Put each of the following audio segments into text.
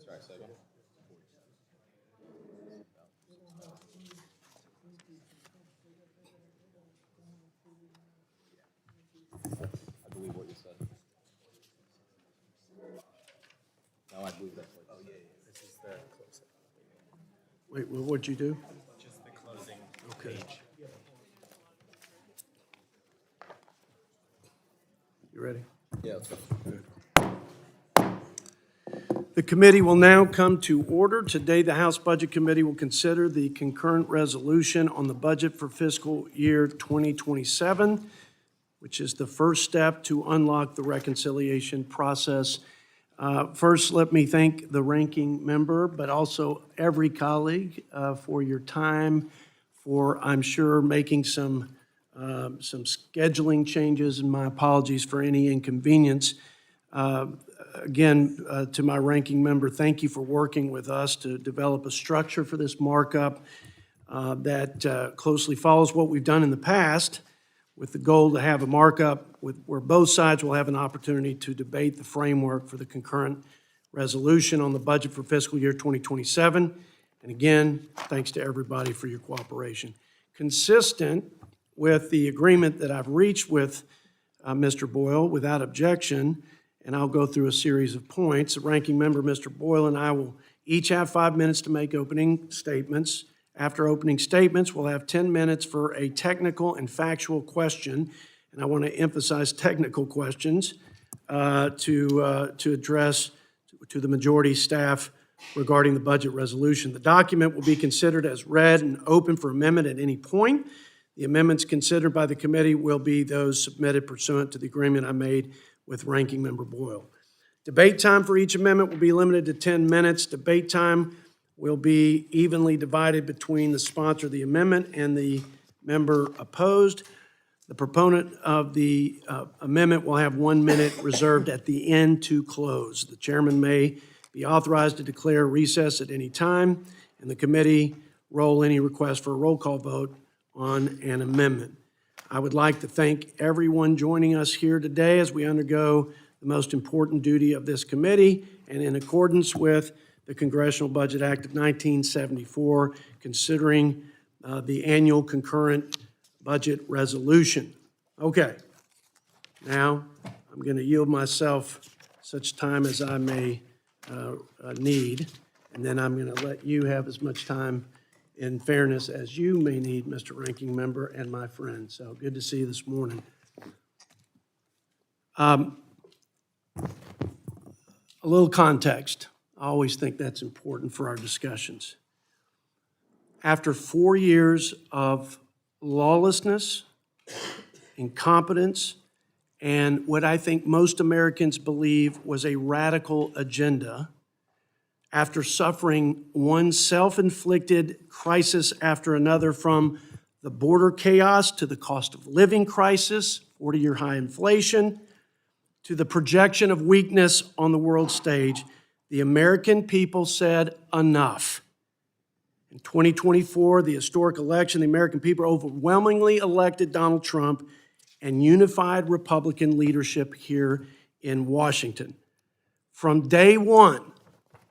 Sorry, second. I believe what you said. No, I believe that's what you said. This is the closing. Wait, what'd you do? Just the closing Okay. page. You ready? Yeah, let's go. The committee will now come to order. Today, the House Budget Committee will consider the concurrent resolution on the budget for fiscal year 2027, which is the first step to unlock the reconciliation process. First, let me thank the ranking member, but also every colleague for your time, for, I'm sure, making some scheduling changes, and my apologies for any inconvenience. Again, to my ranking member, thank you for working with us to develop a structure for this markup that closely follows what we've done in the past, with the goal to have a markup where both sides will have an opportunity to debate the framework for the concurrent resolution on the budget for fiscal year 2027. And again, thanks to everybody for your cooperation. Consistent with the agreement that I've reached with Mr. Boyle, without objection, and I'll go through a series of points. The ranking member, Mr. Boyle, and I will each have 5 minutes to make opening statements. After opening statements, we'll have 10 minutes for a technical and factual question, and I want to emphasize technical questions to address to the majority staff regarding the budget resolution. The document will be considered as read and open for amendment at any point. The amendments considered by the committee will be those submitted pursuant to the agreement I made with Ranking Member Boyle. Debate time for each amendment will be limited to 10 minutes. Debate time will be evenly divided between the sponsor of the amendment and the member opposed. The proponent of the amendment will have 1 minute reserved at the end to close. The chairman may be authorized to declare recess at any time, and the committee roll any request for a roll call vote on an amendment. I would like to thank everyone joining us here today as we undergo the most important duty of this committee, and in accordance with the Congressional Budget Act of 1974, considering the annual concurrent budget resolution. Okay, now I'm going to yield myself such time as I may need, and then I'm going to let you have as much time in fairness as you may need, Mr. Ranking Member and my friend. So good to see you this morning. A little context. I always think that's important for our discussions. After 4 years of lawlessness, incompetence, and what I think most Americans believe was a radical agenda, after suffering one self-inflicted crisis after another, from the border chaos to the cost of living crisis, 40-year high inflation, to the projection of weakness on the world stage, the American people said enough. In 2024, the historic election, the American people overwhelmingly elected Donald Trump and unified Republican leadership here in Washington. From day one,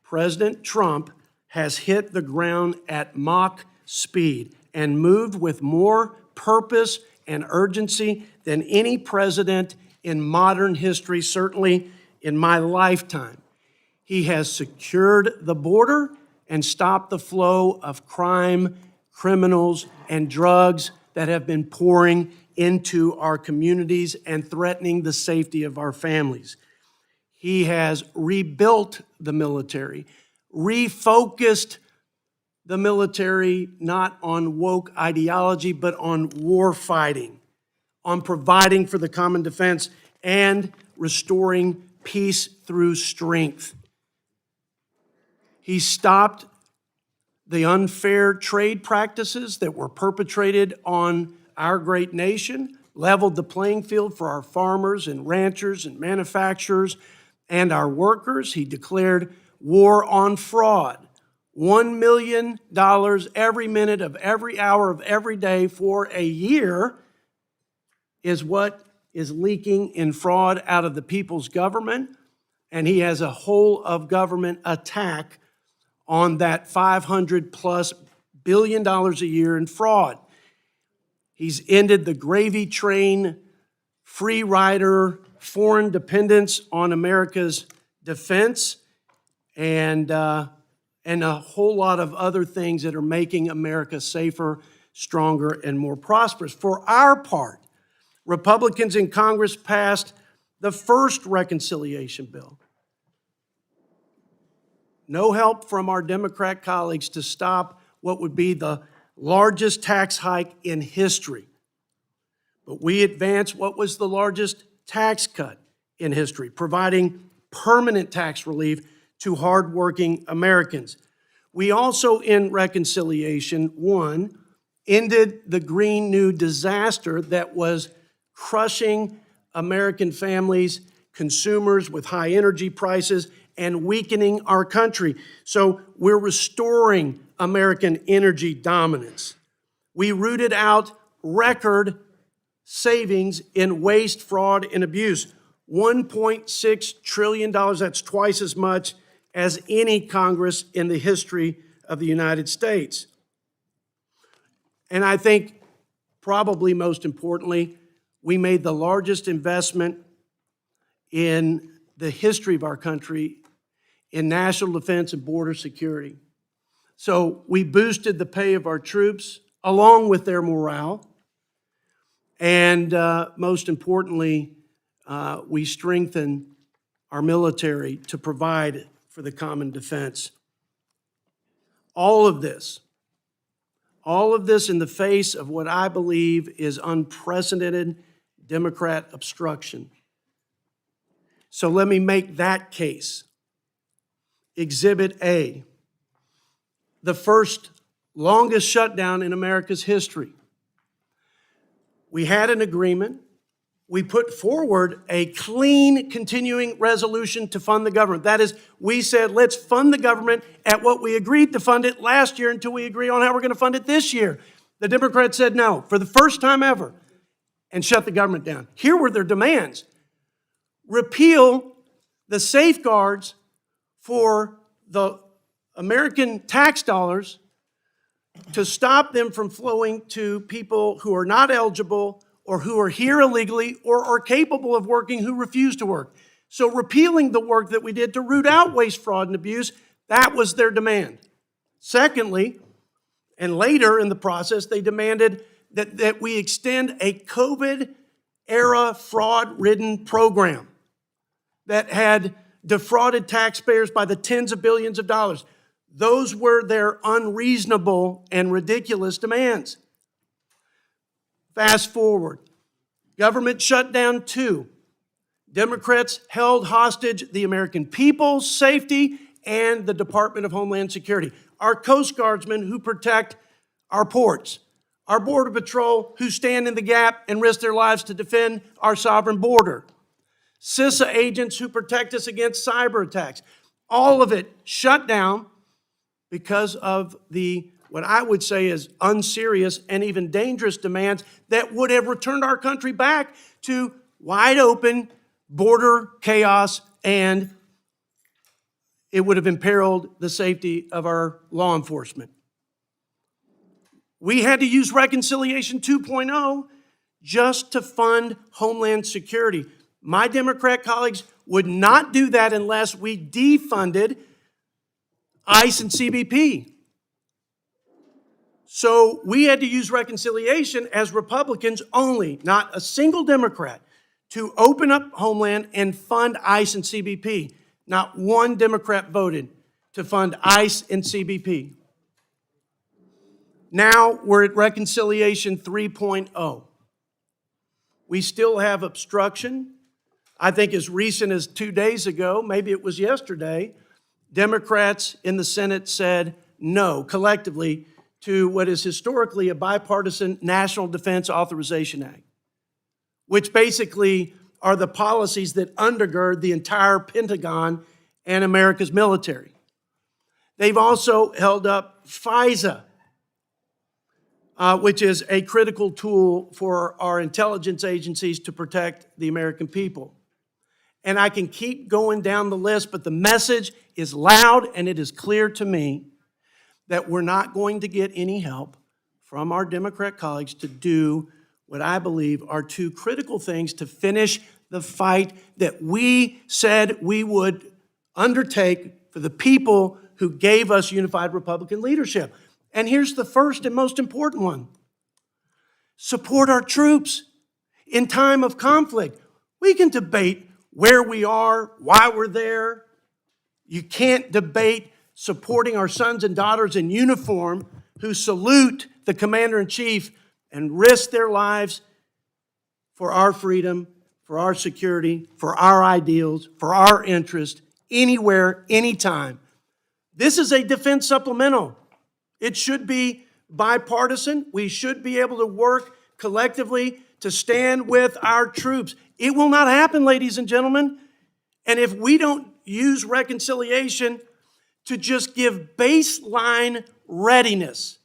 President Trump has hit the ground at Mach speed and moved with more purpose and urgency than any president in modern history, certainly in my lifetime. He has secured the border and stopped the flow of crime, criminals, and drugs that have been pouring into our communities and threatening the safety of our families. He has rebuilt the military, refocused the military not on woke ideology, but on war fighting, on providing for the common defense, and restoring peace through strength. He stopped the unfair trade practices that were perpetrated on our great nation, leveled the playing field for our farmers and ranchers and manufacturers and our workers. He declared war on fraud. $1 million every minute of every hour of every day for a year is what is leaking in fraud out of the people's government. and he has a whole of government attack on that $500+ billion a year in fraud. He's ended the gravy train, free rider, foreign dependence on America's defense, and a whole lot of other things that are making America safer, stronger, and more prosperous. For our part, Republicans in Congress passed the first reconciliation bill. No help from our Democrat colleagues to stop what would be the largest tax hike in history. But we advanced what was the largest tax cut in history, providing permanent tax relief to hardworking Americans. We also, in reconciliation, one, ended the Green New disaster that was crushing American families, consumers with high energy prices, and weakening our country. So we're restoring American energy dominance. We rooted out record savings in waste, fraud, and abuse. $1.6 trillion, that's twice as much as any Congress in the history of the United States. And I think probably most importantly, we made the largest investment in the history of our country in national defense and border security. So we boosted the pay of our troops along with their morale. And most importantly, we strengthened our military to provide for the common defense. All of this in the face of what I believe is unprecedented Democrat obstruction. So let me make that case. Exhibit A, the first longest shutdown in America's history. We had an agreement. We put forward a clean continuing resolution to fund the government. That is, we said, let's fund the government at what we agreed to fund it last year until we agree on how we're going to fund it this year. The Democrats said no, for the first time ever, and shut the government down. Here were their demands. Repeal the safeguards for the American tax dollars to stop them from flowing to people who are not eligible or who are here illegally or are capable of working who refuse to work. So repealing the work that we did to root out waste, fraud, and abuse, that was their demand. Secondly, and later in the process, they demanded that we extend a COVID-era fraud-ridden program that had defrauded taxpayers by the tens of billions of dollars. Those were their unreasonable and ridiculous demands. Fast forward, government shutdown 2. Democrats held hostage the American people's safety and the Department of Homeland Security. Our Coast Guardsmen who protect our ports. Our Border Patrol who stand in the gap and risk their lives to defend our sovereign border. CISA agents who protect us against cyber attacks. All of it shut down because of the, what I would say is unserious and even dangerous demands that would have returned our country back to wide open border chaos, and it would have imperiled the safety of our law enforcement. We had to use Reconciliation 2.0 just to fund Homeland Security. My Democrat colleagues would not do that unless we defunded ICE and CBP. So we had to use reconciliation as Republicans only, not a single Democrat, to open up Homeland and fund ICE and CBP. Not one Democrat voted to fund ICE and CBP. Now we're at Reconciliation 3.0. We still have obstruction. I think as recent as 2 days ago, maybe it was yesterday, Democrats in the Senate said no, collectively, to what is historically a bipartisan National Defense Authorization Act, which basically are the policies that undergird the entire Pentagon and America's military. They've also held up FISA, which is a critical tool for our intelligence agencies to protect the American people. And I can keep going down the list, but the message is loud and it is clear to me that we're not going to get any help from our Democrat colleagues to do what I believe are two critical things to finish the fight that we said we would undertake for the people who gave us unified Republican leadership. And here's the first and most important one. Support our troops in time of conflict. We can debate where we are, why we're there. You can't debate supporting our sons and daughters in uniform who salute the commander-in-chief and risk their lives for our freedom, for our security, for our ideals, for our interest, anywhere, anytime. This is a defense supplemental. It should be bipartisan. We should be able to work collectively to stand with our troops. It will not happen, ladies and gentlemen. And if we don't use reconciliation to just give baseline readiness,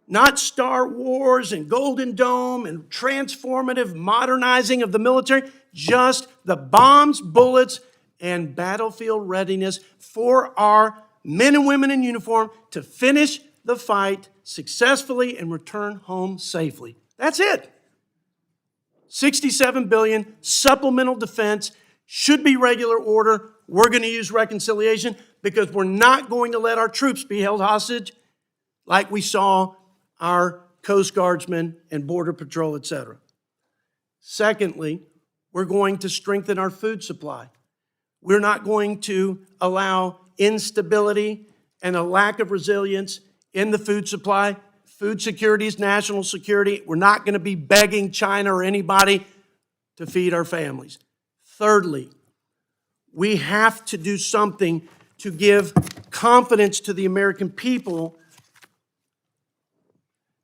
not Star Wars and Golden Dome and transformative modernizing of the military, just the bombs, bullets, and battlefield readiness for our men and women in uniform to finish the fight successfully and return home safely. That's it. $67 billion, supplemental defense, should be regular order. We're going to use reconciliation because we're not going to let our troops be held hostage like we saw our Coast Guardsmen and Border Patrol, etc. Secondly, we're going to strengthen our food supply. We're not going to allow instability and a lack of resilience in the food supply. Food security is national security. We're not going to be begging China or anybody to feed our families. Thirdly, we have to do something to give confidence to the American people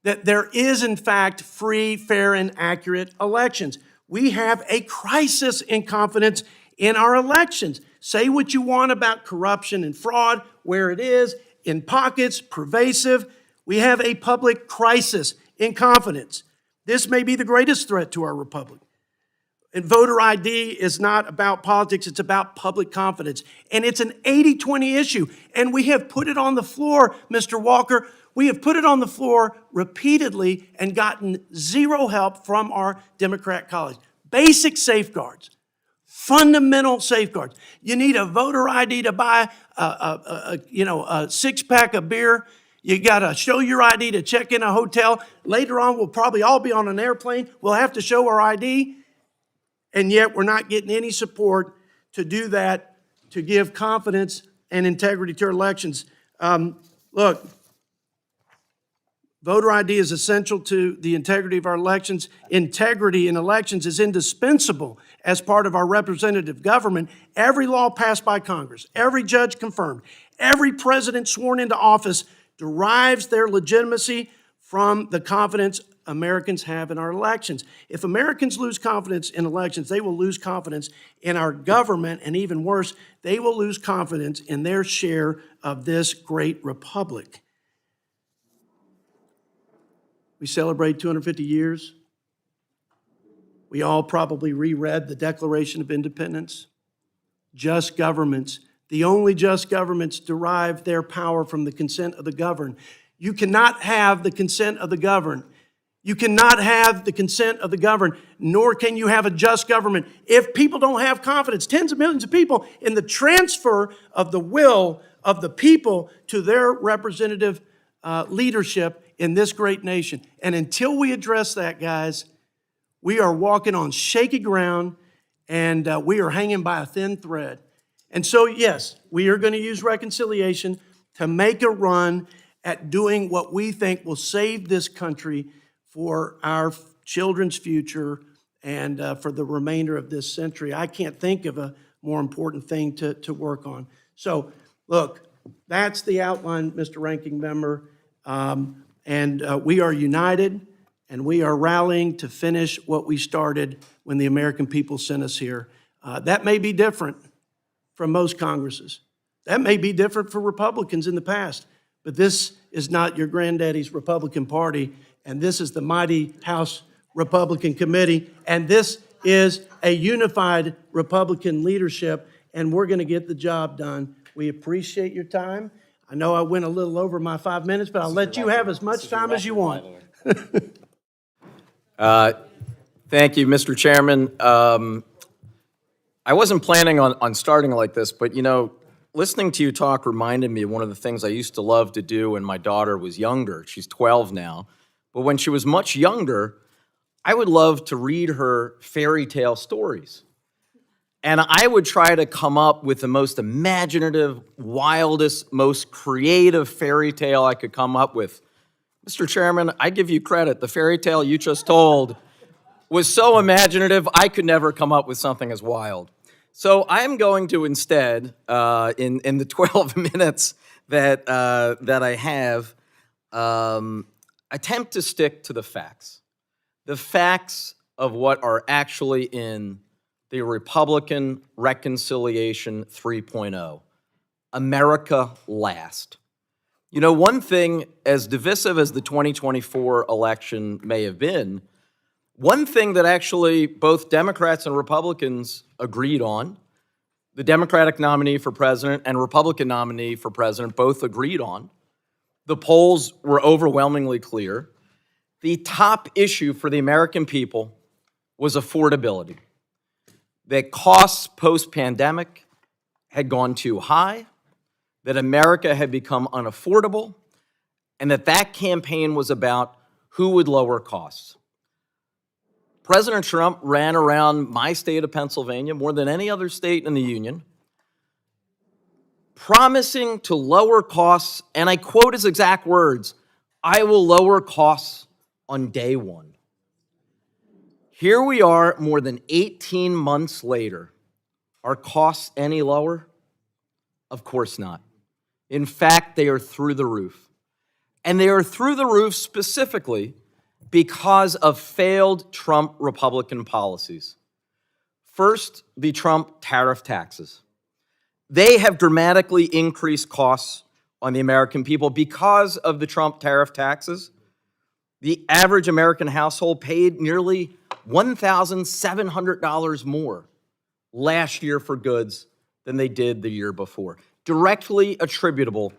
that there is, in fact, free, fair, and accurate elections. We have a crisis in confidence in our elections. Say what you want about corruption and fraud, where it is, in pockets, pervasive. We have a public crisis in confidence. This may be the greatest threat to our republic. And voter ID is not about politics, it's about public confidence. And it's an 80-20 issue. And we have put it on the floor, Mr. Walker. We have put it on the floor repeatedly and gotten zero help from our Democrat colleagues. Basic safeguards, fundamental safeguards. You need a voter ID to buy a six-pack of beer. You got to show your ID to check in a hotel. Later on, we'll probably all be on an airplane. We'll have to show our ID. And yet we're not getting any support to do that, to give confidence and integrity to our elections. Look, voter ID is essential to the integrity of our elections. Integrity in elections is indispensable as part of our representative government. Every law passed by Congress, every judge confirmed, every president sworn into office derives their legitimacy from the confidence Americans have in our elections. If Americans lose confidence in elections, they will lose confidence in our government, and even worse, they will lose confidence in their share of this great republic. We celebrate 250 years. We all probably reread the Declaration of Independence. Just governments, the only just governments derive their power from the consent of the governed. You cannot have the consent of the governed. You cannot have the consent of the governed, nor can you have a just government if people don't have confidence, tens of millions of people, in the transfer of the will of the people to their representative leadership in this great nation. And until we address that, guys, we are walking on shaky ground and we are hanging by a thin thread. And so, yes, we are going to use reconciliation to make a run at doing what we think will save this country for our children's future and for the remainder of this century. I can't think of a more important thing to work on. So, look, that's the outline, Mr. Ranking Member. We are united, and we are rallying to finish what we started when the American people sent us here. That may be different from most Congresses. That may be different for Republicans in the past, but this is not your granddaddy's Republican Party, and this is the mighty House Republican Committee, and this is a unified Republican leadership, and we're going to get the job done. We appreciate your time. I know I went a little over my 5 minutes, but I'll let you have as much time as you want. Thank you, Mr. Chairman. I wasn't planning on starting like this, but you know, listening to you talk reminded me of one of the things I used to love to do when my daughter was younger. She's 12 now. But when she was much younger, I would love to read her fairy tale stories. And I would try to come up with the most imaginative, wildest, most creative fairy tale I could come up with. Mr. Chairman, I give you credit. The fairy tale you just told was so imaginative, I could never come up with something as wild. So I'm going to instead, in the 12 minutes that I have, attempt to stick to the facts of what are actually in the Republican Reconciliation 3.0, America Last. You know, one thing, as divisive as the 2024 election may have been, one thing that actually both Democrats and Republicans agreed on, the Democratic nominee for president and Republican nominee for president both agreed on, the polls were overwhelmingly clear, the top issue for the American people was affordability. That costs post-pandemic had gone too high, that America had become unaffordable, and that campaign was about who would lower costs. President Trump ran around my state of Pennsylvania more than any other state in the union, promising to lower costs, and I quote his exact words, "I will lower costs on day one." Here we are more than 18 months later. Are costs any lower? Of course not. In fact, they are through the roof. And they are through the roof specifically because of failed Trump Republican policies. First, the Trump tariff taxes. They have dramatically increased costs on the American people. Because of the Trump tariff taxes, the average American household paid nearly $1,700 more last year for goods than they did the year before, directly attributable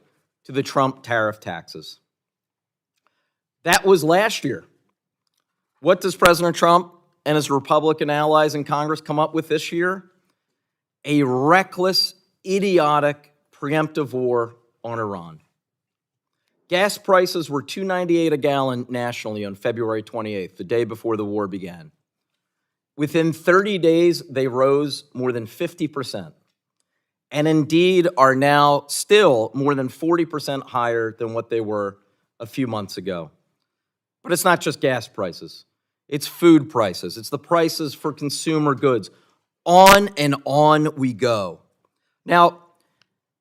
to the Trump tariff taxes. That was last year. What does President Trump and his Republican allies in Congress come up with this year? A reckless, idiotic, preemptive war on Iran. Gas prices were $2.98 a gallon nationally on February 28th, the day before the war began. Within 30 days, they rose more than 50%, and indeed are now still more than 40% higher than what they were a few months ago. But it's not just gas prices. It's food prices. It's the prices for consumer goods. On and on we go. Now,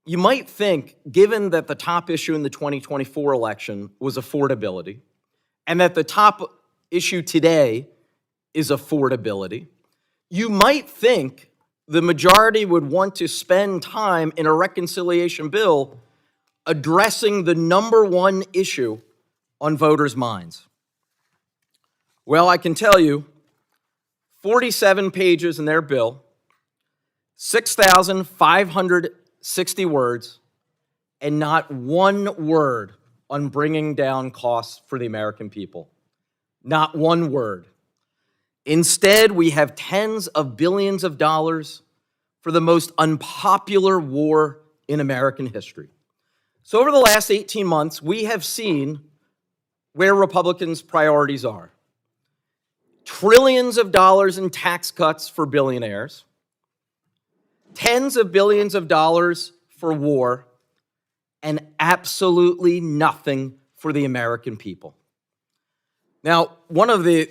you might think, given that the top issue in the 2024 election was affordability, and that the top issue today is affordability, you might think the majority would want to spend time in a reconciliation bill addressing the number one issue on voters' minds. Well, I can tell you, 47 pages in their bill, 6,560 words, and not one word on bringing down costs for the American people. Not one word. Instead, we have tens of billions of dollars for the most unpopular war in American history. So over the last 18 months, we have seen where Republicans' priorities are. Trillions of dollars in tax cuts for billionaires, tens of billions of dollars for war, and absolutely nothing for the American people. Now, one of the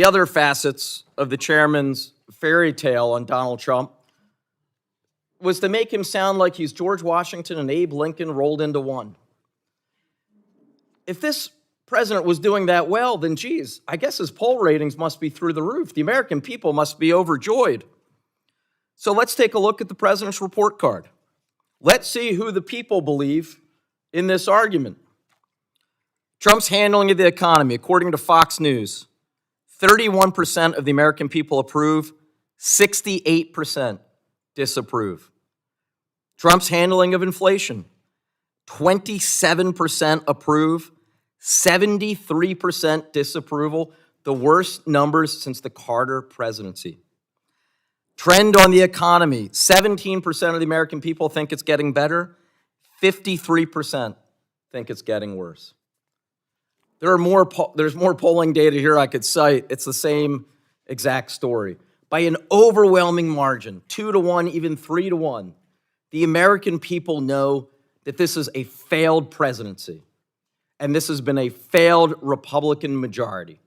other facets of the chairman's fairy tale on Donald Trump was to make him sound like he's George Washington and Abe Lincoln rolled into one. If this president was doing that well, then geez, I guess his poll ratings must be through the roof. The American people must be overjoyed. So let's take a look at the president's report card. Let's see who the people believe in this argument. Trump's handling of the economy, according to Fox News, 31% of the American people approve, 68% disapprove. Trump's handling of inflation, 27% approve, 73% disapproval, the worst numbers since the Carter presidency. Trend on the economy, 17% of the American people think it's getting better, 53% think it's getting worse. There's more polling data here I could cite. It's the same exact story. By an overwhelming margin, 2-1, even 3-1, the American people know that this is a failed presidency, and this has been a failed Republican majority.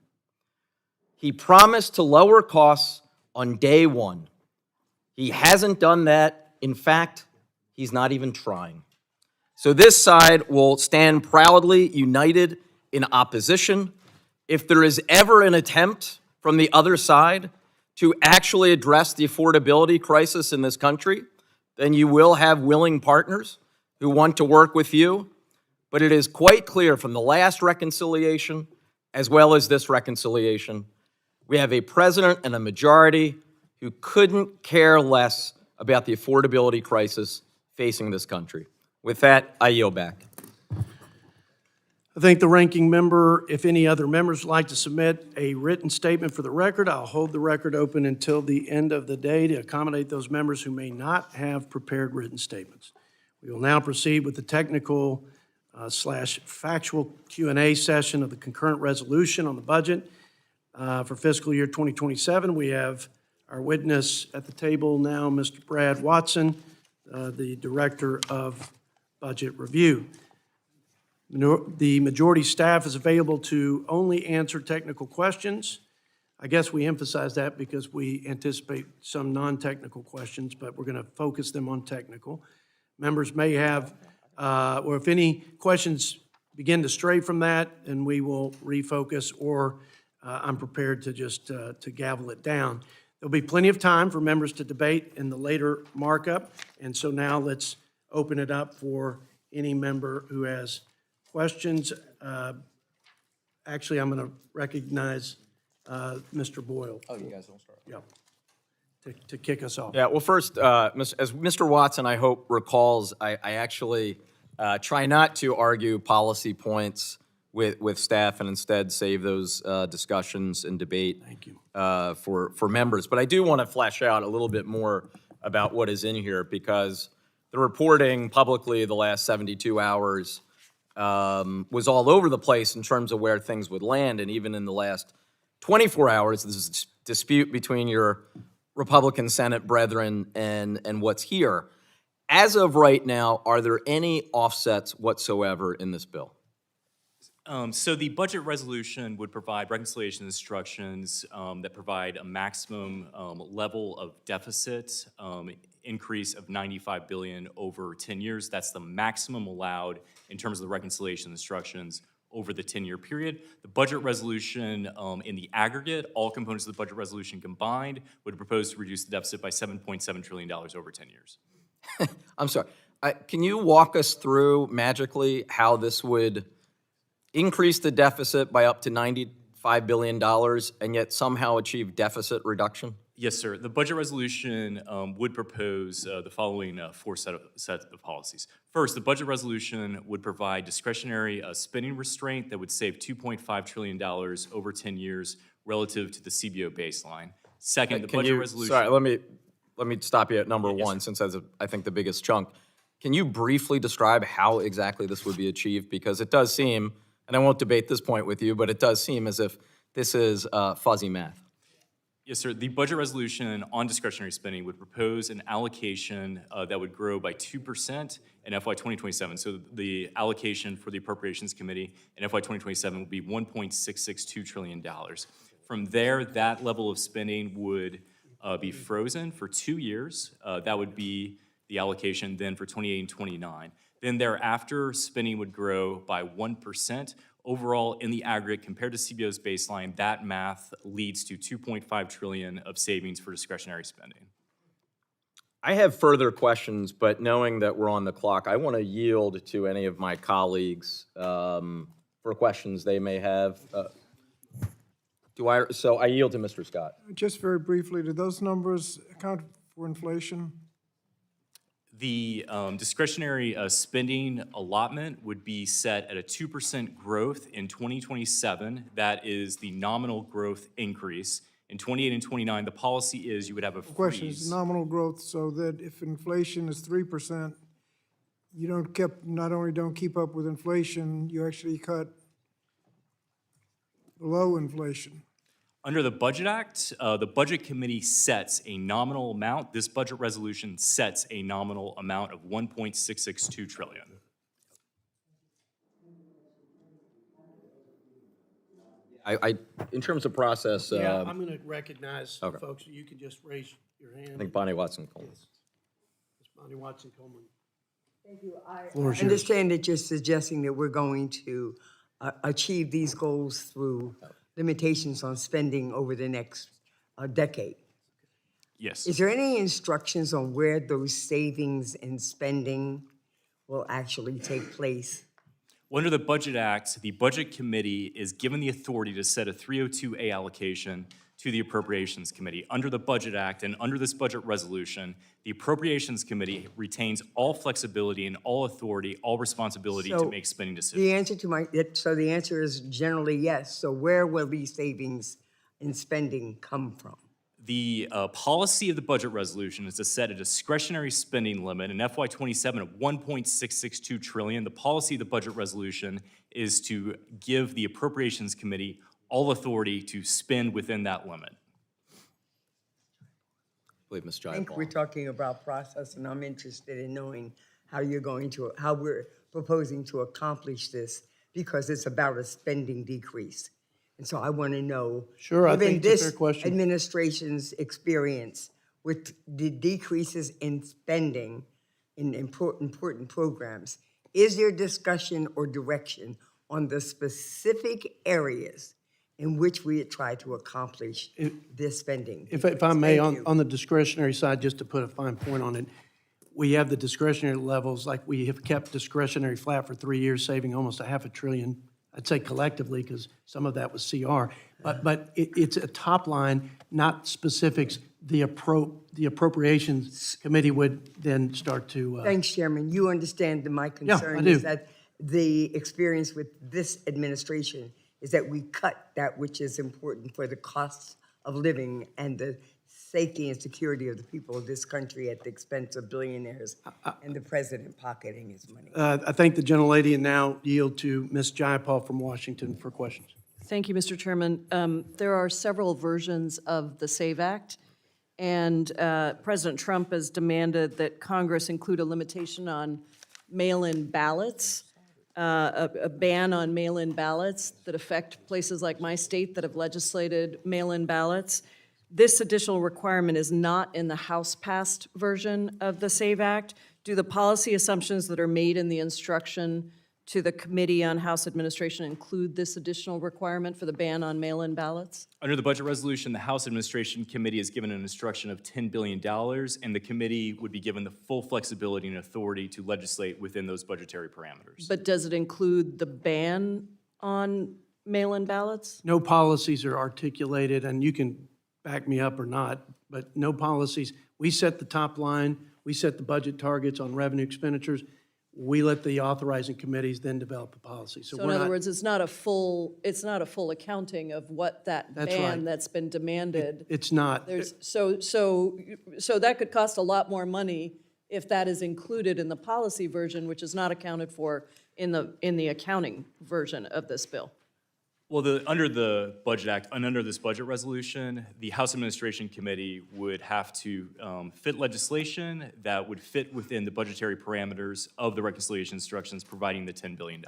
He promised to lower costs on day one. He hasn't done that. In fact, he's not even trying. So this side will stand proudly united in opposition. If there is ever an attempt from the other side to actually address the affordability crisis in this country, then you will have willing partners who want to work with you. But it is quite clear from the last reconciliation, as well as this reconciliation, we have a president and a majority who couldn't care less about the affordability crisis facing this country. With that, I yield back. I thank the ranking member. If any other members would like to submit a written statement for the record, I'll hold the record open until the end of the day to accommodate those members who may not have prepared written statements. We will now proceed with the technical / factual Q&A session of the concurrent resolution on the budget for fiscal year 2027. We have our witness at the table now, Mr. Brad Watson, the Director of Budget Review. The majority staff is available to only answer technical questions. I guess we emphasize that because we anticipate some non-technical questions, but we're going to focus them on technical. Members may have, or if any questions begin to stray from that, then we will refocus, or I'm prepared to just to gavel it down. There'll be plenty of time for members to debate in the later markup, and so now let's open it up for any member who has questions. Actually, I'm going to recognize Mr. Boyle. Oh, you guys don't start. Yeah, to kick us off. Yeah, well, first, as Mr. Watson, I hope, recalls, I actually try not to argue policy points with staff and instead save those discussions and debate for members. But I do want to flesh out a little bit more about what is in here, because the reporting publicly the last 72 hours was all over the place in terms of where things would land. And even in the last 24 hours, there's a dispute between your Republican Senate brethren and what's here. As of right now, are there any offsets whatsoever in this bill? So the budget resolution would provide reconciliation instructions that provide a maximum level of deficit increase of $95 billion over 10 years. That's the maximum allowed in terms of the reconciliation instructions over the 10-year period. The budget resolution in the aggregate, all components of the budget resolution combined, would propose to reduce the deficit by $7.7 trillion over 10 years. I'm sorry. Can you walk us through magically how this would increase the deficit by up to $95 billion and yet somehow achieve deficit reduction? Yes, sir. The budget resolution would propose the following four set of policies. First, the budget resolution would provide discretionary spending restraint that would save $2.5 trillion over 10 years relative to the CBO baseline. Second, the budget resolution... Sorry, let me stop you at number one, since that's, I think, the biggest chunk. Can you briefly describe how exactly this would be achieved? Because it does seem, and I won't debate this point with you, but it does seem as if this is fuzzy math. Yes, sir. The budget resolution on discretionary spending would propose an allocation that would grow by 2% in FY 2027. So the allocation for the Appropriations Committee in FY 2027 would be $1.662 trillion. From there, that level of spending would be frozen for 2 years. That would be the allocation then for 28 and 29. Then thereafter, spending would grow by 1%. Overall, in the aggregate, compared to CBO's baseline, that math leads to $2.5 trillion of savings for discretionary spending. I have further questions, but knowing that we're on the clock, I want to yield to any of my colleagues for questions they may have. So I yield to Mr. Scott. Just very briefly, do those numbers account for inflation? The discretionary spending allotment would be set at a 2% growth in 2027. That is the nominal growth increase. In 28 and 29, the policy is you would have a The question is freeze. nominal growth, so that if inflation is 3%, you not only don't keep up with inflation, you actually cut below inflation. Under the Budget Act, the Budget Committee sets a nominal amount. This budget resolution sets a nominal amount of 1.662 trillion. In terms of process, Yeah, I'm going to recognize okay. folks. You can just raise your hand. I think Bonnie Watson Coleman. Ms. Bonnie Watson Coleman. Thank you. I Floor is yours. understand that you're suggesting that we're going to achieve these goals through limitations on spending over the next decade. Yes. Is there any instructions on where those savings and spending will actually take place? Well, under the Budget Act, the Budget Committee is given the authority to set a 302A allocation to the Appropriations Committee. Under the Budget Act and under this budget resolution, the Appropriations Committee retains all flexibility and all authority, all responsibility to So make spending decisions. The answer is generally yes. So where will these savings and spending come from? The policy of the budget resolution is to set a discretionary spending limit in FY27 of 1.662 trillion. The policy of the budget resolution is to give the Appropriations Committee all authority to spend within that limit. I believe Ms. I think we're Jayapal. talking about process, and I'm interested in knowing how we're proposing to accomplish this, because it's about a spending decrease. And so I want to know, Sure, I given think it's a fair this question. administration's experience with the decreases in spending in important programs, is there discussion or direction on the specific areas in which we try to accomplish this spending? If I may, Thank you. on the discretionary side, just to put a fine point on it, we have the discretionary levels, like we have kept discretionary flat for 3 years, saving almost $500 billion. I'd say collectively, because some of that was CR. But it's a top line, not specifics. The Appropriations Committee would then start to. Thanks, Chairman. You understand that my I concern do. is that the experience with this administration is that we cut that which is important for the costs of living and the safety and security of the people of this country at the expense of billionaires and the president pocketing his money. I thank the gentlelady and now yield to Ms. Jayapal from Washington for questions. Thank you, Mr. Chairman. There are several versions of the SAVE Act, and President Trump has demanded that Congress include a limitation on mail-in ballots, a ban on mail-in ballots that affect places like my state that have legislated mail-in ballots. This additional requirement is not in the House-passed version of the SAVE Act. Do the policy assumptions that are made in the instruction to the Committee on House Administration include this additional requirement for the ban on mail-in ballots? Under the budget resolution, the House Administration Committee is given an instruction of $10 billion, and the committee would be given the full flexibility and authority to legislate within those budgetary parameters. But does it include the ban on mail-in ballots? No policies are articulated, and you can back me up or not, but no policies. We set the top line, we set the budget targets on revenue expenditures. We let the authorizing committees then develop a policy. So So in we're other not, words, it's not a full accounting of what that That's ban right. that's been demanded. it's not. There's, so that could cost a lot more money if that is included in the policy version, which is not accounted for in the accounting version of this bill. Well, under the Budget Act and under this budget resolution, the House Administration Committee would have to fit legislation that would fit within the budgetary parameters of the reconciliation instructions, providing the $10 billion.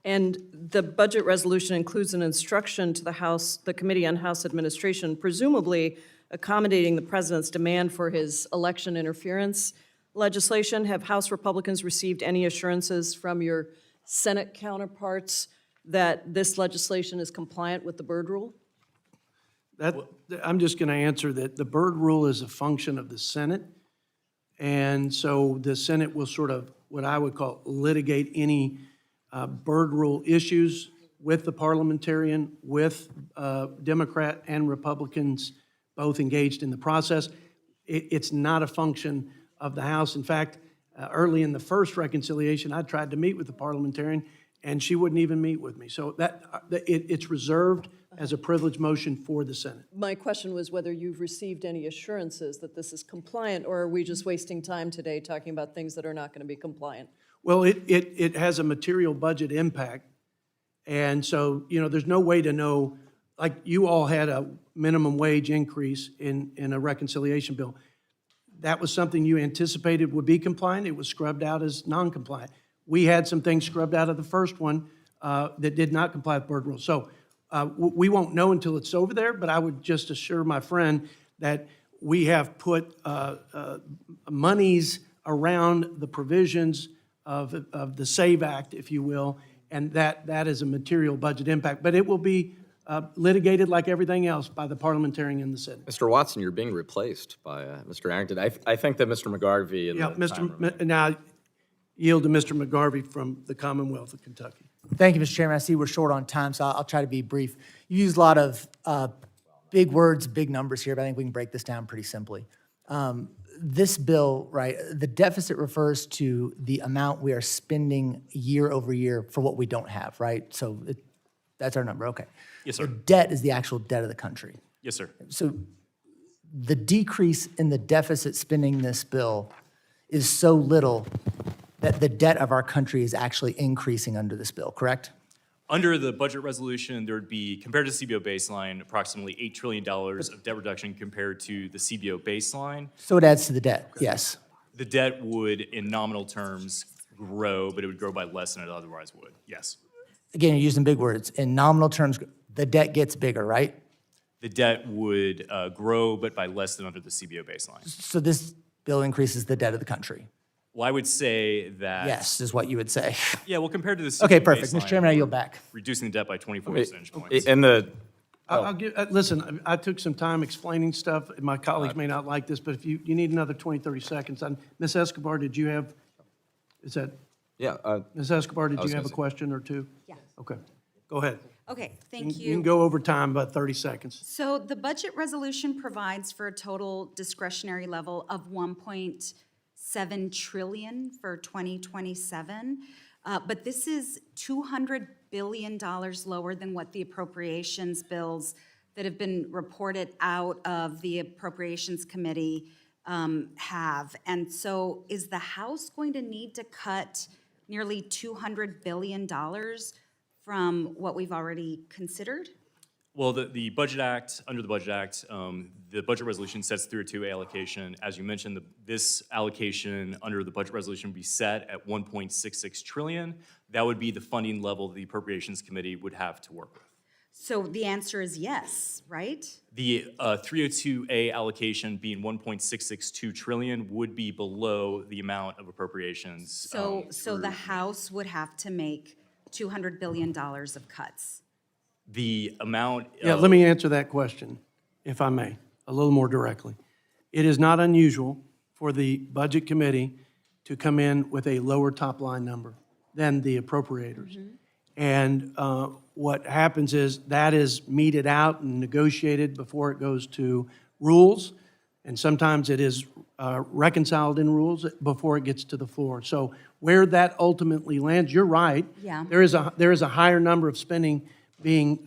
And the budget resolution includes an instruction to the Committee on House Administration, presumably accommodating the president's demand for his election interference legislation. Have House Republicans received any assurances from your Senate counterparts that this legislation is compliant with the Byrd Rule? I'm just going to answer that the Byrd Rule is a function of the Senate. And so the Senate will sort of, what I would call, litigate any Byrd Rule issues with the parliamentarian, with Democrat and Republicans both engaged in the process. It's not a function of the House. In fact, early in the first reconciliation, I tried to meet with the parliamentarian, and she wouldn't even meet with me. So it's reserved as a privileged motion for the Senate. My question was whether you've received any assurances that this is compliant, or are we just wasting time today talking about things that are not going to be compliant? Well, it has a material budget impact, and so, there's no way to know, like, you all had a minimum wage increase in a reconciliation bill. That was something you anticipated would be compliant. It was scrubbed out as non-compliant. We had some things scrubbed out of the first one that did not comply with board rules. So we won't know until it's over there, but I would just assure my friend that we have put monies around the provisions of the SAVE Act, if you will, and that is a material budget impact. But it will be litigated like everything else by the parliamentarian in the Senate. Mr. Watson, you're being replaced by Mr. Arrington. I think that Mr. McGarvey and Yeah, now yield to Mr. McGarvey from the Commonwealth of Kentucky. Thank you, Mr. Chairman. I see we're short on time, so I'll try to be brief. You use a lot of big words, big numbers here, but I think we can break this down pretty simply. This bill, right, the deficit refers to the amount we are spending year over year for what we don't have, right? So that's our number, okay. Yes, sir. The debt is the actual debt of the country. Yes, sir. So the decrease in the deficit spending this bill is so little that the debt of our country is actually increasing under this bill, correct? Under the budget resolution, there would be, compared to CBO baseline, approximately $8 trillion of debt reduction compared to the CBO baseline. So it adds to the debt, yes. The debt would, in nominal terms, grow, but it would grow by less than it otherwise would. Yes. Again, you're using big words. In nominal terms, the debt gets bigger, right? The debt would grow, but by less than under the CBO baseline. So this bill increases the debt of the country. Well, I would say that. Yes, is what you would say. Yeah, well, compared to the CBO Okay, perfect. baseline, Mr. Chairman, I yield back. reducing the debt by 24 percentage points. And I'll give, listen, I took some time explaining stuff. My colleagues may not like this, but if you need another 20, 30 seconds. Ms. Escobar, did you have, Ms. Escobar, did you have a question or two? Yeah. Okay, go ahead. Okay, thank You can you. go over time about 30 seconds. So the budget resolution provides for a total discretionary level of 1.7 trillion for 2027. But this is $200 billion lower than what the appropriations bills that have been reported out of the Appropriations Committee have. And so is the House going to need to cut nearly $200 billion from what we've already considered? Well, the Budget Act, under the Budget Act, the budget resolution sets through a 2A allocation. As you mentioned, this allocation under the budget resolution would be set at 1.66 trillion. That would be the funding level the Appropriations Committee would have to work with. So the answer is yes, right? The 302A allocation being 1.662 trillion would be below the amount of appropriations. So the through House would have to make $200 billion of cuts. the amount. Yeah, let me answer that question, if I may, a little more directly. It is not unusual for the Budget Committee to come in with a lower top-line number than the appropriators. And what happens is that is meted out and negotiated before it goes to rules, and sometimes it is reconciled in rules before it gets to the floor. So where that ultimately lands, you're right. Yeah. There is a higher number of spending being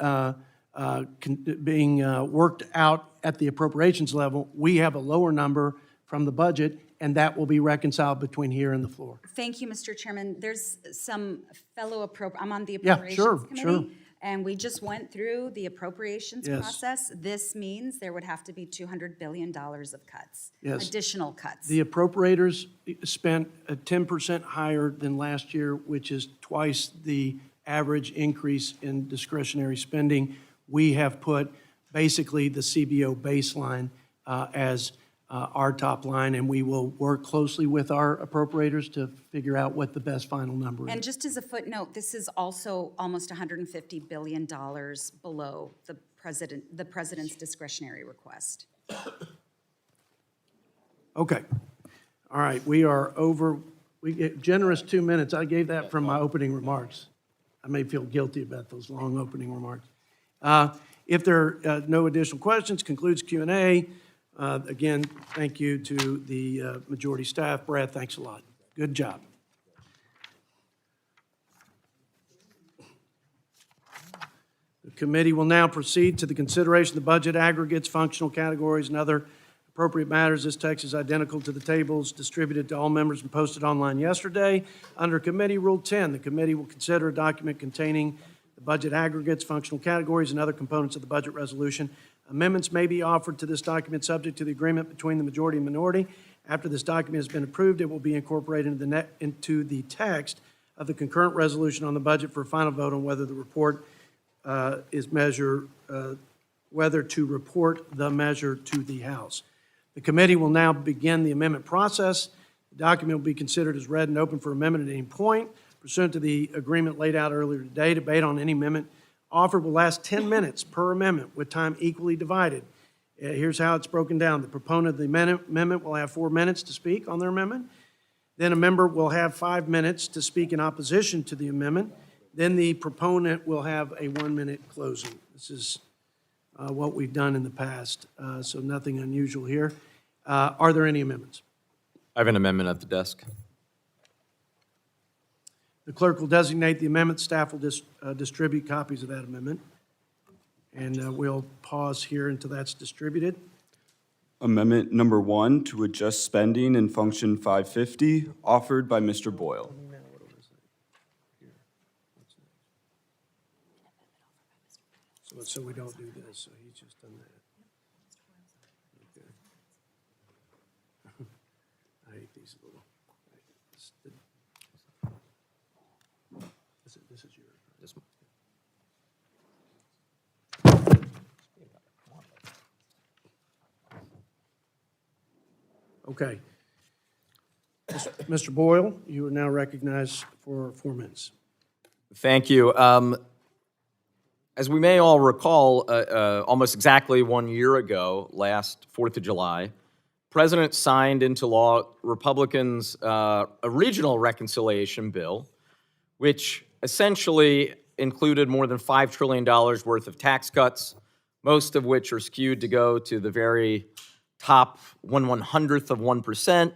worked out at the appropriations level. We have a lower number from the budget, and that will be reconciled between here and the floor. Thank you, Mr. Chairman. There's some fellow I'm on the Yeah, Appropriations sure, Committee. sure. And we just went through the appropriations Yes. process. This means there would have to be $200 billion of cuts. Yes. Additional cuts. The appropriators spent 10% higher than last year, which is twice the average increase in discretionary spending. We have put basically the CBO baseline as our top line, and we will work closely with our appropriators to figure out what the best final number And is. just as a footnote, this is also almost $150 billion below the president's discretionary request. Okay. All right, we are over, we get generous 2 minutes. I gave that from my opening remarks. I may feel guilty about those long opening remarks. If there are no additional questions, concludes Q&A. Again, thank you to the majority staff. Brad, thanks a lot. Good job. The committee will now proceed to the consideration of the budget aggregates, functional categories, and other appropriate matters. This text is identical to the tables distributed to all members and posted online yesterday. Under Committee Rule 10, the committee will consider a document containing the budget aggregates, functional categories, and other components of the budget resolution. Amendments may be offered to this document subject to the agreement between the majority and minority. After this document has been approved, it will be incorporated into the text of the concurrent resolution on the budget for a final vote on whether the report whether to report the measure to the House. The committee will now begin the amendment process. The document will be considered as read and open for amendment at any point. Pursuant to the agreement laid out earlier today, debate on any amendment offered will last 10 minutes per amendment with time equally divided. Here's how it's broken down. The proponent of the amendment will have 4 minutes to speak on their amendment. Then a member will have 5 minutes to speak in opposition to the amendment. Then the proponent will have a 1-minute closing. This is what we've done in the past, so nothing unusual here. Are there any amendments? I have an amendment at the desk. The clerk will designate the amendment. Staff will distribute copies of that amendment. And we'll pause here until that's distributed. Amendment number 1 to adjust spending in function 550, offered by Mr. Boyle. So we don't do this, so he's just done that. Okay. I hate these little. This is yours. This one. Okay. Mr. Boyle, you are now recognized for 4 minutes. Thank you. As we may all recall, almost exactly 1 year ago, last 4th of July, President signed into law Republicans' original reconciliation bill, which essentially included more than $5 trillion worth of tax cuts, most of which are skewed to go to the very top 1/100th of 1%.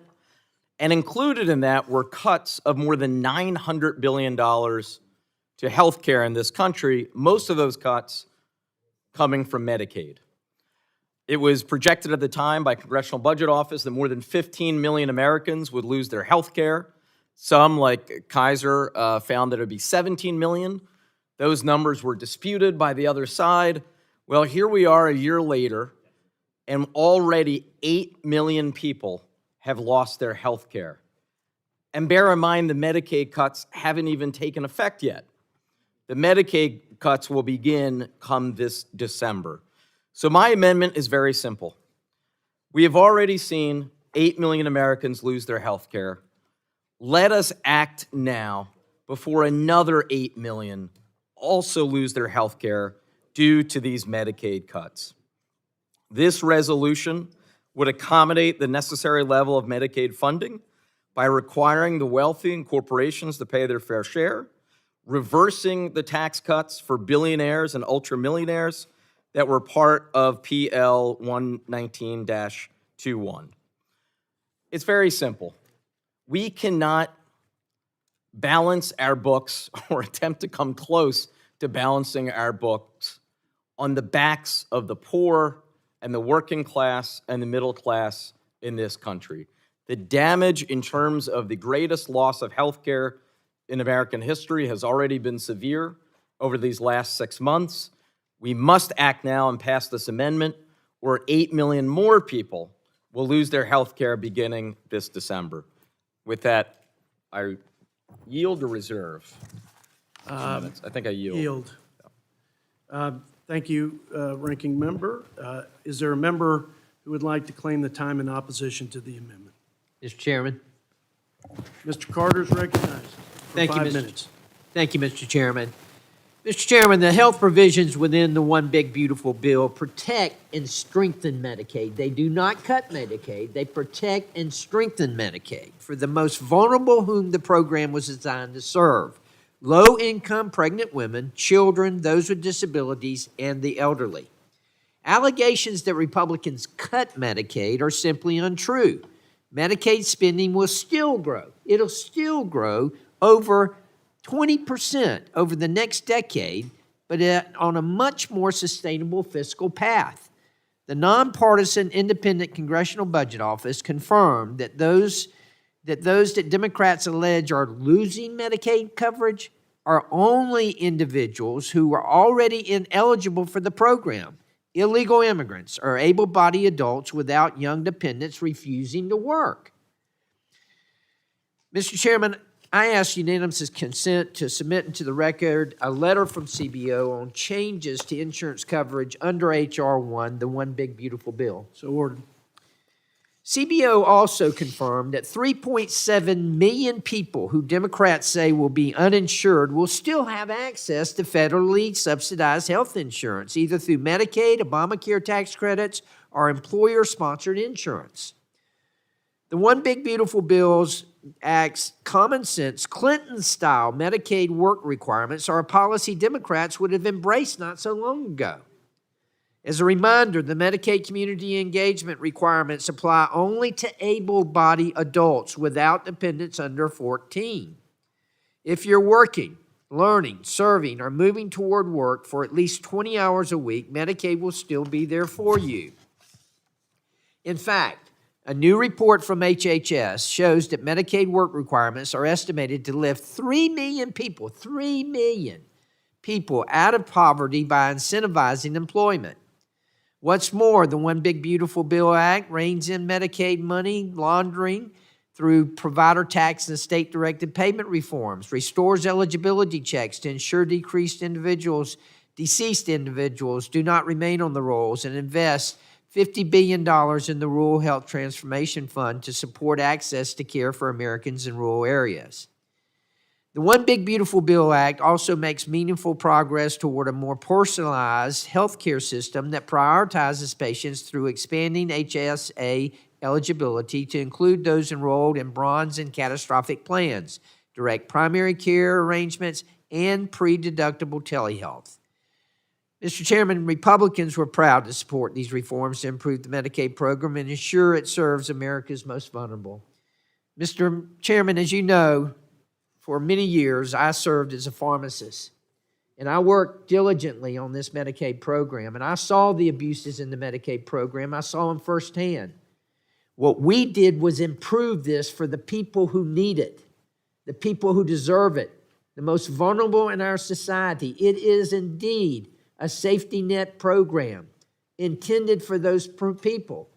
And included in that were cuts of more than $900 billion to health care in this country, most of those cuts coming from Medicaid. It was projected at the time by Congressional Budget Office that more than 15 million Americans would lose their health care. Some, like Kaiser, found that it would be 17 million. Those numbers were disputed by the other side. Well, here we are a year later, and already 8 million people have lost their health care. And bear in mind, the Medicaid cuts haven't even taken effect yet. The Medicaid cuts will begin come this December. So my amendment is very simple. We have already seen 8 million Americans lose their health care. Let us act now before another 8 million also lose their health care due to these Medicaid cuts. This resolution would accommodate the necessary level of Medicaid funding by requiring the wealthy and corporations to pay their fair share, reversing the tax cuts for billionaires and ultramillionaires that were part of PL 119-21. It's very simple. We cannot balance our books or attempt to come close to balancing our books on the backs of the poor and the working class and the middle class in this country. The damage in terms of the greatest loss of health care in American history has already been severe over these last 6 months. We must act now and pass this amendment, or 8 million more people will lose their health care beginning this December. With that, I yield or reserve? I think I yield. Yield. Thank you, Ranking Member. Is there a member who would like to claim the time in opposition to the amendment? Mr. Chairman. Mr. Carter is recognized for Thank you, 5 Mr. minutes. Thank you, Mr. Chairman. Mr. Chairman, the health provisions within the One Big Beautiful Bill protect and strengthen Medicaid. They do not cut Medicaid. They protect and strengthen Medicaid for the most vulnerable whom the program was designed to serve. low-income pregnant women, children, those with disabilities, and the elderly. Allegations that Republicans cut Medicaid are simply untrue. Medicaid spending will still grow. It'll still grow over 20% over the next decade, but on a much more sustainable fiscal path. The nonpartisan Independent Congressional Budget Office confirmed that those that Democrats allege are losing Medicaid coverage are only individuals who are already ineligible for the program. Illegal immigrants or able-bodied adults without young dependents refusing to work. Mr. Chairman, I ask unanimous consent to submit into the record a letter from CBO on changes to insurance coverage under H.R. 1, the One Big Beautiful Bill. So ordered. CBO also confirmed that 3.7 million people who Democrats say will be uninsured will still have access to federally subsidized health insurance, either through Medicaid, Obamacare tax credits, or employer-sponsored insurance. The One Big Beautiful Bill's Act's common sense, Clinton-style Medicaid work requirements are a policy Democrats would have embraced not so long ago. As a reminder, the Medicaid community engagement requirements apply only to able-bodied adults without dependents under 14. If you're working, learning, serving, or moving toward work for at least 20 hours a week, Medicaid will still be there for you. In fact, a new report from HHS shows that Medicaid work requirements are estimated to lift 3 million people out of poverty by incentivizing employment. What's more, the One Big Beautiful Bill Act reins in Medicaid money laundering through provider tax and state-directed payment reforms, restores eligibility checks to ensure deceased individuals do not remain on the rolls, and invests $50 billion in the Rural Health Transformation Fund to support access to care for Americans in rural areas. The One Big Beautiful Bill Act also makes meaningful progress toward a more personalized health care system that prioritizes patients through expanding HSA eligibility to include those enrolled in bronze and catastrophic plans, direct primary care arrangements, and pre-deductible telehealth. Mr. Chairman, Republicans were proud to support these reforms to improve the Medicaid program and ensure it serves America's most vulnerable. Mr. Chairman, as you know, for many years, I served as a pharmacist, and I worked diligently on this Medicaid program, and I saw the abuses in the Medicaid program. I saw them firsthand. What we did was improve this for the people who need it, the people who deserve it, the most vulnerable in our society. It is indeed a safety net program intended for those people.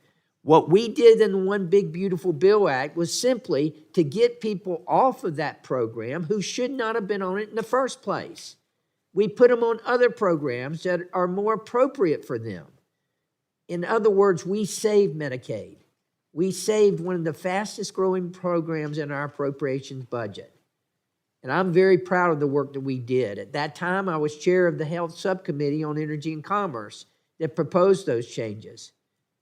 What we did in the One Big Beautiful Bill Act was simply to get people off of that program who should not have been on it in the first place. We put them on other programs that are more appropriate for them. In other words, we saved Medicaid. We saved one of the fastest growing programs in our appropriations budget. And I'm very proud of the work that we did. At that time, I was chair of the Health Subcommittee on Energy and Commerce that proposed those changes.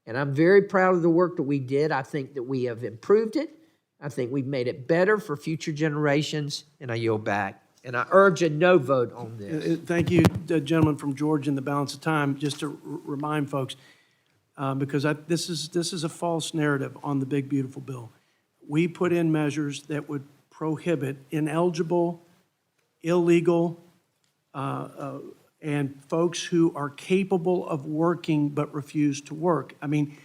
And I'm very proud of the work that we did. I think that we have improved it. I think we've made it better for future generations, and I yield back. And I urge a no vote on this. Thank you, gentleman from Georgia, in the balance of time. Just to remind folks, because this is a false narrative on the Big Beautiful Bill. We put in measures that would prohibit ineligible, illegal, and folks who are capable of working but refuse to work. I mean,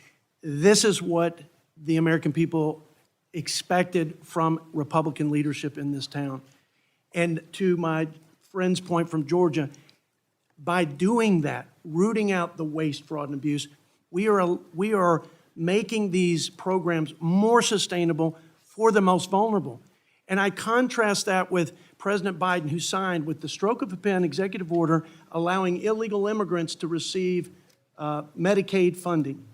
this is what the American people expected from Republican leadership in this town. And to my friend's point from Georgia, by doing that, rooting out the waste, fraud, and abuse, we are making these programs more sustainable for the most vulnerable. And I contrast that with President Biden, who signed with the stroke of a pen executive order allowing illegal immigrants to receive Medicaid funding.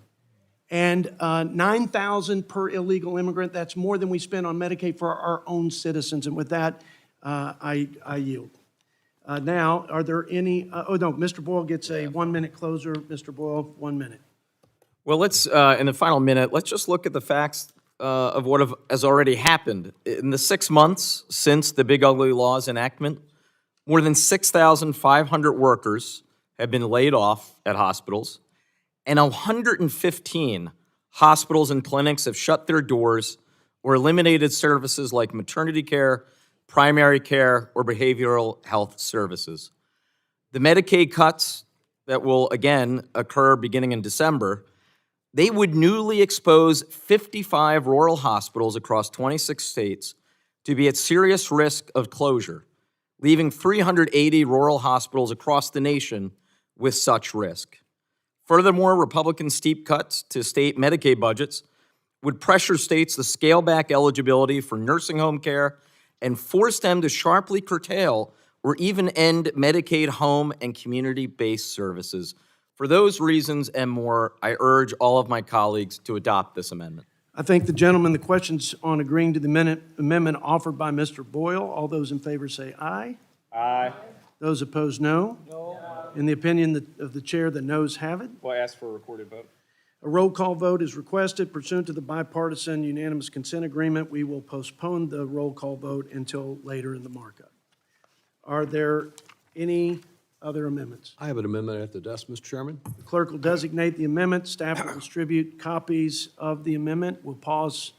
And $9,000 per illegal immigrant, that's more than we spend on Medicaid for our own citizens. And with that, I yield. Now, are there any, oh no, Mr. Boyle gets a 1-minute closer. Mr. Boyle, 1 minute. Well, let's, in the final minute, let's just look at the facts of what has already happened. In the 6 months since the Big Ugly Law's enactment, More than 6,500 workers have been laid off at hospitals, and 115 hospitals and clinics have shut their doors or eliminated services like maternity care, primary care, or behavioral health services. The Medicaid cuts that will again occur beginning in December, they would newly expose 55 rural hospitals across 26 states to be at serious risk of closure, leaving 380 rural hospitals across the nation with such risk. Furthermore, Republican steep cuts to state Medicaid budgets would pressure states to scale back eligibility for nursing home care and force them to sharply curtail or even end Medicaid home and community-based services. For those reasons and more, I urge all of my colleagues to adopt this amendment. I thank the gentleman. The questions on agreeing to the amendment offered by Mr. Boyle. All those in favor say aye. Aye. Those opposed, no. No. In the opinion of the chair, the noes have it. Will I ask for a recorded vote? A roll call vote is requested pursuant to the bipartisan unanimous consent agreement. We will postpone the roll call vote until later in the markup. Are there any other amendments? I have an amendment at the desk, Mr. Chairman. The clerk will designate the amendment. Staff will distribute copies of the amendment. We'll pause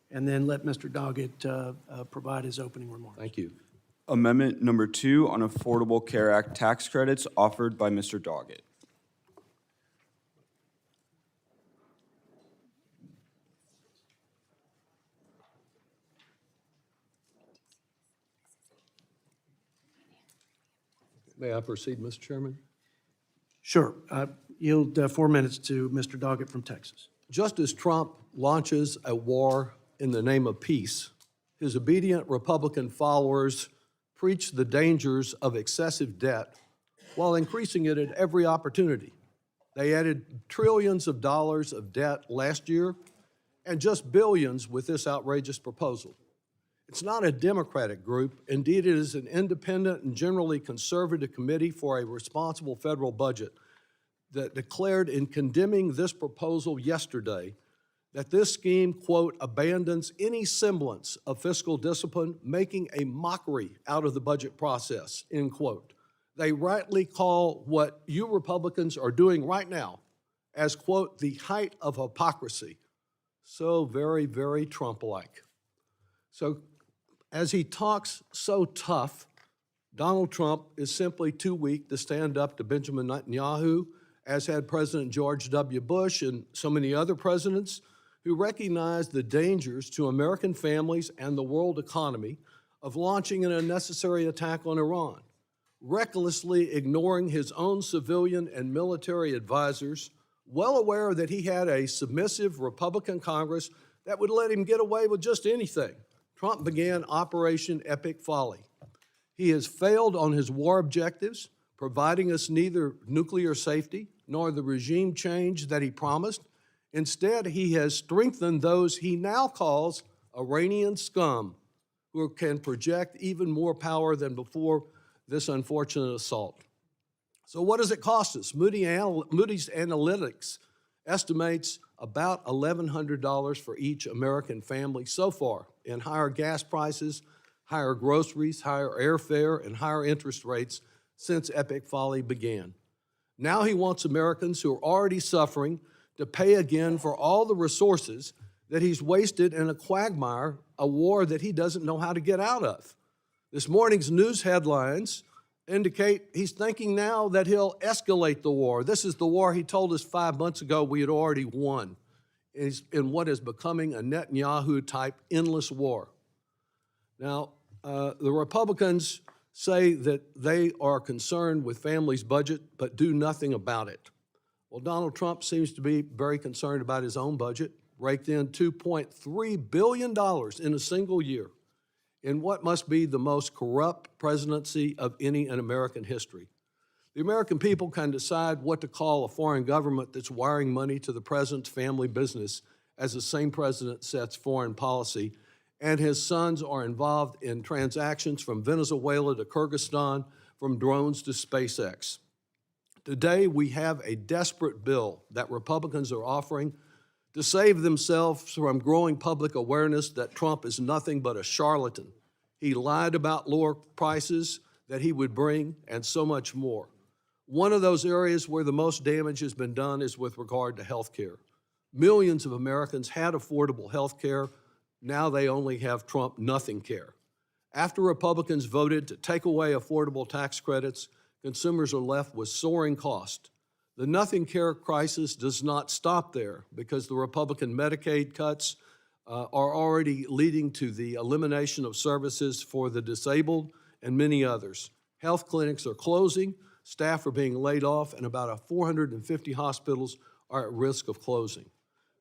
and then let Mr. Doggett provide his opening remarks. Thank you. Amendment number 2 on Affordable Care Act tax credits offered by Mr. Doggett. May I proceed, Mr. Chairman? Sure. Yield 4 minutes to Mr. Doggett from Texas. Just as Trump launches a war in the name of peace, his obedient Republican followers preach the dangers of excessive debt while increasing it at every opportunity. They added trillions of dollars of debt last year and just billions with this outrageous proposal. It's not a Democratic group. Indeed, it is an independent and generally conservative committee for a responsible federal budget that declared in condemning this proposal yesterday that this scheme, quote, abandons any semblance of fiscal discipline, making a mockery out of the budget process, end quote. They rightly call what you Republicans are doing right now as, quote, the height of hypocrisy. So very, very Trump-like. So as he talks so tough, Donald Trump is simply too weak to stand up to Benjamin Netanyahu, as had President George W. Bush and so many other presidents who recognized the dangers to American families and the world economy of launching an unnecessary attack on Iran, recklessly ignoring his own civilian and military advisors, well aware that he had a submissive Republican Congress that would let him get away with just anything. Trump began Operation Epic Folly. He has failed on his war objectives, providing us neither nuclear safety nor the regime change that he promised. Instead, he has strengthened those he now calls Iranian scum, who can project even more power than before this unfortunate assault. So what does it cost us? Moody's Analytics estimates about $1,100 for each American family so far in higher gas prices, higher groceries, higher airfare, and higher interest rates since Epic Folly began. Now he wants Americans who are already suffering to pay again for all the resources that he's wasted in a quagmire, a war that he doesn't know how to get out of. This morning's news headlines indicate he's thinking now that he'll escalate the war. This is the war he told us 5 months ago we had already won in what is becoming a Netanyahu-type endless war. Now, the Republicans say that they are concerned with families' budget but do nothing about it. Well, Donald Trump seems to be very concerned about his own budget, raked in $2.3 billion in a single year in what must be the most corrupt presidency of any in American history. The American people can decide what to call a foreign government that's wiring money to the president's family business as the same president sets foreign policy, and his sons are involved in transactions from Venezuela to Kyrgyzstan, from drones to SpaceX. Today, we have a desperate bill that Republicans are offering to save themselves from growing public awareness that Trump is nothing but a charlatan. He lied about lower prices that he would bring, and so much more. One of those areas where the most damage has been done is with regard to health care. Millions of Americans had affordable health care. Now they only have Trump nothing care. After Republicans voted to take away affordable tax credits, consumers are left with soaring costs. The nothing care crisis does not stop there because the Republican Medicaid cuts are already leading to the elimination of services for the disabled and many others. Health clinics are closing, staff are being laid off, and about 450 hospitals are at risk of closing.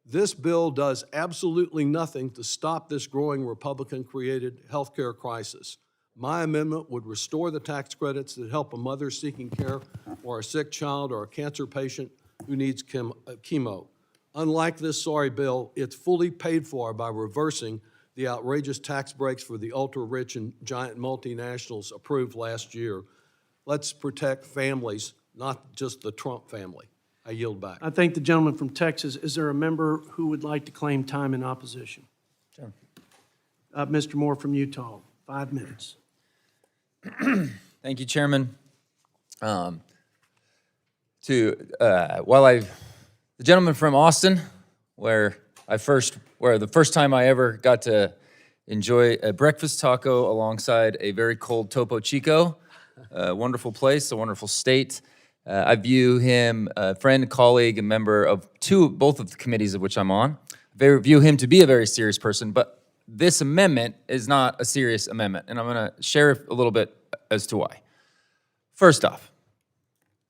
This bill does absolutely nothing to stop this growing Republican-created health care crisis. My amendment would restore the tax credits that help a mother seeking care for a sick child or a cancer patient who needs chemo. Unlike this sorry bill, it's fully paid for by reversing the outrageous tax breaks for the ultra-rich and giant multinationals approved last year. Let's protect families, not just the Trump family. I yield back. I thank the gentleman from Texas. Is there a member who would like to claim time in opposition? Sure. Mr. Moore from Utah, 5 minutes. Thank you, Chairman. The gentleman from Austin, where the first time I ever got to enjoy a breakfast taco alongside a very cold Topo Chico, a wonderful place, a wonderful state. I view him a friend, colleague, a member of both of the committees of which I'm on. I view him to be a very serious person, but this amendment is not a serious amendment, and I'm going to share a little bit as to why. First off,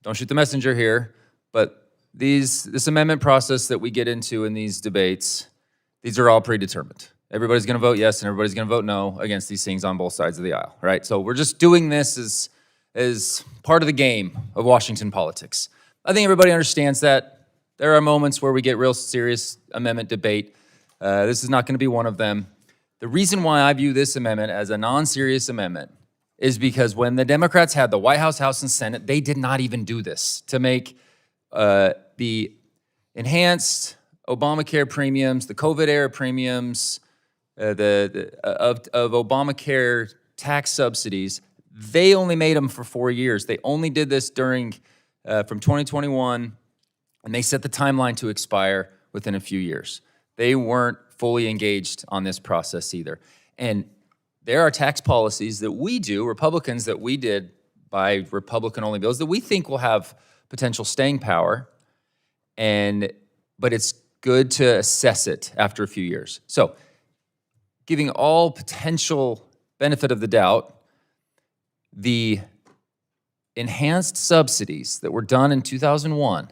don't shoot the messenger here, but this amendment process that we get into in these debates, these are all predetermined. Everybody's going to vote yes, and everybody's going to vote no against these things on both sides of the aisle, right? So we're just doing this as part of the game of Washington politics. I think everybody understands that. There are moments where we get real serious amendment debate. This is not going to be one of them. The reason why I view this amendment as a non-serious amendment is because when the Democrats had the White House, House, and Senate, they did not even do this to make the enhanced Obamacare premiums, the COVID-era premiums, of Obamacare tax subsidies. They only made them for 4 years. They only did this from 2021, and they set the timeline to expire within a few years. They weren't fully engaged on this process either. And there are tax policies that we do, Republicans that we did by Republican-only bills that we think will have potential staying power, but it's good to assess it after a few years. So, giving all potential benefit of the doubt, the enhanced subsidies that were done in 2001,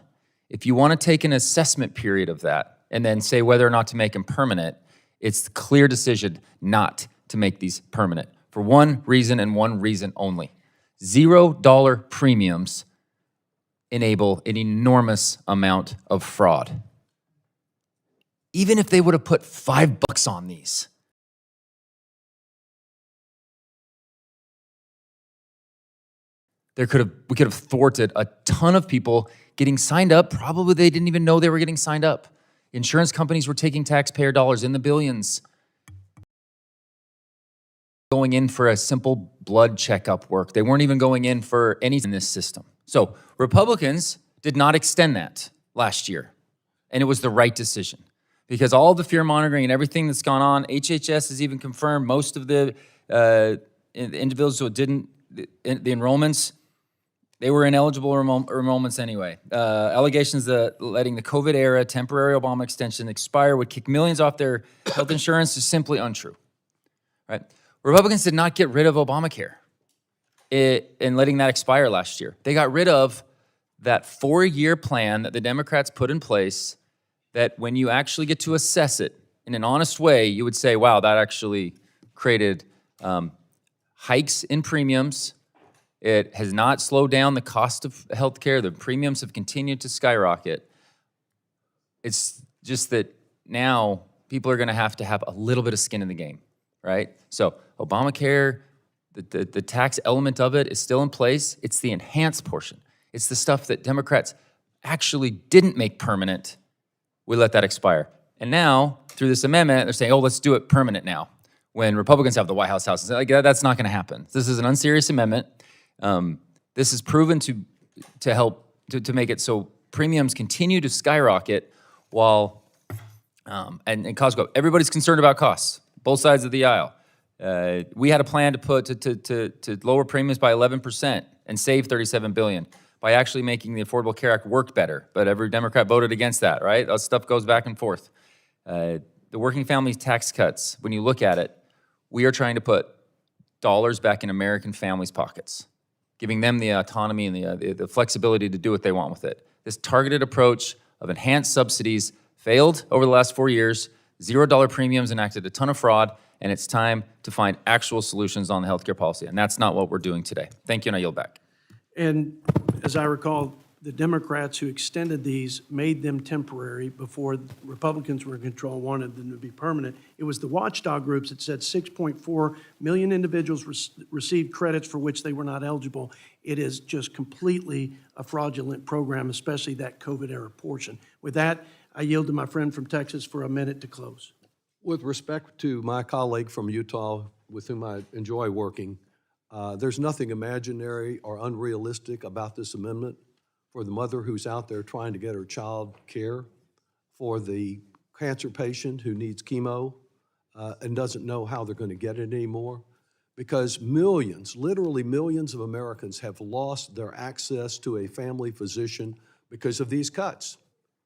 if you want to take an assessment period of that and then say whether or not to make them permanent, it's a clear decision not to make these permanent for one reason and one reason only. $0 premiums enable an enormous amount of fraud. Even if they would have put $5 on these, we could have thwarted a ton of people getting signed up. Probably they didn't even know they were getting signed up. Insurance companies were taking taxpayer dollars in the billions, going in for a simple blood checkup work. They weren't even going in for anything in this system. So Republicans did not extend that last year, and it was the right decision because all the fear mongering and everything that's gone on, HHS has even confirmed most of the individuals who didn't, the enrollments, they were ineligible enrollments anyway. Allegations that letting the COVID-era temporary Obama extension expire would kick millions off their health insurance is simply untrue, right? Republicans did not get rid of Obamacare and letting that expire last year. They got rid of that 4-year plan that the Democrats put in place that when you actually get to assess it in an honest way, you would say, wow, that actually created hikes in premiums. It has not slowed down the cost of healthcare. The premiums have continued to skyrocket. It's just that now people are going to have a little bit of skin in the game, right? So Obamacare, the tax element of it is still in place. It's the enhanced portion. It's the stuff that Democrats actually didn't make permanent. We let that expire. And now, through this amendment, they're saying, oh, let's do it permanent now. When Republicans have the White House, that's not going to happen. This is an unserious amendment. This is proven to help to make it so premiums continue to skyrocket while and costs go up. Everybody's concerned about costs, both sides of the aisle. We had a plan to lower premiums by 11% and save $37 billion by actually making the Affordable Care Act work better. But every Democrat voted against that, right? That stuff goes back and forth. The working families tax cuts, when you look at it, we are trying to put dollars back in American families' pockets, giving them the autonomy and the flexibility to do what they want with it. This targeted approach of enhanced subsidies failed over the last 4 years. $0 premiums enacted a ton of fraud, and it's time to find actual solutions on the healthcare policy, and that's not what we're doing today. Thank you, and I yield back. And as I recall, the Democrats who extended these made them temporary before Republicans were in control, wanted them to be permanent. It was the watchdog groups that said 6.4 million individuals received credits for which they were not eligible. It is just completely a fraudulent program, especially that COVID-era portion. With that, I yield to my friend from Texas for a minute to close. With respect to my colleague from Utah, with whom I enjoy working, there's nothing imaginary or unrealistic about this amendment for the mother who's out there trying to get her child care, for the cancer patient who needs chemo and doesn't know how they're going to get it anymore, because millions, literally millions of Americans have lost their access to a family physician because of these cuts.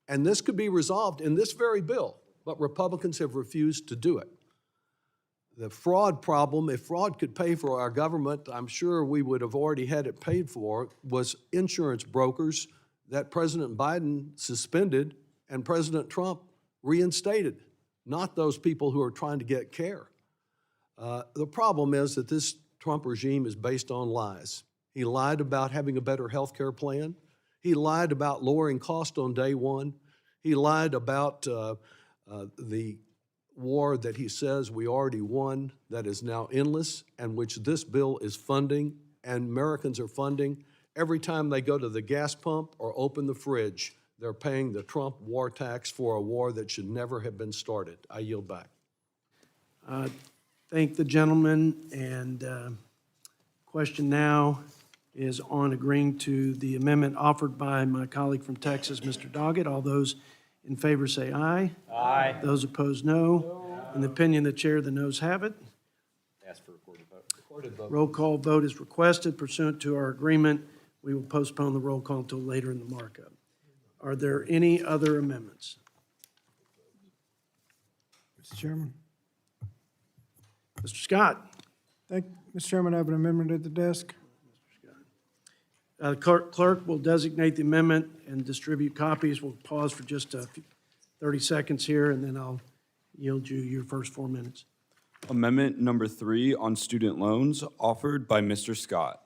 And this could be resolved in this very bill, but Republicans have refused to do it. The fraud problem, if fraud could pay for our government, I'm sure we would have already had it paid for, was insurance brokers that President Biden suspended and President Trump reinstated, not those people who are trying to get care. The problem is that this Trump regime is based on lies. He lied about having a better health care plan. He lied about lowering cost on day one. He lied about the war that he says we already won, that is now endless, and which this bill is funding, and Americans are funding. Every time they go to the gas pump or open the fridge, they're paying the Trump war tax for a war that should never have been started. I yield back. Thank the gentleman, and question now is on agreeing to the amendment offered by my colleague from Texas, Mr. Doggett. All those in favor say aye. Aye. Those opposed, no. In the opinion of the chair, the noes have it. Ask for recorded vote. Recorded vote. Roll call vote is requested pursuant to our agreement. We will postpone the roll call until later in the markup. Are there any other amendments? Mr. Chairman. Mr. Scott? Mr. Chairman, I have an amendment at the desk. Clerk will designate the amendment and distribute copies. We'll pause for just 30 seconds here, and then I'll yield you your first 4 minutes. Amendment number 3 on student loans, offered by Mr. Scott.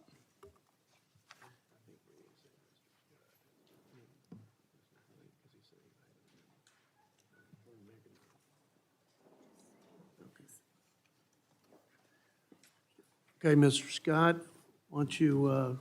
Okay, Mr. Scott, why don't you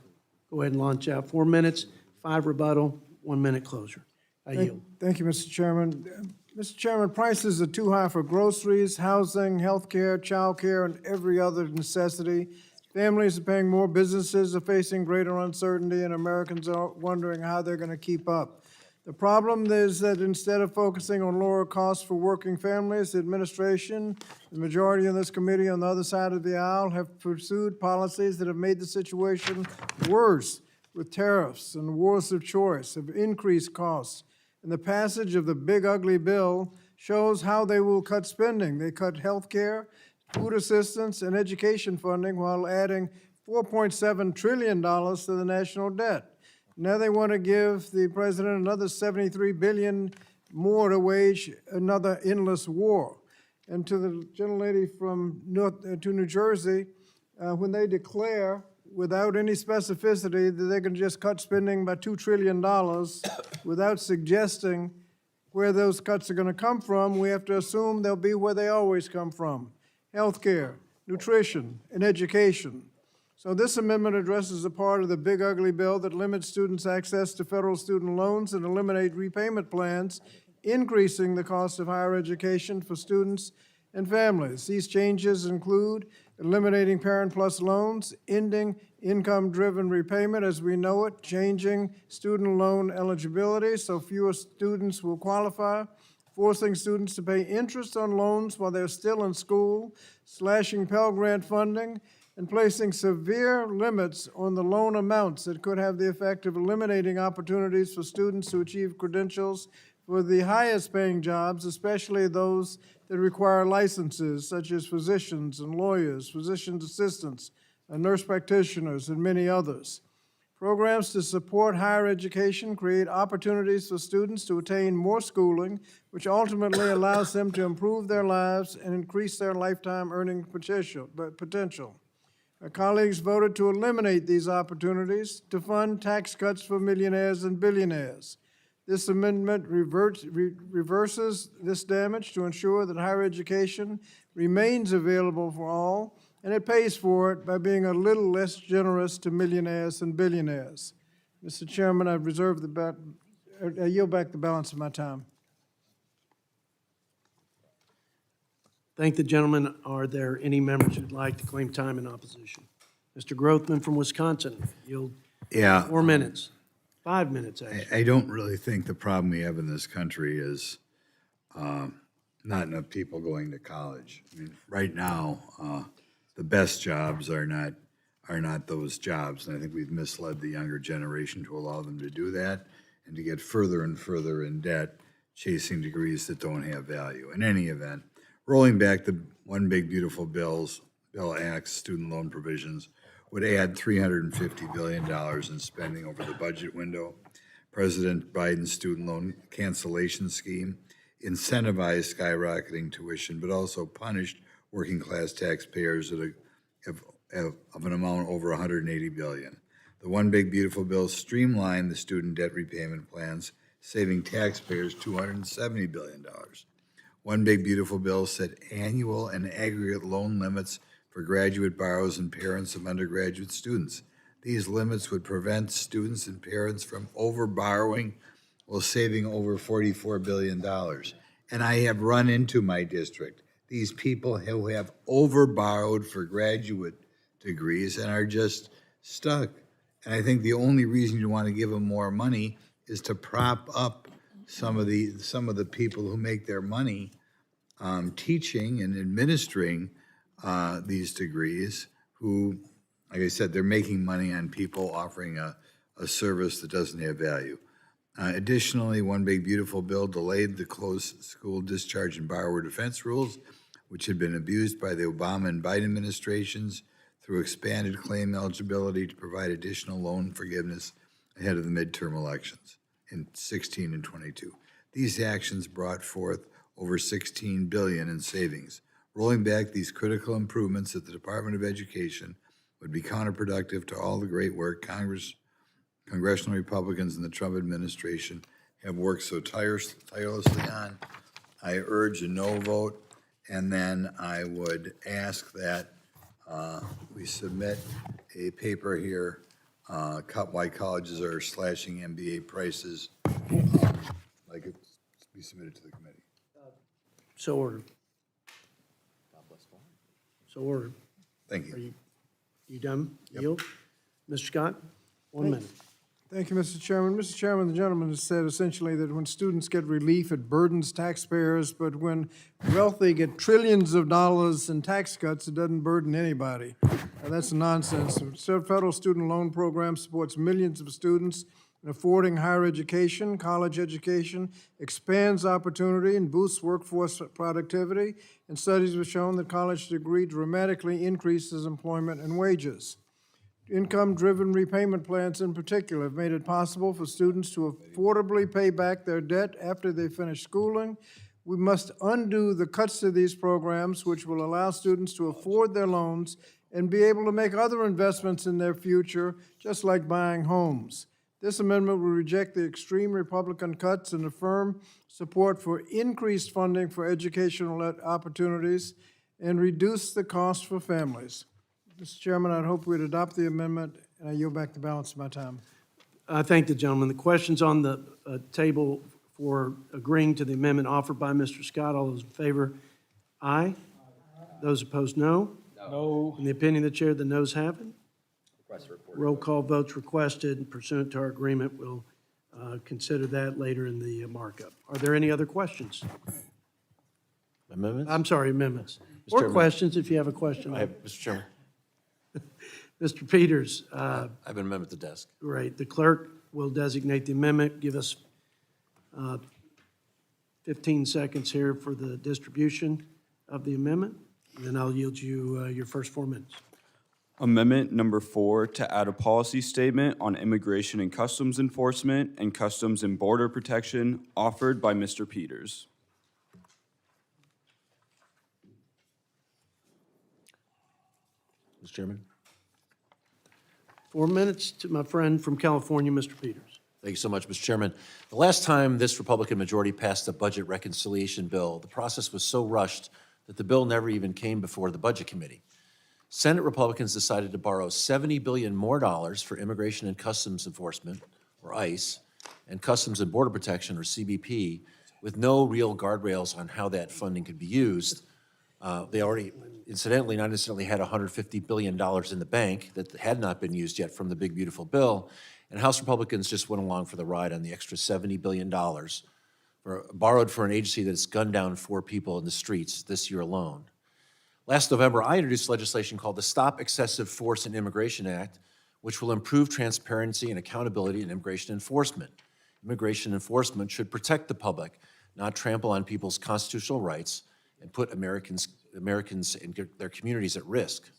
go ahead and launch out. 4 minutes, 5 rebuttal, 1 minute closure. I yield. Thank you, Mr. Chairman. Mr. Chairman, prices are too high for groceries, housing, health care, child care, and every other necessity. Families are paying more, businesses are facing greater uncertainty, and Americans are wondering how they're going to keep up. The problem is that instead of focusing on lower costs for working families, the administration, the majority of this committee on the other side of the aisle have pursued policies that have made the situation worse, with tariffs and wars of choice, have increased costs. And the passage of the big ugly bill shows how they will cut spending. They cut health care, food assistance, and education funding while adding $4.7 trillion to the national debt. Now they want to give the president another $73 billion more to wage another endless war. And to the gentlelady from New Jersey, when they declare without any specificity that they can just cut spending by $2 trillion without suggesting where those cuts are going to come from, we have to assume they'll be where they always come from: healthcare, nutrition, and education. So this amendment addresses a part of the big ugly bill that limits students' access to federal student loans and eliminate repayment plans, increasing the cost of higher education for students and families. These changes include eliminating Parent Plus loans, ending income-driven repayment as we know it, changing student loan eligibility so fewer students will qualify, forcing students to pay interest on loans while they're still in school, slashing Pell Grant funding, and placing severe limits on the loan amounts that could have the effect of eliminating opportunities for students to achieve credentials for the highest paying jobs, especially those that require licenses, such as physicians and lawyers, physician's assistants, and nurse practitioners, and many others. Programs to support higher education create opportunities for students to attain more schooling, which ultimately allows them to improve their lives and increase their lifetime earning potential. Our colleagues voted to eliminate these opportunities to fund tax cuts for millionaires and billionaires. This amendment reverses this damage to ensure that higher education remains available for all, and it pays for it by being a little less generous to millionaires and billionaires. Mr. Chairman, I yield back the balance of my time. Thank the gentleman. Are there any members who'd like to claim time in opposition? Mr. Grothman from Wisconsin, you'll, 4 minutes, 5 minutes, actually. I don't really think the problem we have in this country is not enough people going to college. I mean, right now, the best jobs are not those jobs, and I think we've misled the younger generation to allow them to do that and to get further and further in debt, chasing degrees that don't have value. In any event, rolling back the One Big Beautiful Bill Act's student loan provisions would add $350 billion in spending over the budget window. President Biden's student loan cancellation scheme incentivized skyrocketing tuition, but also punished working-class taxpayers of an amount over $180 billion. The One Big Beautiful Bill streamlined the student debt repayment plans, saving taxpayers $270 billion. One Big Beautiful Bill set annual and aggregate loan limits for graduate borrowers and parents of undergraduate students. These limits would prevent students and parents from over-borrowing while saving over $44 billion. And I have run into my district these people who have over-borrowed for graduate degrees and are just stuck. And I think the only reason you want to give them more money is to prop up some of the people who make their money teaching and administering these degrees, who, like I said, they're making money on people offering a service that doesn't have value. Additionally, One Big Beautiful Bill delayed the closed school discharge and borrower defense rules, which had been abused by the Obama and Biden administrations, through expanded claim eligibility to provide additional loan forgiveness ahead of the midterm elections in 16 and 22. These actions brought forth over $16 billion in savings. Rolling back these critical improvements at the Department of Education would be counterproductive to all the great work congressional Republicans and the Trump administration have worked so tirelessly on. I urge a no vote, and then I would ask that we submit a paper here, why colleges are slashing MBA prices, like it be submitted to the committee. So ordered. So ordered. Thank you. Are you done? Yield? Mr. Scott, 1 minute. Thank you, Mr. Chairman. Mr. Chairman, the gentleman has said essentially that when students get relief, it burdens taxpayers, but when wealthy get trillions of dollars in tax cuts, it doesn't burden anybody. That's nonsense. The federal student loan program supports millions of students in affording higher education, college education, expands opportunity, and boosts workforce productivity. And studies have shown that college degree dramatically increases employment and wages. Income-driven repayment plans in particular have made it possible for students to affordably pay back their debt after they finish schooling. We must undo the cuts to these programs, which will allow students to afford their loans and be able to make other investments in their future, just like buying homes. This amendment will reject the extreme Republican cuts and affirm support for increased funding for educational opportunities and reduce the cost for families. Mr. Chairman, I'd hope we'd adopt the amendment, and I yield back the balance of my time. I thank the gentleman. The question's on the table for agreeing to the amendment offered by Mr. Scott. All those in favor, aye. Those opposed, no. No. In the opinion of the chair, the noes have it. Request for recorded Roll vote. call votes requested pursuant to our agreement. We'll consider that later in the markup. Are there any other questions? Amendments? I'm sorry, amendments. Or Chairman. questions, if you have a question. Mr. Chairman, Mr. Peters, I have an amendment at the desk. great. The clerk will designate the amendment. Give us 15 seconds here for the distribution of the amendment. And then I'll yield you your first 4 minutes. Amendment number 4 to add a policy statement on immigration and customs enforcement and customs and border protection offered by Mr. Peters. Mr. Chairman, 4 minutes to my friend from California, Mr. Peters. thank you so much, Mr. Chairman. The last time this Republican majority passed a budget reconciliation bill, the process was so rushed that the bill never even came before the Budget Committee. Senate Republicans decided to borrow $70 billion more for Immigration and Customs Enforcement, or ICE, and Customs and Border Protection, or CBP, with no real guardrails on how that funding could be used. They already, incidentally, not incidentally, had $150 billion in the bank that had not been used yet from the big, beautiful bill, and House Republicans just went along for the ride on the extra $70 billion borrowed for an agency that's gunned down 4 people in the streets this year alone. Last November, I introduced legislation called the Stop Excessive Force in Immigration Act, which will improve transparency and accountability in immigration enforcement. Immigration enforcement should protect the public, not trample on people's constitutional rights and put Americans and their communities at risk.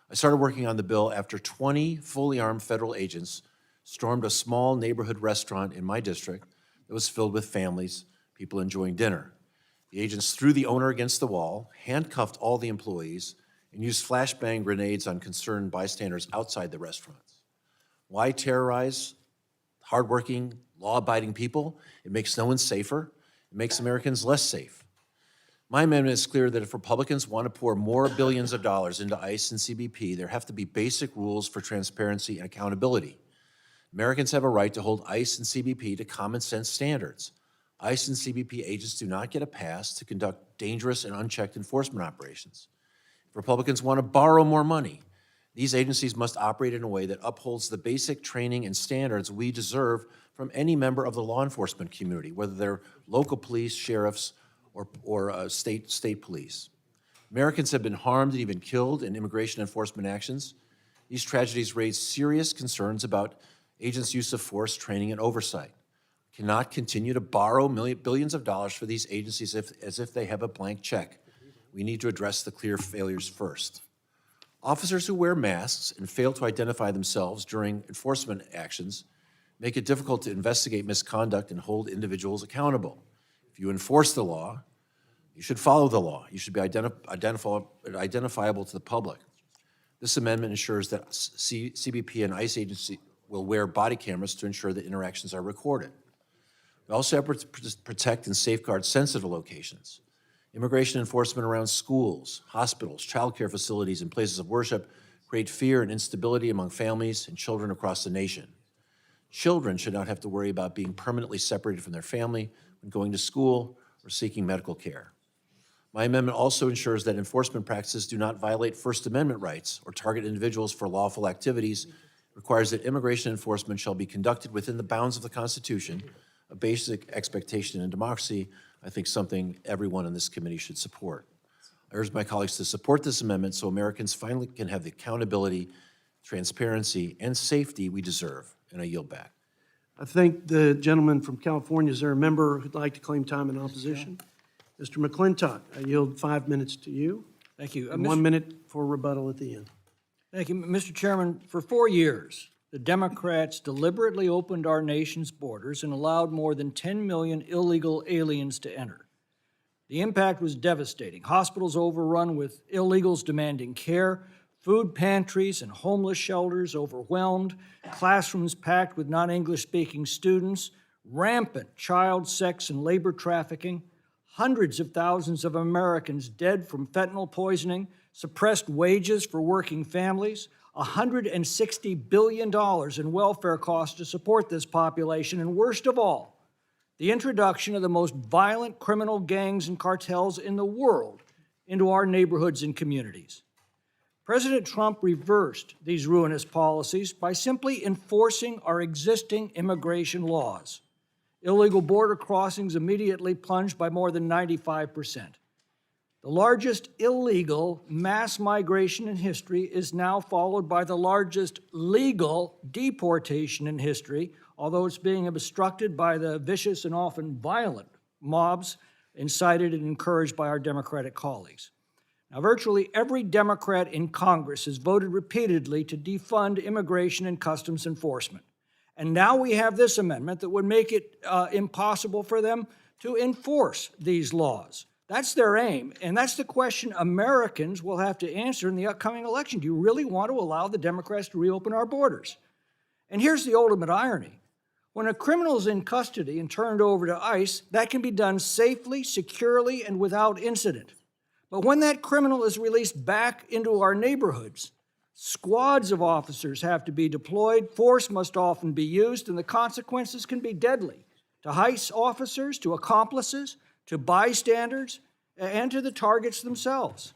I started working on the bill after 20 fully armed federal agents stormed a small neighborhood restaurant in my district that was filled with families, people enjoying dinner. The agents threw the owner against the wall, handcuffed all the employees, and used flashbang grenades on concerned bystanders outside the restaurants. Why terrorize hardworking, law-abiding people? It makes no one safer. It makes Americans less safe. My amendment is clear that if Republicans want to pour more billions of dollars into ICE and CBP, there have to be basic rules for transparency and accountability. Americans have a right to hold ICE and CBP to common sense standards. ICE and CBP agents do not get a pass to conduct dangerous and unchecked enforcement operations. If Republicans want to borrow more money, these agencies must operate in a way that upholds the basic training and standards we deserve from any member of the law enforcement community, whether they're local police, sheriffs, or state police. Americans have been harmed and even killed in immigration enforcement actions. These tragedies raise serious concerns about agents' use of force, training, and oversight. We cannot continue to borrow billions of dollars for these agencies as if they have a blank check. We need to address the clear failures first. Officers who wear masks and fail to identify themselves during enforcement actions make it difficult to investigate misconduct and hold individuals accountable. If you enforce the law, you should follow the law. You should be identifiable to the public. This amendment ensures that CBP and ICE agency will wear body cameras to ensure that interactions are recorded. We also have to protect and safeguard sensitive locations. Immigration enforcement around schools, hospitals, child care facilities, and places of worship create fear and instability among families and children across the nation. Children should not have to worry about being permanently separated from their family when going to school or seeking medical care. My amendment also ensures that enforcement practices do not violate First Amendment rights or target individuals for lawful activities. It requires that immigration enforcement shall be conducted within the bounds of the Constitution, a basic expectation in democracy, I think something everyone in this committee should support. I urge my colleagues to support this amendment so Americans finally can have the accountability, transparency, and safety we deserve. And I yield back. I thank the gentleman from California. Is there a member who'd like to claim time in opposition? Mr. McClintock, I yield 5 minutes to you. Thank you. And 1 minute for rebuttal at the end. Thank you, Mr. Chairman. For 4 years, the Democrats deliberately opened our nation's borders and allowed more than 10 million illegal aliens to enter. The impact was devastating. Hospitals overrun with illegals demanding care, food pantries and homeless shelters overwhelmed, classrooms packed with non-English speaking students, rampant child sex and labor trafficking, hundreds of thousands of Americans dead from fentanyl poisoning, suppressed wages for working families, $160 billion in welfare costs to support this population, and worst of all, the introduction of the most violent criminal gangs and cartels in the world into our neighborhoods and communities. President Trump reversed these ruinous policies by simply enforcing our existing immigration laws. Illegal border crossings immediately plunged by more than 95%. The largest illegal mass migration in history is now followed by the largest legal deportation in history, although it's being obstructed by the vicious and often violent mobs incited and encouraged by our Democratic colleagues. Now, virtually every Democrat in Congress has voted repeatedly to defund immigration and customs enforcement. And now we have this amendment that would make it impossible for them to enforce these laws. That's their aim, and that's the question Americans will have to answer in the upcoming election. Do you really want to allow the Democrats to reopen our borders? And here's the ultimate irony. When a criminal is in custody and turned over to ICE, that can be done safely, securely, and without incident. But when that criminal is released back into our neighborhoods, squads of officers have to be deployed, force must often be used, and the consequences can be deadly to ICE officers, to accomplices, to bystanders, and to the targets themselves.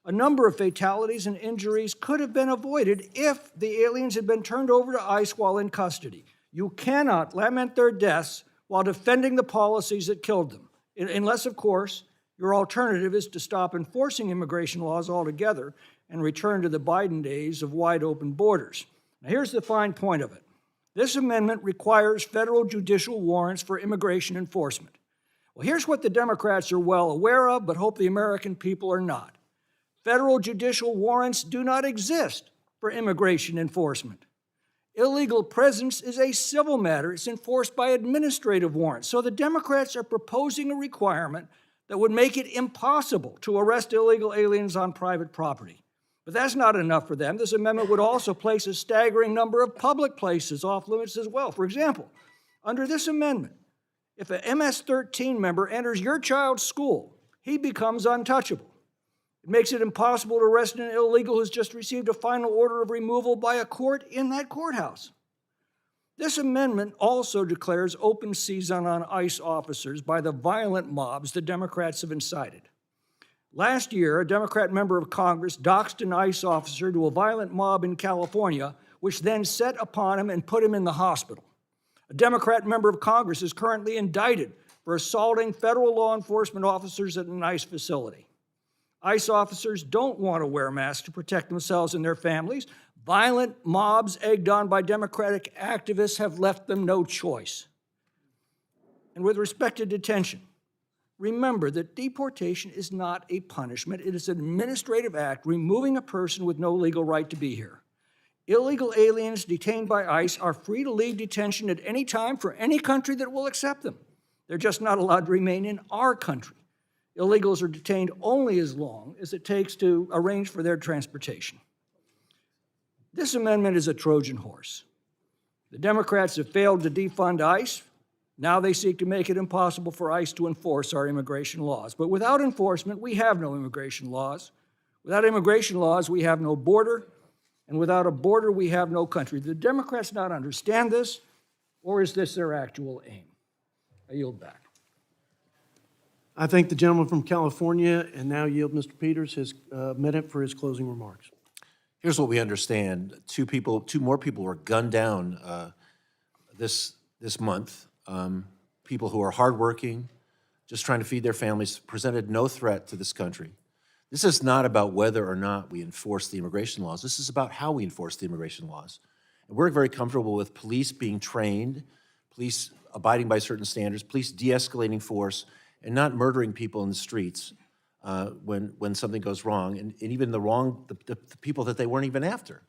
A number of fatalities and injuries could have been avoided if the aliens had been turned over to ICE while in custody. You cannot lament their deaths while defending the policies that killed them, unless, of course, your alternative is to stop enforcing immigration laws altogether and return to the Biden days of wide-open borders. Now, here's the fine point of it. This amendment requires federal judicial warrants for immigration enforcement. Well, here's what the Democrats are well aware of, but hope the American people are not. Federal judicial warrants do not exist for immigration enforcement. Illegal presence is a civil matter. It's enforced by administrative warrants. So the Democrats are proposing a requirement that would make it impossible to arrest illegal aliens on private property. But that's not enough for them. This amendment would also place a staggering number of public places off limits as well. For example, under this amendment, if an MS-13 member enters your child's school, he becomes untouchable. It makes it impossible to arrest an illegal who's just received a final order of removal by a court in that courthouse. This amendment also declares open season on ICE officers by the violent mobs the Democrats have incited. Last year, a Democrat member of Congress doxed an ICE officer to a violent mob in California, which then set upon him and put him in the hospital. A Democrat member of Congress is currently indicted for assaulting federal law enforcement officers at an ICE facility. ICE officers don't want to wear masks to protect themselves and their families. Violent mobs egged on by Democratic activists have left them no choice. And with respect to detention, remember that deportation is not a punishment. It is an administrative act removing a person with no legal right to be here. Illegal aliens detained by ICE are free to leave detention at any time for any country that will accept them. They're just not allowed to remain in our country. Illegals are detained only as long as it takes to arrange for their transportation. This amendment is a Trojan horse. The Democrats have failed to defund ICE. Now they seek to make it impossible for ICE to enforce our immigration laws. But without enforcement, we have no immigration laws. Without immigration laws, we have no border. And without a border, we have no country. Do the Democrats not understand this, or is this their actual aim? I yield back. I thank the gentleman from California, and now yield Mr. Peters his minute for his closing remarks. Here's what we understand. Two more people were gunned down this month. People who are hardworking, just trying to feed their families, presented no threat to this country. This is not about whether or not we enforce the immigration laws. This is about how we enforce the immigration laws. And we're very comfortable with police being trained, police abiding by certain standards, police de-escalating force, and not murdering people in the streets when something goes wrong, and even the people that they weren't even after.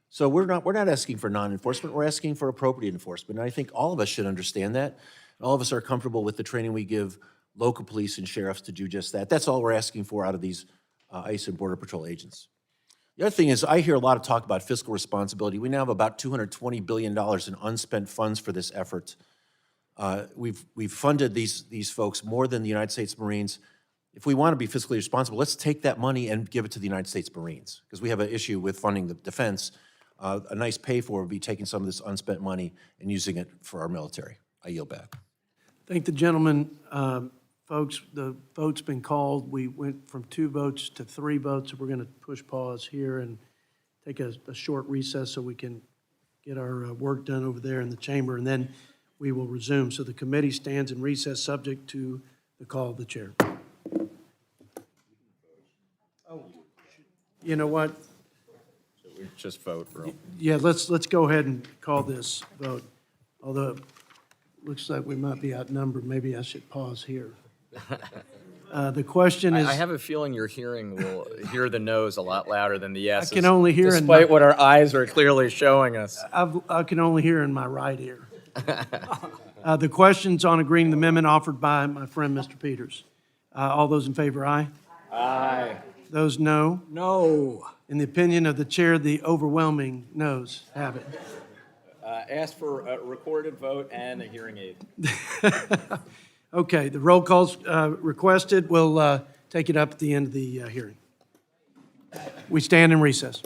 So we're not asking for non-enforcement. We're asking for appropriate enforcement. And I think all of us should understand that. All of us are comfortable with the training we give local police and sheriffs to do just that. That's all we're asking for out of these ICE and Border Patrol agents. The other thing is, I hear a lot of talk about fiscal responsibility. We now have about $220 billion in unspent funds for this effort. We've funded these folks more than the United States Marines. If we want to be fiscally responsible, let's take that money and give it to the United States Marines, because we have an issue with funding the defense. A nice pay for would be taking some of this unspent money and using it for our military. I yield back. Thank the gentleman folks, the vote's been called. We went from 2 votes to 3 votes, so we're going to push pause here and take a short recess so we can get our work done over there in the chamber, and then we will resume. So the committee stands in recess subject to the call of the chair. You know what? We just vote, bro. Yeah, let's go ahead and call this vote. Although it looks like we might be outnumbered, maybe I should pause here. The question is. I have a feeling your hearing will hear the no's a lot louder than the yeses. I can only hear in despite my- what our eyes are clearly showing us. I can only hear in my right ear. The question's on agreeing the amendment offered by my friend, Mr. Peters. All those in favor, aye? Aye. Those no? No. In the opinion of the chair, the overwhelming noes have it. Ask for a recorded vote and a hearing aid. Okay, the roll call's requested. We'll take it up at the end of the hearing. We stand in recess.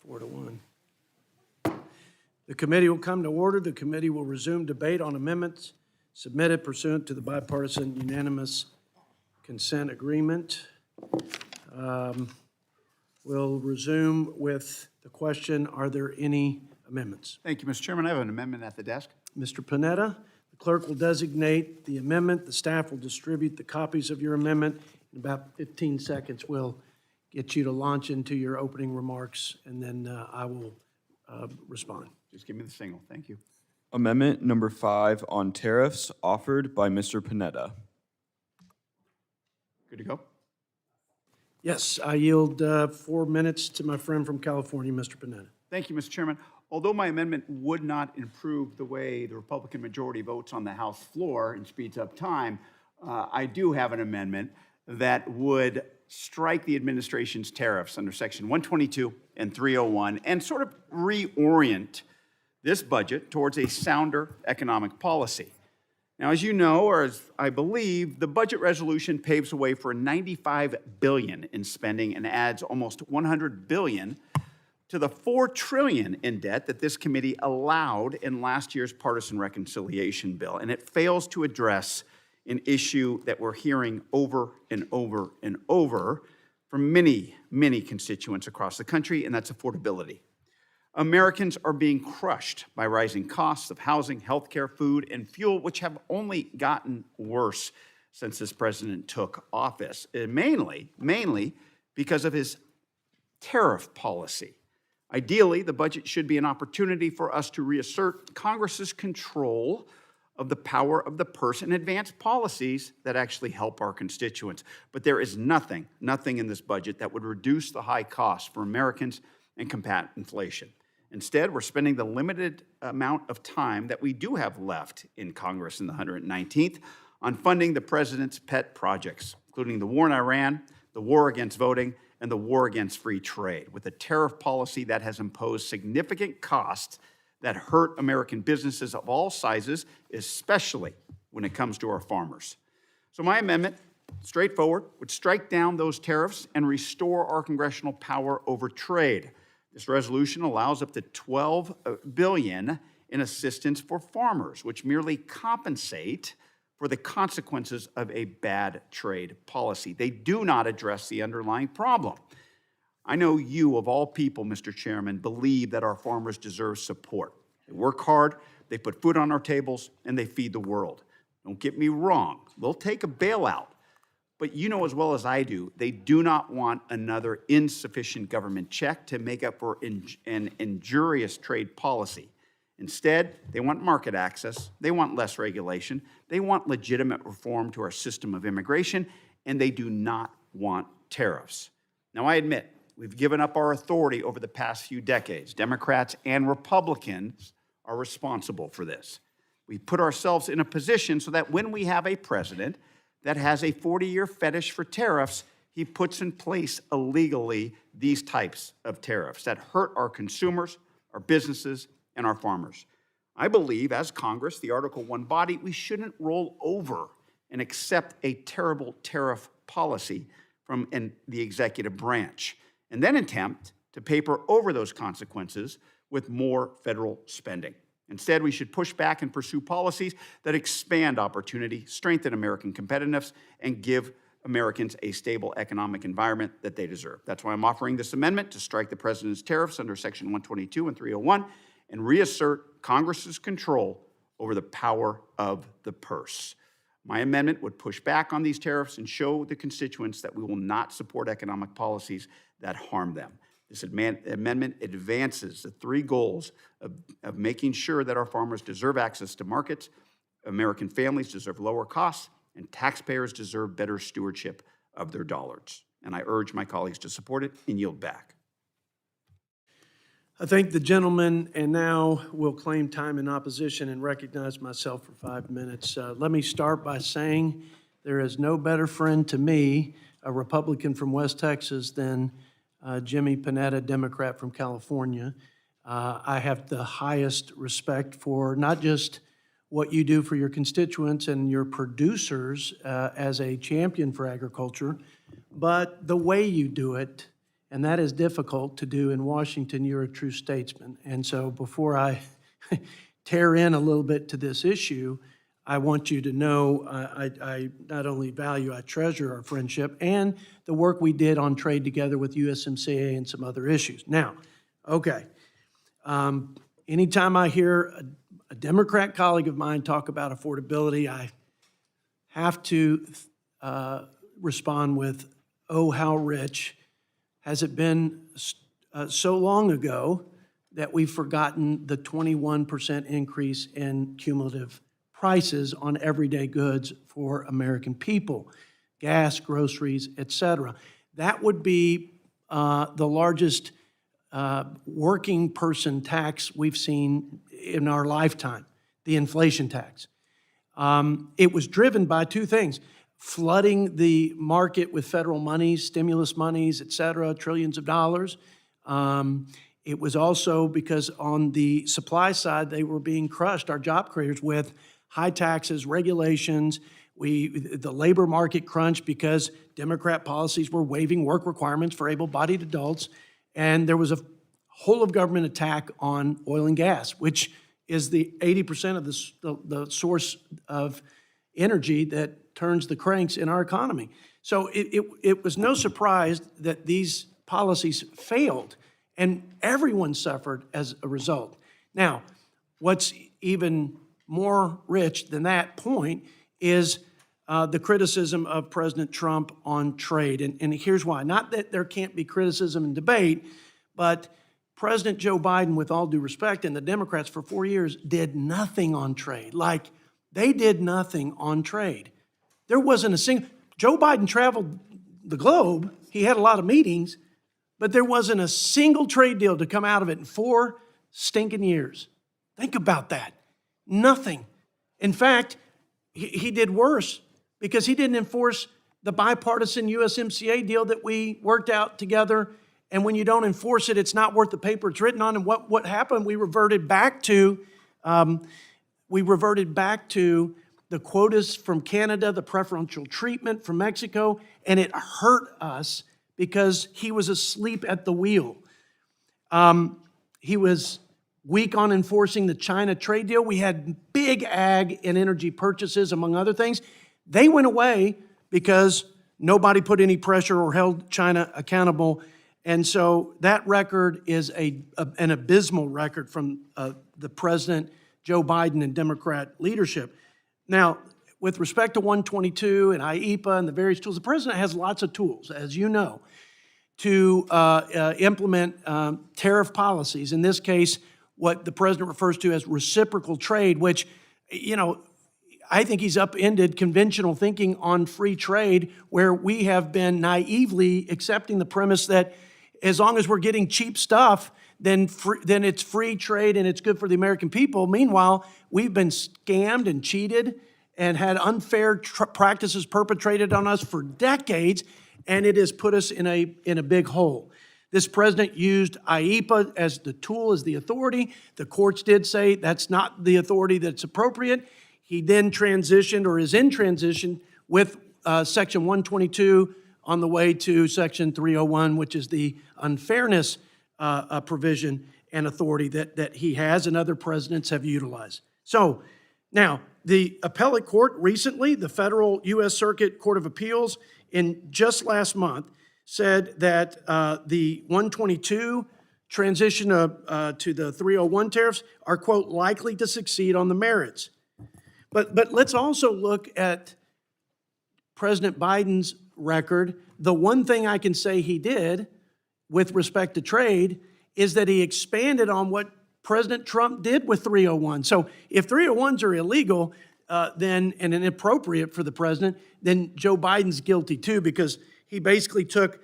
4-1. The committee will come to order. The committee will resume debate on amendments submitted pursuant to the bipartisan unanimous consent agreement. We'll resume with the question, are there any amendments? Thank you, Mr. Chairman. I have an amendment at the desk. Mr. Panetta, the clerk will designate the amendment. The staff will distribute the copies of your amendment. In about 15 seconds, we'll get you to launch into your opening remarks, and then I will respond. Just give me the signal. Thank you. Amendment number 5 on tariffs offered by Mr. Panetta. Good to go? Yes, I yield 4 minutes to my friend from California, Mr. Panetta. Thank you, Mr. Chairman. Although my amendment would not improve the way the Republican majority votes on the House floor and speeds up time, I do have an amendment that would strike the administration's tariffs under Section 122 and 301 and sort of reorient this budget towards a sounder economic policy. Now, as you know, or as I believe, the budget resolution paves the way for $95 billion in spending and adds almost $100 billion to the $4 trillion in debt that this committee allowed in last year's partisan reconciliation bill. And it fails to address an issue that we're hearing over and over and over from many, many constituents across the country, and that's affordability. Americans are being crushed by rising costs of housing, healthcare, food, and fuel, which have only gotten worse since this president took office, mainly because of his tariff policy. Ideally, the budget should be an opportunity for us to reassert Congress's control of the power of the purse and advance policies that actually help our constituents. But there is nothing in this budget that would reduce the high costs for Americans and combat inflation. Instead, we're spending the limited amount of time that we do have left in Congress in the 119th on funding the president's pet projects, including the war in Iran, the war against voting, and the war against free trade, with a tariff policy that has imposed significant costs that hurt American businesses of all sizes, especially when it comes to our farmers. So my amendment, straightforward, would strike down those tariffs and restore our congressional power over trade. This resolution allows up to $12 billion in assistance for farmers, which merely compensate for the consequences of a bad trade policy. They do not address the underlying problem. I know you, of all people, Mr. Chairman, believe that our farmers deserve support. They work hard, they put food on our tables, and they feed the world. Don't get me wrong, they'll take a bailout. But you know as well as I do, they do not want another insufficient government check to make up for an injurious trade policy. Instead, they want market access, they want less regulation, they want legitimate reform to our system of immigration, and they do not want tariffs. Now, I admit, we've given up our authority over the past few decades. Democrats and Republicans are responsible for this. We put ourselves in a position so that when we have a president that has a 40-year fetish for tariffs, he puts in place illegally these types of tariffs that hurt our consumers, our businesses, and our farmers. I believe, as Congress, the Article I body, we shouldn't roll over and accept a terrible tariff policy from the executive branch and then attempt to paper over those consequences with more federal spending. Instead, we should push back and pursue policies that expand opportunity, strengthen American competitiveness, and give Americans a stable economic environment that they deserve. That's why I'm offering this amendment to strike the president's tariffs under Section 122 and 301 and reassert Congress's control over the power of the purse. My amendment would push back on these tariffs and show the constituents that we will not support economic policies that harm them. This amendment advances the three goals of making sure that our farmers deserve access to markets, American families deserve lower costs, and taxpayers deserve better stewardship of their dollars. And I urge my colleagues to support it and yield back. I thank the gentleman, and now will claim time in opposition and recognize myself for 5 minutes. Let me start by saying there is no better friend to me, a Republican from West Texas, than Jimmy Panetta, Democrat from California. I have the highest respect for not just what you do for your constituents and your producers as a champion for agriculture, but the way you do it and that is difficult to do in Washington. You're a true statesman. And so before I tear in a little bit to this issue, I want you to know I not only value, I treasure our friendship and the work we did on trade together with USMCA and some other issues. Now, okay, anytime I hear a Democrat colleague of mine talk about affordability, I have to respond with, oh, how rich. Has it been so long ago that we've forgotten the 21% increase in cumulative prices on everyday goods for American people, gas, groceries, et cetera? That would be the largest working person tax we've seen in our lifetime, the inflation tax. It was driven by two things: flooding the market with federal monies, stimulus monies, et cetera, trillions of dollars. It was also because on the supply side, they were being crushed, our job creators, with high taxes, regulations, the labor market crunch because Democrat policies were waiving work requirements for able-bodied adults, and there was a whole of government attack on oil and gas, which is the 80% of the source of energy that turns the cranks in our economy. So it was no surprise that these policies failed, and everyone suffered as a result. Now, what's even more rich than that point is the criticism of President Trump on trade. And here's why. Not that there can't be criticism and debate, but President Joe Biden, with all due respect, and the Democrats for 4 years did nothing on trade. Like, they did nothing on trade. There wasn't a single, Joe Biden traveled the globe, he had a lot of meetings, but there wasn't a single trade deal to come out of it in 4 stinking years. Think about that. Nothing. In fact, he did worse because he didn't enforce the bipartisan USMCA deal that we worked out together. And when you don't enforce it, it's not worth the paper it's written on. And what happened? We reverted back to the quotas from Canada, the preferential treatment from Mexico, and it hurt us because he was asleep at the wheel. He was weak on enforcing the China trade deal. We had big ag and energy purchases, among other things. They went away because nobody put any pressure or held China accountable. And so that record is an abysmal record from the President, Joe Biden, and Democrat leadership. Now, with respect to 122 and IEPA and the various tools, the President has lots of tools, as you know, to implement tariff policies. In this case, what the President refers to as reciprocal trade, which, I think he's upended conventional thinking on free trade, where we have been naively accepting the premise that as long as we're getting cheap stuff, then it's free trade and it's good for the American people. Meanwhile, we've been scammed and cheated and had unfair practices perpetrated on us for decades, and it has put us in a big hole. This president used IEPA as the tool, as the authority. The courts did say that's not the authority that's appropriate. He then transitioned, or is in transition, with Section 122 on the way to Section 301, which is the unfairness provision and authority that he has and other presidents have utilized. So now, the appellate court recently, the Federal U.S. Circuit Court of Appeals, in just last month, said that the 122 transition to the 301 tariffs are, quote, likely to succeed on the merits. But let's also look at President Biden's record. The one thing I can say he did with respect to trade is that he expanded on what President Trump did with 301. So if 301s are illegal and inappropriate for the president, then Joe Biden's guilty too, because he basically took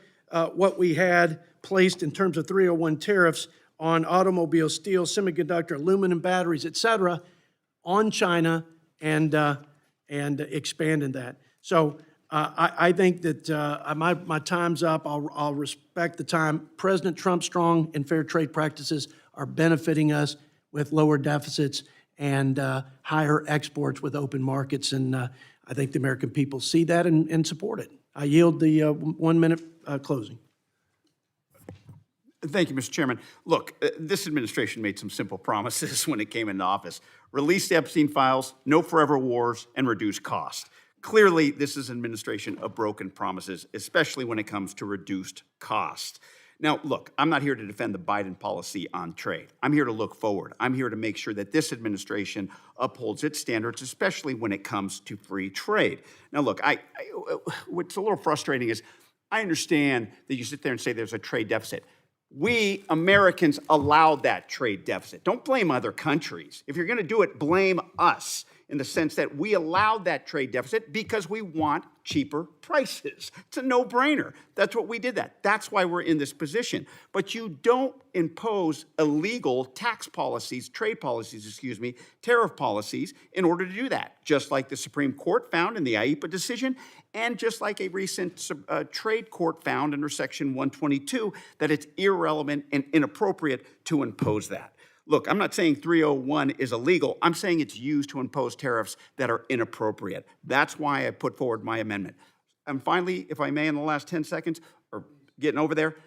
what we had placed in terms of 301 tariffs on automobile, steel, semiconductor, aluminum batteries, et cetera, on China and expanded that. So I think that my time's up. I'll respect the time. President Trump's strong and fair trade practices are benefiting us with lower deficits and higher exports with open markets. And I think the American people see that and support it. I yield the 1 minute closing. Thank you, Mr. Chairman. Look, this administration made some simple promises when it came into office. Release the Epstein files, no forever wars, and reduce cost. Clearly, this is an administration of broken promises, especially when it comes to reduced cost. Now, look, I'm not here to defend the Biden policy on trade. I'm here to look forward. I'm here to make sure that this administration upholds its standards, especially when it comes to free trade. Now, look, what's a little frustrating is I understand that you sit there and say there's a trade deficit. We Americans allowed that trade deficit. Don't blame other countries. If you're going to do it, blame us in the sense that we allowed that trade deficit because we want cheaper prices. It's a no-brainer. That's what we did that. That's why we're in this position. But you don't impose illegal tax policies, trade policies, excuse me, tariff policies in order to do that, just like the Supreme Court found in the IEEPA decision, and just like a recent trade court found under Section 122, that it's irrelevant and inappropriate to impose that. Look, I'm not saying 301 is illegal. I'm saying it's used to impose tariffs that are inappropriate. That's why I put forward my amendment. And finally, if I may, in the last 10 seconds, or getting over there,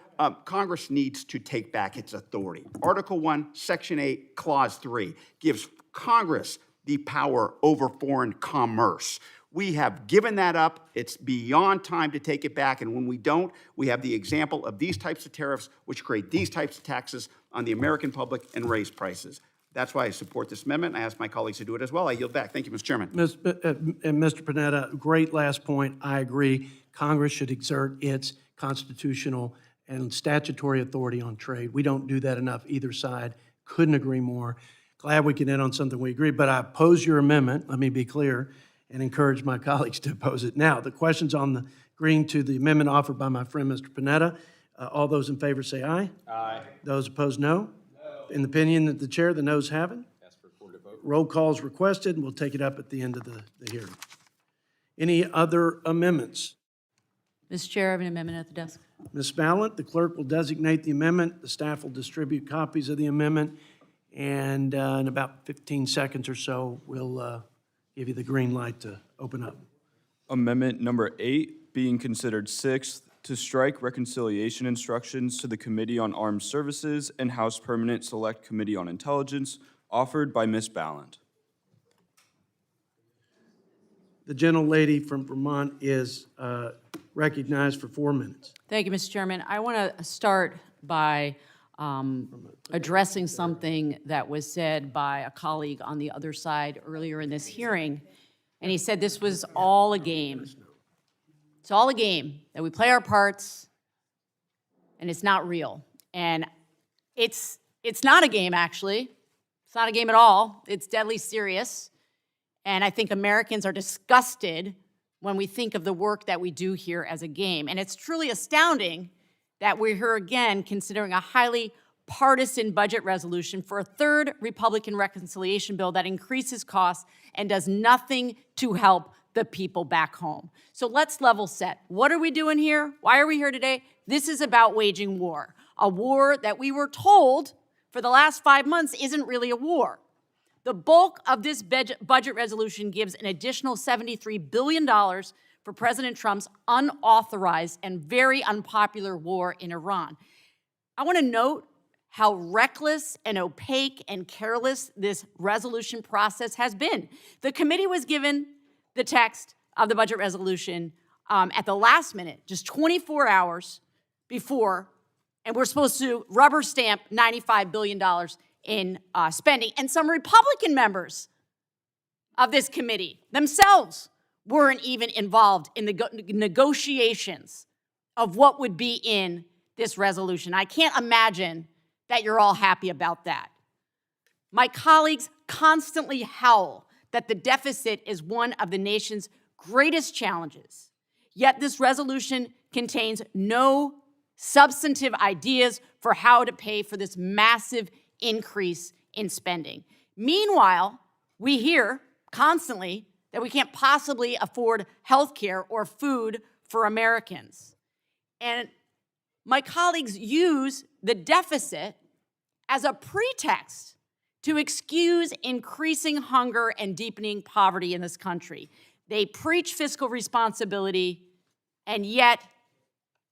Congress needs to take back its authority. Article 1, Section 8, Clause 3 gives Congress the power over foreign commerce. We have given that up. It's beyond time to take it back. And when we don't, we have the example of these types of tariffs, which create these types of taxes on the American public and raise prices. That's why I support this amendment. I ask my colleagues to do it as well. I yield back. Thank you, Mr. Chairman. And Mr. Panetta, great last point. I agree. Congress should exert its constitutional and statutory authority on trade. We don't do that enough, either side. Couldn't agree more. Glad we can end on something we agree, but I oppose your amendment, let me be clear, and encourage my colleagues to oppose it. Now, the questions on the agreeing to the amendment offered by my friend, Mr. Panetta. All those in favor say aye. Aye. Those opposed, no. In the opinion of the chair, the noes have it. Ask for recorded vote. Roll call is requested, and we'll take it up at the end of the hearing. Any other amendments? Mr. Chair, I have an amendment at the desk. Ms. Ballant, the clerk will designate the amendment. The staff will distribute copies of the amendment, and in about 15 seconds or so, we'll give you the green light to open up. Amendment number 8, being considered sixth, to strike reconciliation instructions to the Committee on Armed Services and House Permanent Select Committee on Intelligence, offered by Ms. Ballant. The gentlelady from Vermont is recognized for 4 minutes. Thank you, Mr. Chairman. I want to start by addressing something that was said by a colleague on the other side earlier in this hearing, and he said this was all a game. It's all a game, that we play our parts, and it's not real. And it's not a game, actually. It's not a game at all. It's deadly serious. And I think Americans are disgusted when we think of the work that we do here as a game. And it's truly astounding that we're here again considering a highly partisan budget resolution for a third Republican reconciliation bill that increases costs and does nothing to help the people back home. So let's level set. What are we doing here? Why are we here today? This is about waging war, a war that we were told for the last 5 months isn't really a war. The bulk of this budget resolution gives an additional $73 billion for President Trump's unauthorized and very unpopular war in Iran. I want to note how reckless and opaque and careless this resolution process has been. The committee was given the text of the budget resolution at the last minute, just 24 hours before, and we're supposed to rubber stamp $95 billion in spending. And some Republican members of this committee themselves weren't even involved in the negotiations of what would be in this resolution. I can't imagine that you're all happy about that. My colleagues constantly howl that the deficit is one of the nation's greatest challenges. Yet this resolution contains no substantive ideas for how to pay for this massive increase in spending. Meanwhile, we hear constantly that we can't possibly afford health care or food for Americans. And my colleagues use the deficit as a pretext to excuse increasing hunger and deepening poverty in this country. They preach fiscal responsibility, and yet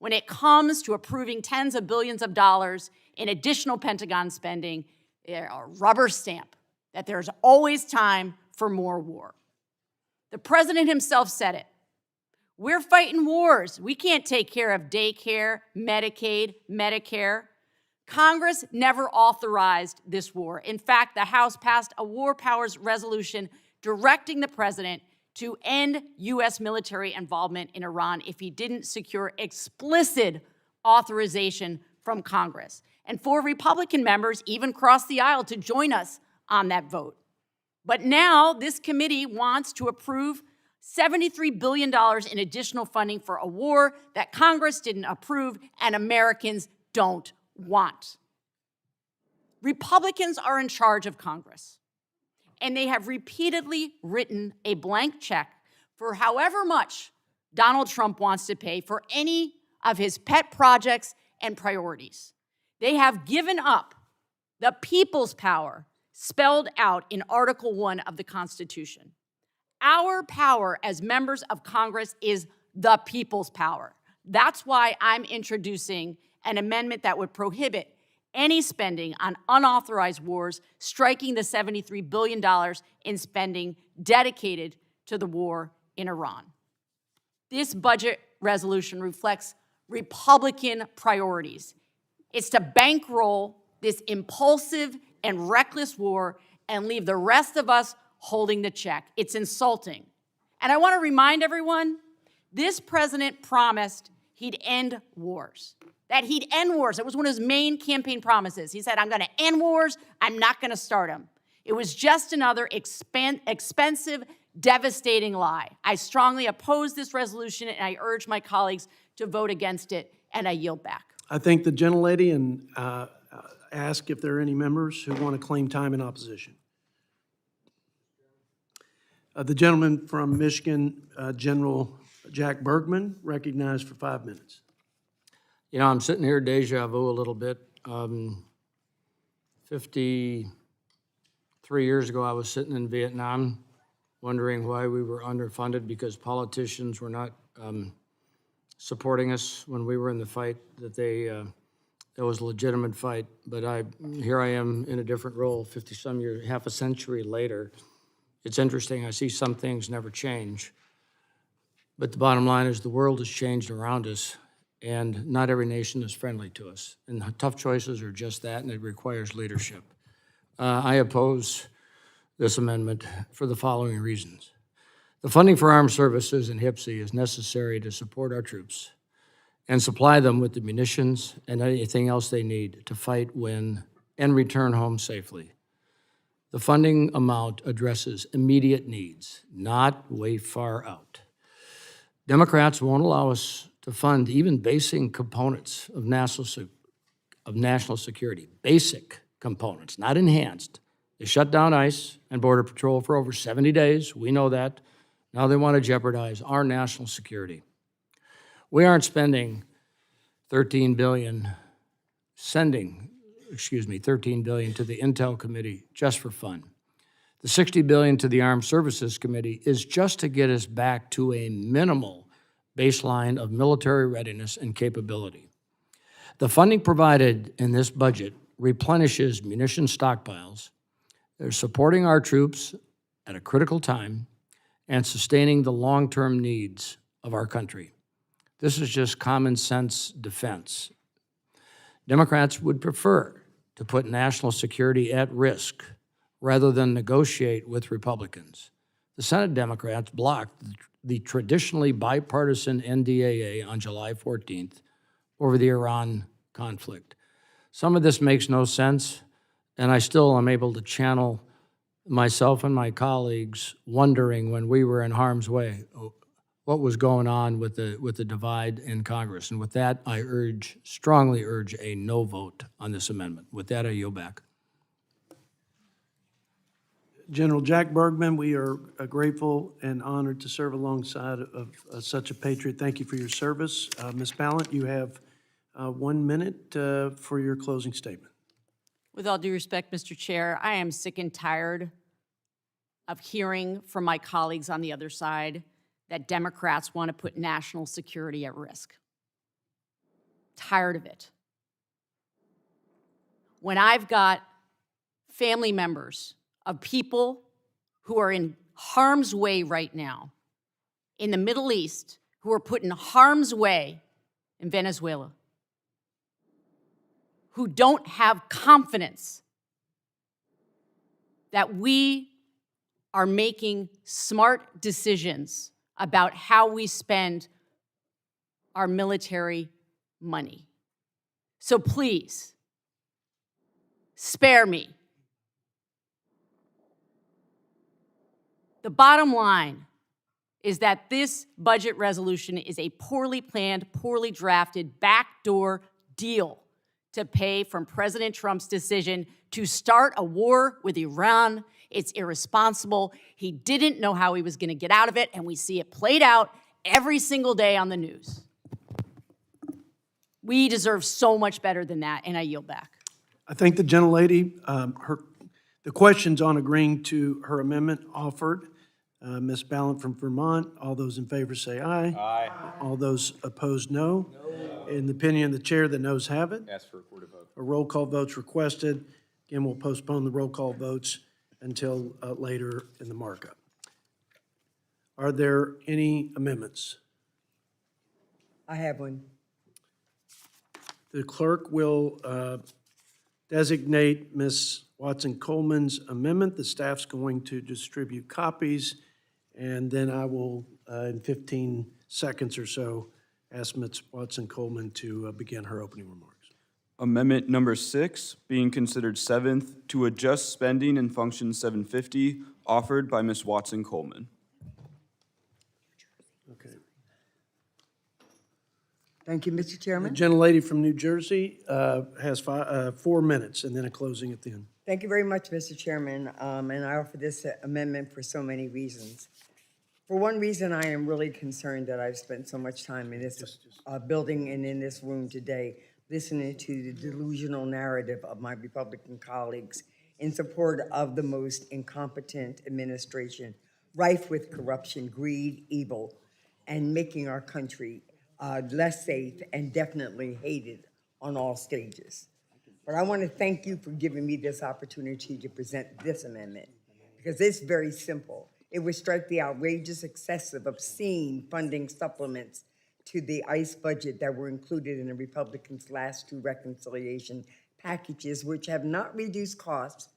when it comes to approving tens of billions of dollars in additional Pentagon spending, a rubber stamp that there's always time for more war. The president himself said it. We're fighting wars. We can't take care of daycare, Medicaid, Medicare. Congress never authorized this war. In fact, the House passed a war powers resolution directing the president to end U.S. military involvement in Iran if he didn't secure explicit authorization from Congress. And 4 Republican members even crossed the aisle to join us on that vote. But now this committee wants to approve $73 billion in additional funding for a war that Congress didn't approve and Americans don't want. Republicans are in charge of Congress, and they have repeatedly written a blank check for however much Donald Trump wants to pay for any of his pet projects and priorities. They have given up the people's power spelled out in Article 1 of the Constitution. Our power as members of Congress is the people's power. That's why I'm introducing an amendment that would prohibit any spending on unauthorized wars, striking the $73 billion in spending dedicated to the war in Iran. This budget resolution reflects Republican priorities. It's to bankroll this impulsive and reckless war and leave the rest of us holding the check. It's insulting. And I want to remind everyone, this president promised he'd end wars. That he'd end wars. It was one of his main campaign promises. He said, I'm going to end wars, I'm not going to start them. It was just another expensive, devastating lie. I strongly oppose this resolution, and I urge my colleagues to vote against it, and I yield back. I thank the gentlelady and ask if there are any members who want to claim time in opposition. The gentleman from Michigan, General Jack Bergman, recognized for 5 minutes. You know, I'm sitting here deja vu a little bit. 53 years ago, I was sitting in Vietnam wondering why we were underfunded because politicians were not supporting us when we were in the fight, that was a legitimate fight. But here I am in a different role 50-some years, half a century later. It's interesting, I see some things never change. But the bottom line is the world has changed around us, and not every nation is friendly to us. And tough choices are just that, and it requires leadership. I oppose this amendment for the following reasons. The funding for armed services in HPSI is necessary to support our troops and supply them with the munitions and anything else they need to fight, win, and return home safely. The funding amount addresses immediate needs, not way far out. Democrats won't allow us to fund even basic components of national security, basic components, not enhanced. They shut down ICE and Border Patrol for over 70 days. We know that. Now they want to jeopardize our national security. We aren't spending $13 billion, $13 billion to the Intel Committee just for fun. The $60 billion to the Armed Services Committee is just to get us back to a minimal baseline of military readiness and capability. The funding provided in this budget replenishes munition stockpiles. They're supporting our troops at a critical time and sustaining the long-term needs of our country. This is just common sense defense. Democrats would prefer to put national security at risk rather than negotiate with Republicans. The Senate Democrats blocked the traditionally bipartisan NDAA on July 14th over the Iran conflict. Some of this makes no sense, and I still am able to channel myself and my colleagues wondering when we were in harm's way what was going on with the divide in Congress. And with that, I strongly urge a no vote on this amendment. With that, I yield back. General Jack Bergman, we are grateful and honored to serve alongside of such a patriot. Thank you for your service. Ms. Ballant, you have 1 minute for your closing statement. With all due respect, Mr. Chair, I am sick and tired of hearing from my colleagues on the other side that Democrats want to put national security at risk. tired of it. When I've got family members of people who are in harm's way right now in the Middle East, who are put in harm's way in Venezuela, who don't have confidence that we are making smart decisions about how we spend our military money. So please, spare me. The bottom line is that this budget resolution is a poorly planned, poorly drafted, backdoor deal to pay from President Trump's decision to start a war with Iran. It's irresponsible. He didn't know how he was going to get out of it, and we see it played out every single day on the news. We deserve so much better than that, and I yield back. I thank the gentlelady. The questions on agreeing to her amendment offered. Ms. Ballant from Vermont. All those in favor say aye. Aye. All those opposed, no. In the opinion of the chair, the noes have it. Ask for a recorded vote. A roll call vote's requested. Again, we'll postpone the roll call votes until later in the markup. Are there any amendments? I have one. The clerk will designate Ms. Watson-Coleman's amendment. The staff's going to distribute copies, and then I will, in 15 seconds or so, ask Ms. Watson-Coleman to begin her opening remarks. Amendment number 6, being considered 7th, to adjust spending in Function 750, offered by Ms. Watson-Coleman. Okay. Thank you, Mr. The Chairman. gentlelady from New Jersey has 4 minutes, and then a closing at the end. Thank you very much, Mr. Chairman, and I offer this amendment for so many reasons. For one reason, I am really concerned that I've spent so much time in this building and in this room today listening to the delusional narrative of my Republican colleagues in support of the most incompetent administration, rife with corruption, greed, evil, and making our country less safe and definitely hated on all stages. But I want to thank you for giving me this opportunity to present this amendment, because it's very simple. It would strike the outrageous, excessive, obscene funding supplements to the ICE budget that were included in the Republicans' last 2 reconciliation packages, which have not reduced costs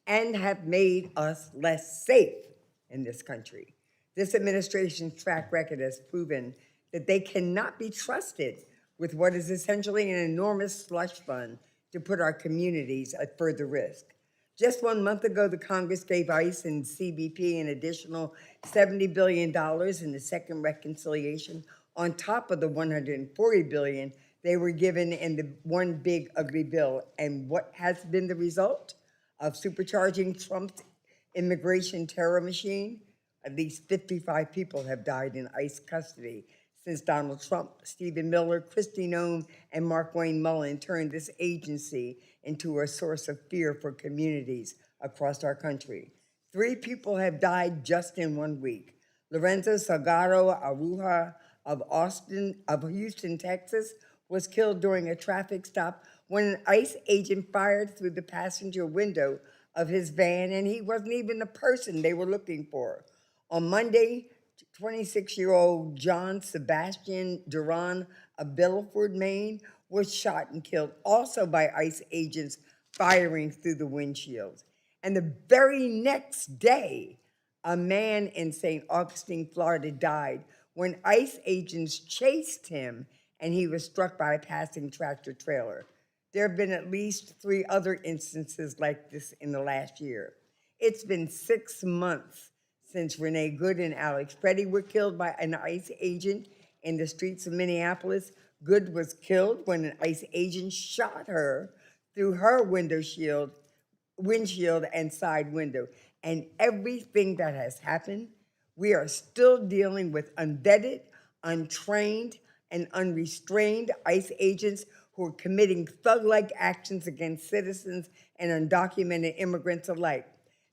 and have made us less safe in this country. This administration's track record has proven that they cannot be trusted with what is essentially an enormous slush fund to put our communities at further risk. Just 1 month ago, the Congress gave ICE and CBP an additional $70 billion in the second reconciliation on top of the $140 billion they were given in the one big ugly bill. And what has been the result of supercharging Trump's immigration terror machine? At least 55 people have died in ICE custody since Donald Trump, Stephen Miller, Kristi Noem, and Markwayne Mullin turned this agency into a source of fear for communities across our country. 3 people have died just in 1 week. Lorenzo Salgado Aruja of Houston, Texas, was killed during a traffic stop when an ICE agent fired through the passenger window of his van, and he wasn't even the person they were looking for. On Monday, 26-year-old John Sebastian Duran of Belford, Maine, was shot and killed also by ICE agents firing through the windshields. And the very next day, a man in St. Augustine, Florida, died when ICE agents chased him and he was struck by a passing tractor trailer. There have been at least 3 other instances like this in the last year. It's been 6 months since Renee Good and Alex Petty were killed by an ICE agent in the streets of Minneapolis. Good was killed when an ICE agent shot her through her windshield and side window. And everything that has happened, we are still dealing with unvetted, untrained, and unrestrained ICE agents who are committing thug-like actions against citizens and undocumented immigrants alike.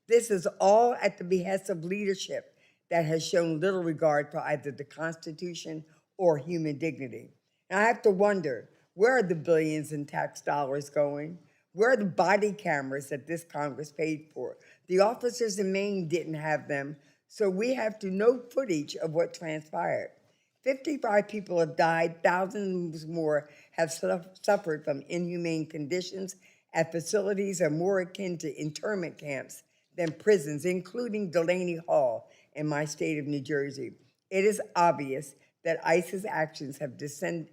This is all at the behest of leadership that has shown little regard for either the Constitution or human dignity. And I have to wonder, Where are the billions in tax dollars going? Where are the body cameras that this Congress paid for? The officers in Maine didn't have them, so we have to know footage of what transpired. 55 people have died, thousands more have suffered from inhumane conditions at facilities are more akin to internment camps than prisons, including Delaney Hall in my state of New Jersey. It is obvious that ICE's actions have descended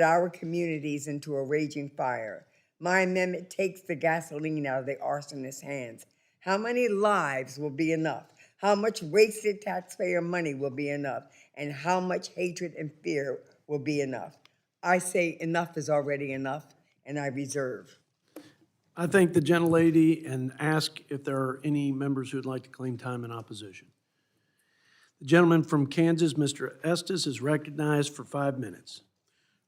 our communities into a raging fire. My amendment takes the gasoline out of the arsonist's hands. How many lives will be enough? How much wasted taxpayer money will be enough? And how much hatred and fear will be enough? I say enough is already enough, and I reserve. I thank the gentlelady and ask if there are any members who would like to claim time in opposition. The gentleman from Kansas, Mr. Estes, is recognized for 5 minutes.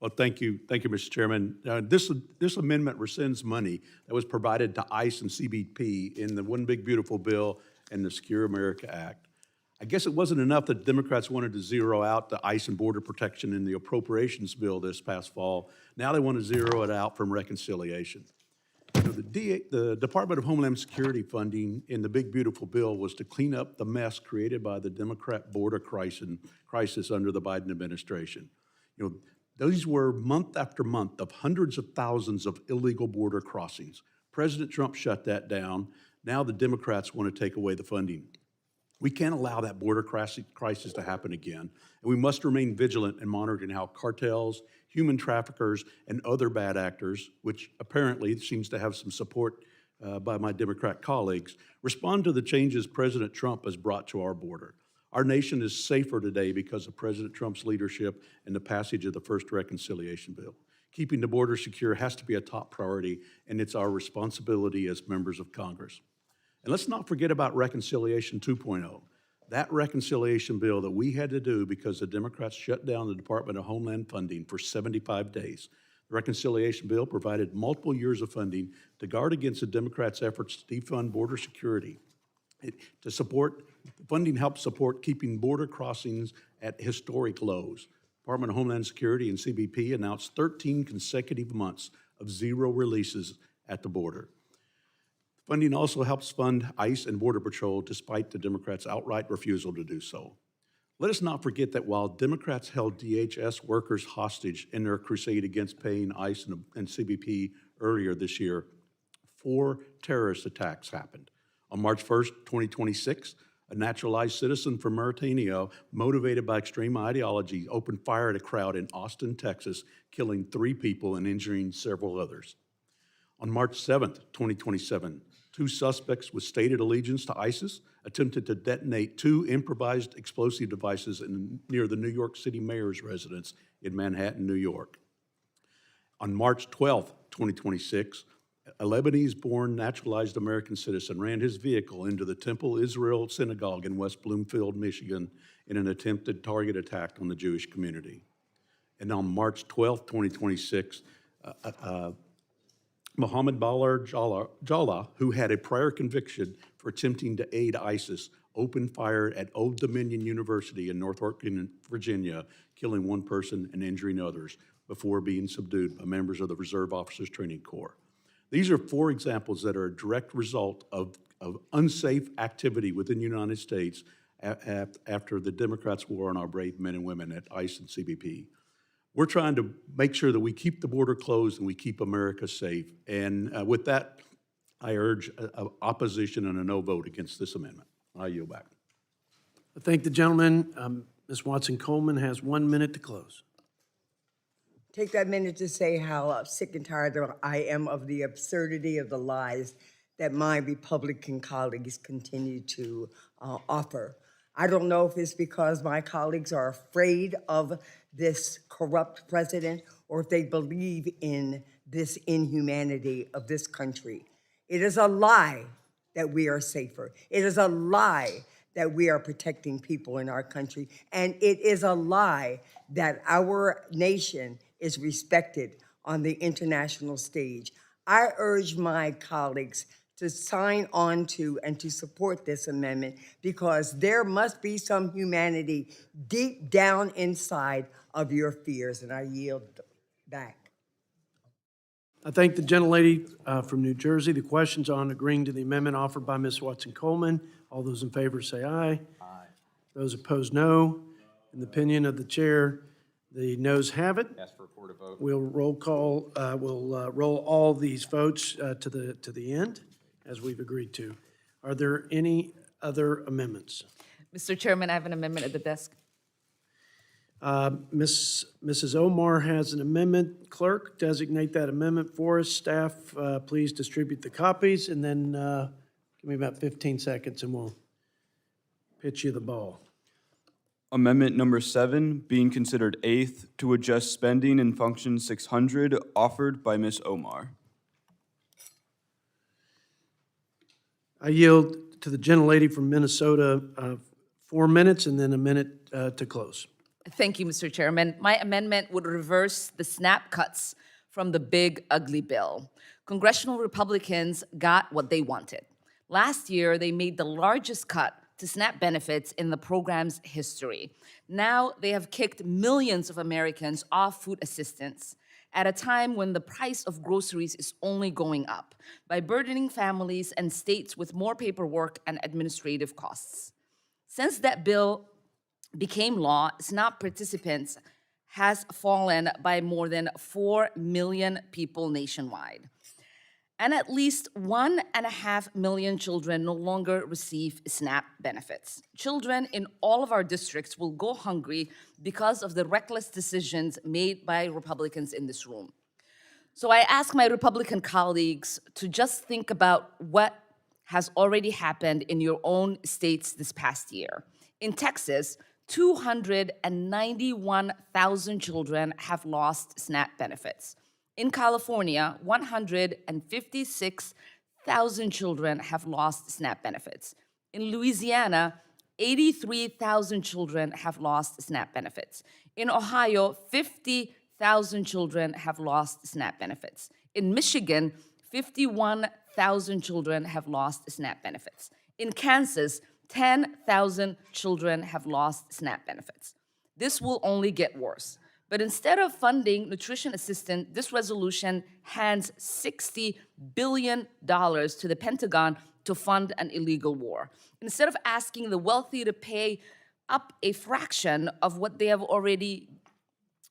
Well, thank you, Mr. Chairman. This amendment rescinds money that was provided to ICE and CBP in the One Big Beautiful Bill and the Secure America Act. I guess it wasn't enough that Democrats wanted to zero out the ICE and border protection in the appropriations bill this past fall. Now they want to zero it out from reconciliation. You know, the Department of Homeland Security funding in the Big Beautiful Bill was to clean up the mess created by the Democrat border crisis under the Biden administration. You know, those were month after month of hundreds of thousands of illegal border crossings. President Trump shut that down. Now the Democrats want to take away the funding. We can't allow that border crisis to happen again, and we must remain vigilant in monitoring how cartels, human traffickers, and other bad actors, which apparently seems to have some support by my Democrat colleagues, respond to the changes President Trump has brought to our border. Our nation is safer today because of President Trump's leadership and the passage of the first reconciliation bill. Keeping the border secure has to be a top priority, and it's our responsibility as members of Congress. And let's not forget about Reconciliation 2.0. That reconciliation bill that we had to do because the Democrats shut down the Department of Homeland funding for 75 days. The reconciliation bill provided multiple years of funding to guard against the Democrats' efforts to defund border security. Funding helps support keeping border crossings at historic lows. Department of Homeland Security and CBP announced 13 consecutive months of zero releases at the border. Funding also helps fund ICE and Border Patrol despite the Democrats' outright refusal to do so. Let us not forget that while Democrats held DHS workers hostage in their crusade against paying ICE and CBP earlier this year, 4 terrorist attacks happened. On March 1st, 2026, a naturalized citizen from Mauritania, motivated by extreme ideology, opened fire at a crowd in Austin, Texas, killing 3 people and injuring several others. On March 7th, 2027, 2 suspects with stated allegiance to ISIS attempted to detonate 2 improvised explosive devices near the New York City mayor's residence in Manhattan, New York. On March 12th, 2026, a Lebanese-born naturalized American citizen ran his vehicle into the Temple Israel Synagogue in West Bloomfield, Michigan, in an attempted target attack on the Jewish community. And on March 12th, 2026, Mohammed Balar Jallah, who had a prior conviction for attempting to aid ISIS, opened fire at Old Dominion University in Norfolk, Virginia, killing 1 person and injuring others before being subdued by members of the Reserve Officers Training Corps. These are 4 examples that are a direct result of unsafe activity within the United States after the Democrats' war on our brave men and women at ICE and CBP. We're trying to make sure that we keep the border closed and we keep America safe. And with that, I urge opposition and a no vote against this amendment. I yield back. I thank the gentleman. Ms. Watson-Coleman has 1 minute to close. Take that minute to say how sick and tired I am of the absurdity of the lies that my Republican colleagues continue to offer. I don't know if it's because my colleagues are afraid of this corrupt president or if they believe in this inhumanity of this country. It is a lie that we are safer. It is a lie that we are protecting people in our country. And it is a lie that our nation is respected on the international stage. I urge my colleagues to sign on to and to support this amendment because there must be some humanity deep down inside of your fears, and I yield back. I thank the gentlelady from New Jersey. The question's on agreeing to the amendment offered by Ms. Watson-Coleman. All those in favor say aye. Aye. Those opposed, no. In the opinion of the chair, the noes have it. Ask for a recorded vote. We'll roll all these votes to the end, as we've agreed to. Are there any other amendments? Mr. Chairman, I have an amendment at the desk. Mrs. Omar has an amendment. Clerk, designate that amendment for us. Staff, please distribute the copies, and then give me about 15 seconds, and we'll pitch you the ball. Amendment number 7, being considered eighth to adjust spending in Function 600, offered by Ms. Omar. I yield to the gentlelady from Minnesota 4 minutes, and then a minute to close. Thank you, Mr. Chairman. My amendment would reverse the SNAP cuts from the big, ugly bill. Congressional Republicans got what they wanted. Last year, they made the largest cut to SNAP benefits in the program's history. Now, they have kicked millions of Americans off food assistance at a time when the price of groceries is only going up by burdening families and states with more paperwork and administrative costs. Since that bill became law, SNAP participants has fallen by more than 4 million people nationwide. And at least 1.5 million children no longer receive SNAP benefits. Children in all of our districts will go hungry because of the reckless decisions made by Republicans in this room. So I ask my Republican colleagues to just think about what has already happened in your own states this past year. In Texas, 291,000 children have lost SNAP benefits. In California, 156,000 children have lost SNAP benefits. In Louisiana, 83,000 children have lost SNAP benefits. In Ohio, 50,000 children have lost SNAP benefits. In Michigan, 51,000 children have lost SNAP benefits. In Kansas, 10,000 children have lost SNAP benefits. This will only get worse. But instead of funding nutrition assistance, this resolution hands $60 billion to the Pentagon to fund an illegal war. Instead of asking the wealthy to pay up a fraction of what they have already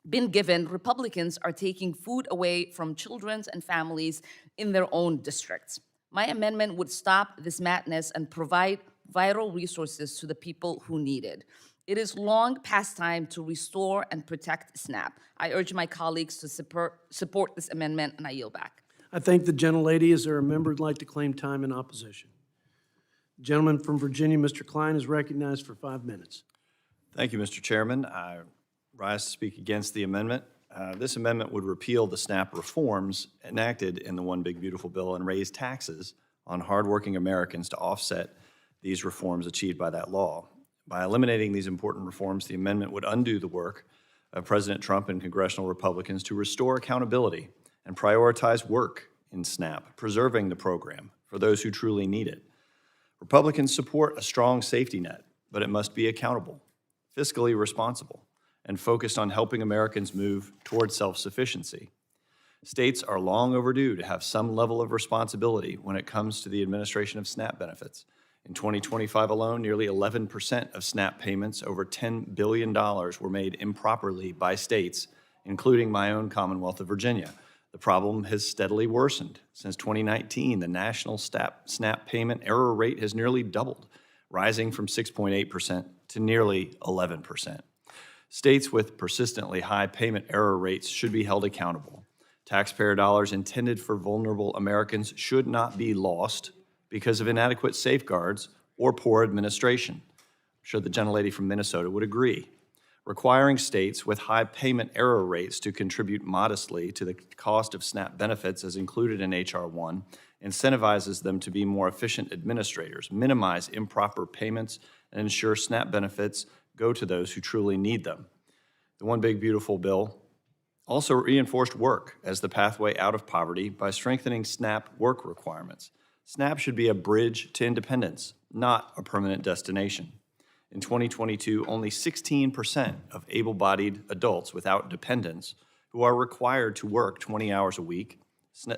been given, Republicans are taking food away from children and families in their own districts. My amendment would stop this madness and provide vital resources to the people who need it. It is long past time to restore and protect SNAP. I urge my colleagues to support this amendment, and I yield back. I thank the gentlelady. Is there a member who'd like to claim time in opposition? The gentleman from Virginia, Mr. Klein, is recognized for 5 minutes. Thank you, Mr. Chairman. I rise to speak against the amendment. This amendment would repeal the SNAP reforms enacted in the One Big Beautiful Bill and raise taxes on hardworking Americans to offset these reforms achieved by that law. By eliminating these important reforms, the amendment would undo the work of President Trump and congressional Republicans to restore accountability and prioritize work in SNAP, preserving the program for those who truly need it. Republicans support a strong safety net, but it must be accountable, fiscally responsible, and focused on helping Americans move toward self-sufficiency. States are long overdue to have some level of responsibility when it comes to the administration of SNAP benefits. In 2025 alone, nearly 11% of SNAP payments, over $10 billion, were made improperly by states, including my own Commonwealth of Virginia. The problem has steadily worsened. Since 2019, the national SNAP payment error rate has nearly doubled, rising from 6.8% to nearly 11%. States with persistently high payment error rates should be held accountable. Taxpayer dollars intended for vulnerable Americans should not be lost because of inadequate safeguards or poor administration. I'm sure the gentlelady from Minnesota would agree. Requiring states with high payment error rates to contribute modestly to the cost of SNAP benefits as included in H.R. 1 incentivizes them to be more efficient administrators, minimize improper payments, and ensure SNAP benefits go to those who truly need them. The One Big Beautiful Bill also reinforced work as the pathway out of poverty by strengthening SNAP work requirements. SNAP should be a bridge to independence, not a permanent destination. In 2022, only 16% of able-bodied adults without dependents who are required to work 20 hours a week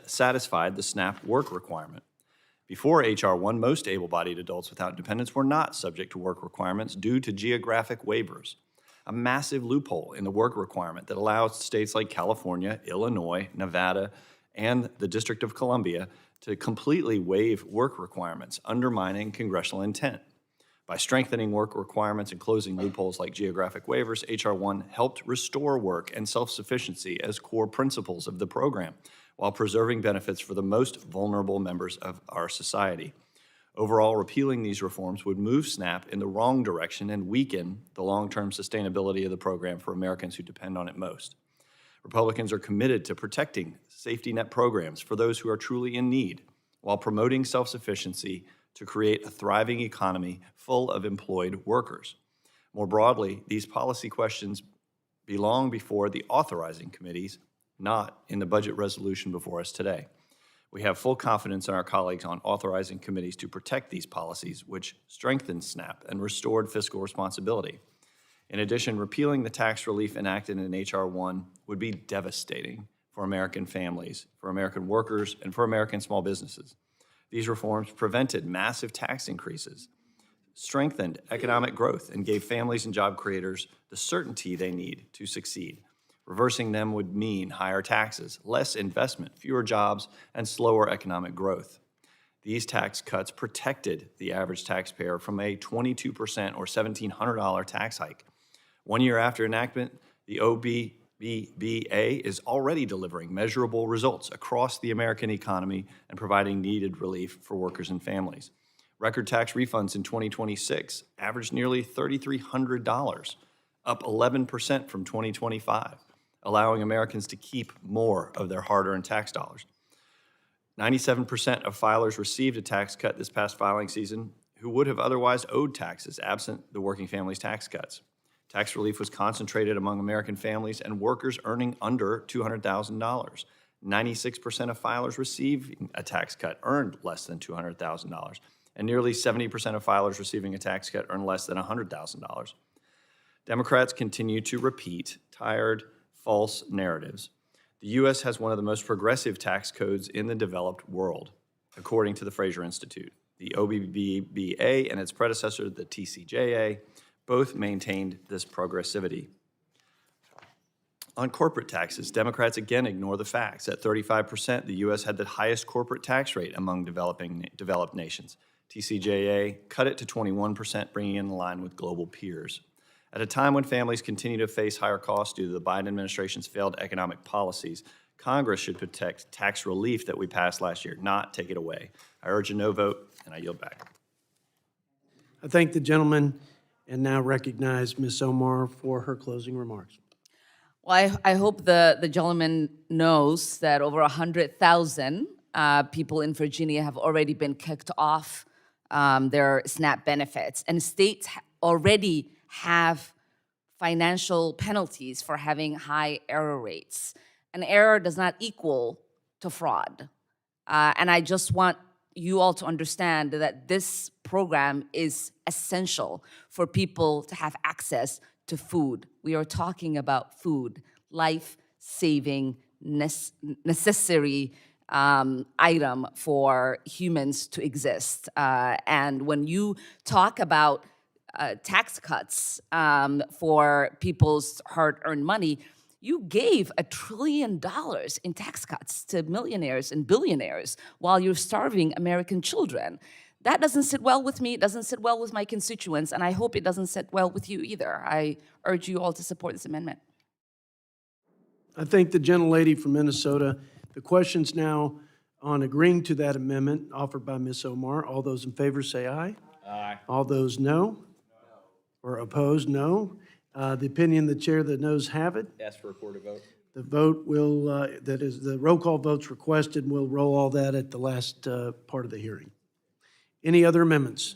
satisfied the SNAP work requirement. Before H.R. 1, most able-bodied adults without dependents were not subject to work requirements due to geographic waivers, a massive loophole in the work requirement that allows states like California, Illinois, Nevada, and the District of Columbia to completely waive work requirements, undermining congressional intent. By strengthening work requirements and closing loopholes like geographic waivers, H.R. 1 helped restore work and self-sufficiency as core principles of the program, while preserving benefits for the most vulnerable members of our society. Overall, repealing these reforms would move SNAP in the wrong direction and weaken the long-term sustainability of the program for Americans who depend on it most. Republicans are committed to protecting safety net programs for those who are truly in need, while promoting self-sufficiency to create a thriving economy full of employed workers. More broadly, these policy questions belong before the authorizing committees, not in the budget resolution before us today. We have full confidence in our colleagues on authorizing committees to protect these policies, which strengthened SNAP and restored fiscal responsibility. In addition, repealing the tax relief enacted in H.R. 1 would be devastating for American families, for American workers, and for American small businesses. These reforms prevented massive tax increases, strengthened economic growth, and gave families and job creators the certainty they need to succeed. Reversing them would mean higher taxes, less investment, fewer jobs, and slower economic growth. These tax cuts protected the average taxpayer from a 22% or $1,700 tax hike. 1 year after enactment, the OBBBA is already delivering measurable results across the American economy and providing needed relief for workers and families. Record tax refunds in 2026 averaged nearly $3,300, up 11% from 2025, allowing Americans to keep more of their hard-earned tax dollars. 97% of filers received a tax cut this past filing season who would have otherwise owed taxes absent the working families tax cuts. Tax relief was concentrated among American families and workers earning under $200,000. 96% of filers receiving a tax cut earned less than $200,000, and nearly 70% of filers receiving a tax cut earned less than $100,000. Democrats continue to repeat tired, false narratives. The U.S. has one of the most progressive tax codes in the developed world, according to the Fraser Institute. The OBBBA and its predecessor, the TCJA, both maintained this progressivity. On corporate taxes, Democrats again ignore the facts. At 35%, the U.S. had the highest corporate tax rate among developed nations. TCJA cut it to 21%, bringing it in line with global peers. At a time when families continue to face higher costs due to the Biden administration's failed economic policies, Congress should protect tax relief that we passed last year, not take it away. I urge a no vote, and I yield back. I thank the gentleman and now recognize Ms. Omar for her closing remarks. Well, I hope the gentleman knows that over 100,000 people in Virginia have already been kicked off their SNAP benefits, and states already have financial penalties for having high error rates. An error does not equal to fraud. And I just want you all to understand that this program is essential for people to have access to food. We are talking about food, life-saving, necessary item for humans to exist. And when you talk about tax cuts for people's hard-earned money, you gave $1 trillion in tax cuts to millionaires and billionaires while you're starving American children. That doesn't sit well with me, it doesn't sit well with my constituents, and I hope it doesn't sit well with you either. I urge you all to support this amendment. I thank the gentlelady from Minnesota. The question's now on agreeing to that amendment offered by Ms. Omar. All those in favor say aye. Aye. All those no? Or opposed, no? The opinion of the chair, the noes have it. Ask for a recorded vote. The vote will, that is, the roll call votes requested, and we'll roll all that at the last part of the hearing. Any other amendments?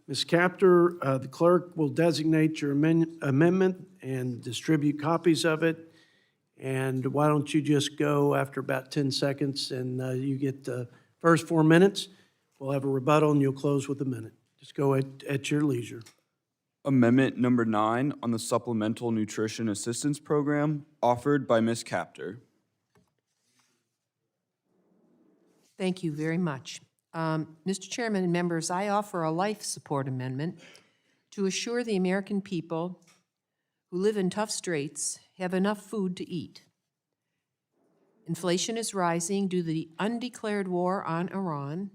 Ms. Capter, the clerk will designate your amendment and distribute copies of it. And why don't you just go after about 10 seconds and you get the first 4 minutes. We'll have a rebuttal and you'll close with a minute. Just go at your leisure. Amendment number 9 on the Supplemental Nutrition Assistance Program, offered by Ms. Capter. Thank you very much. Mr. Chairman and members, I offer a life support amendment to assure the American people who live in tough straits have enough food to eat. Inflation is rising due to the undeclared war on Iran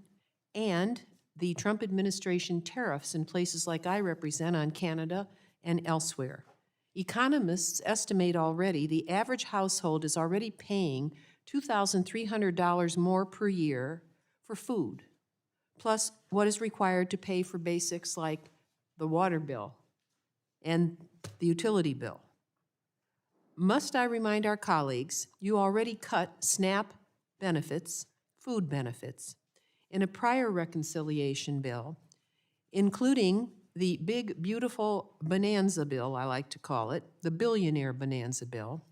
and the Trump administration tariffs in places like I represent on Canada and elsewhere. Economists estimate already the average household is already paying $2,300 more per year for food, plus what is required to pay for basics like the water bill and the utility bill. Must I remind our colleagues, you already cut SNAP benefits, food benefits, in a prior reconciliation bill, including the big, beautiful bonanza bill, I like to call it, the billionaire bonanza bill.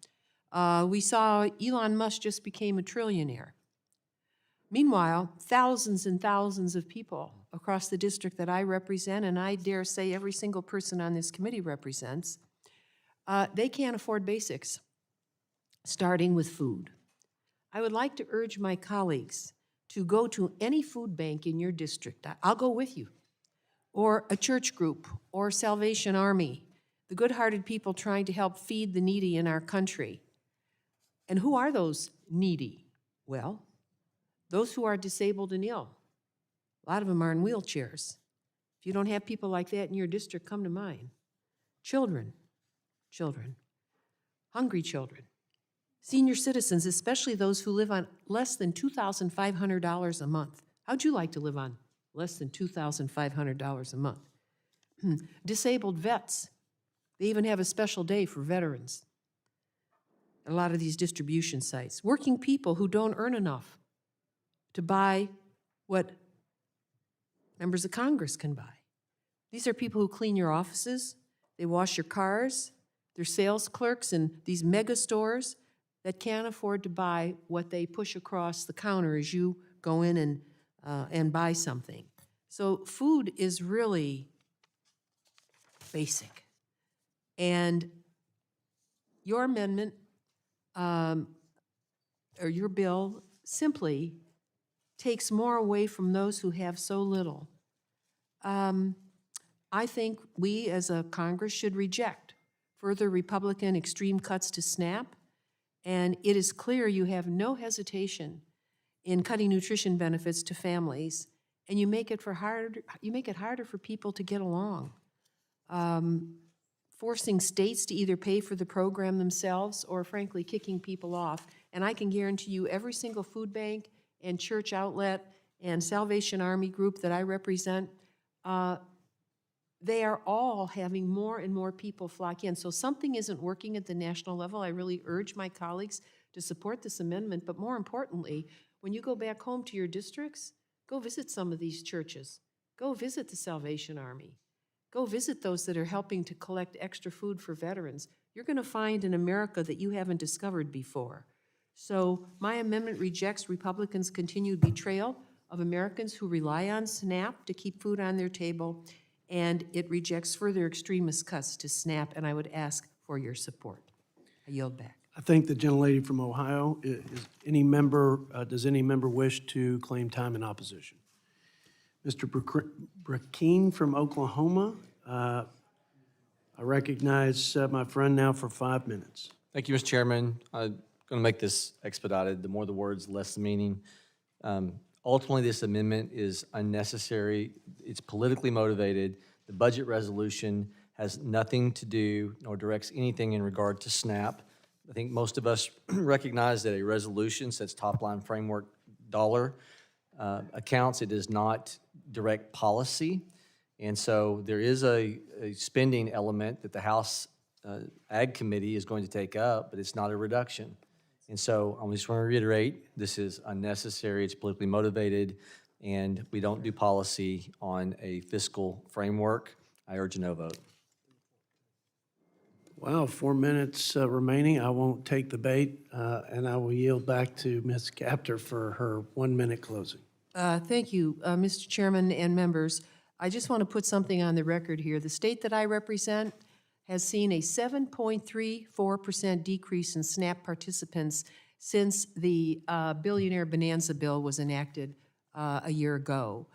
We saw Elon Musk just became a trillionaire. Meanwhile, thousands and thousands of people across the district that I represent, and I dare say every single person on this committee represents, they can't afford basics, starting with food. I would like to urge my colleagues to go to any food bank in your district. I'll go with you. Or a church group, or Salvation Army, the good-hearted people trying to help feed the needy in our country. And who are those needy? Well, those who are disabled and ill. A lot of them are in wheelchairs. If you don't have people like that in your district, come to mine. Children, hungry children. Senior citizens, especially those who live on less than $2,500 a month. How'd you like to live on less than $2,500 a month? Disabled vets. They even have a special day for veterans. A lot of these distribution sites. Working people who don't earn enough to buy what members of Congress can buy. These are people who clean your offices, they wash your cars, they're sales clerks in these mega stores that can't afford to buy what they push across the counter as you go in and buy something. So food is really basic. And your amendment, or your bill, simply takes more away from those who have so little. I think we as a Congress should reject further Republican extreme cuts to SNAP. And it is clear you have no hesitation in cutting nutrition benefits to families, and you make it harder for people to get along. Forcing states to either pay for the program themselves or frankly kicking people off. And I can guarantee you every single food bank and church outlet and Salvation Army group that I represent, they are all having more and more people flock in. So something isn't working at the national level. I really urge my colleagues to support this amendment, but more importantly, when you go back home to your districts, go visit some of these churches. Go visit the Salvation Army. Go visit those that are helping to collect extra food for veterans. You're going to find an America that you haven't discovered before. So my amendment rejects Republicans' continued betrayal of Americans who rely on SNAP to keep food on their table, and it rejects further extremist cuts to SNAP, and I would ask for your support. I yield back. I thank the gentlelady from Ohio. Does any member wish to claim time in opposition? Mr. Brakeen from Oklahoma. I recognize my friend now for 5 minutes. Thank you, Mr. Chairman. I'm going to make this expedited. The more the words, less the meaning. Ultimately, this amendment is unnecessary. It's politically motivated. The budget resolution has nothing to do nor directs anything in regard to SNAP. I think most of us recognize that a resolution sets top-line framework dollar accounts. It does not direct policy. And so there is a spending element that the House Ag Committee is going to take up, but it's not a reduction. And so I just want to reiterate, this is unnecessary, it's politically motivated, and we don't do policy on a fiscal framework. I urge a no vote. Wow, 4 minutes remaining. I won't take the bait, and I will yield back to Ms. Capter for her 1 minute closing. Thank you, Mr. Chairman and members. I just want to put something on the record here. The state that I represent has seen a 7.34% decrease in SNAP participants since the Billionaire Bonanza Bill was enacted a year ago.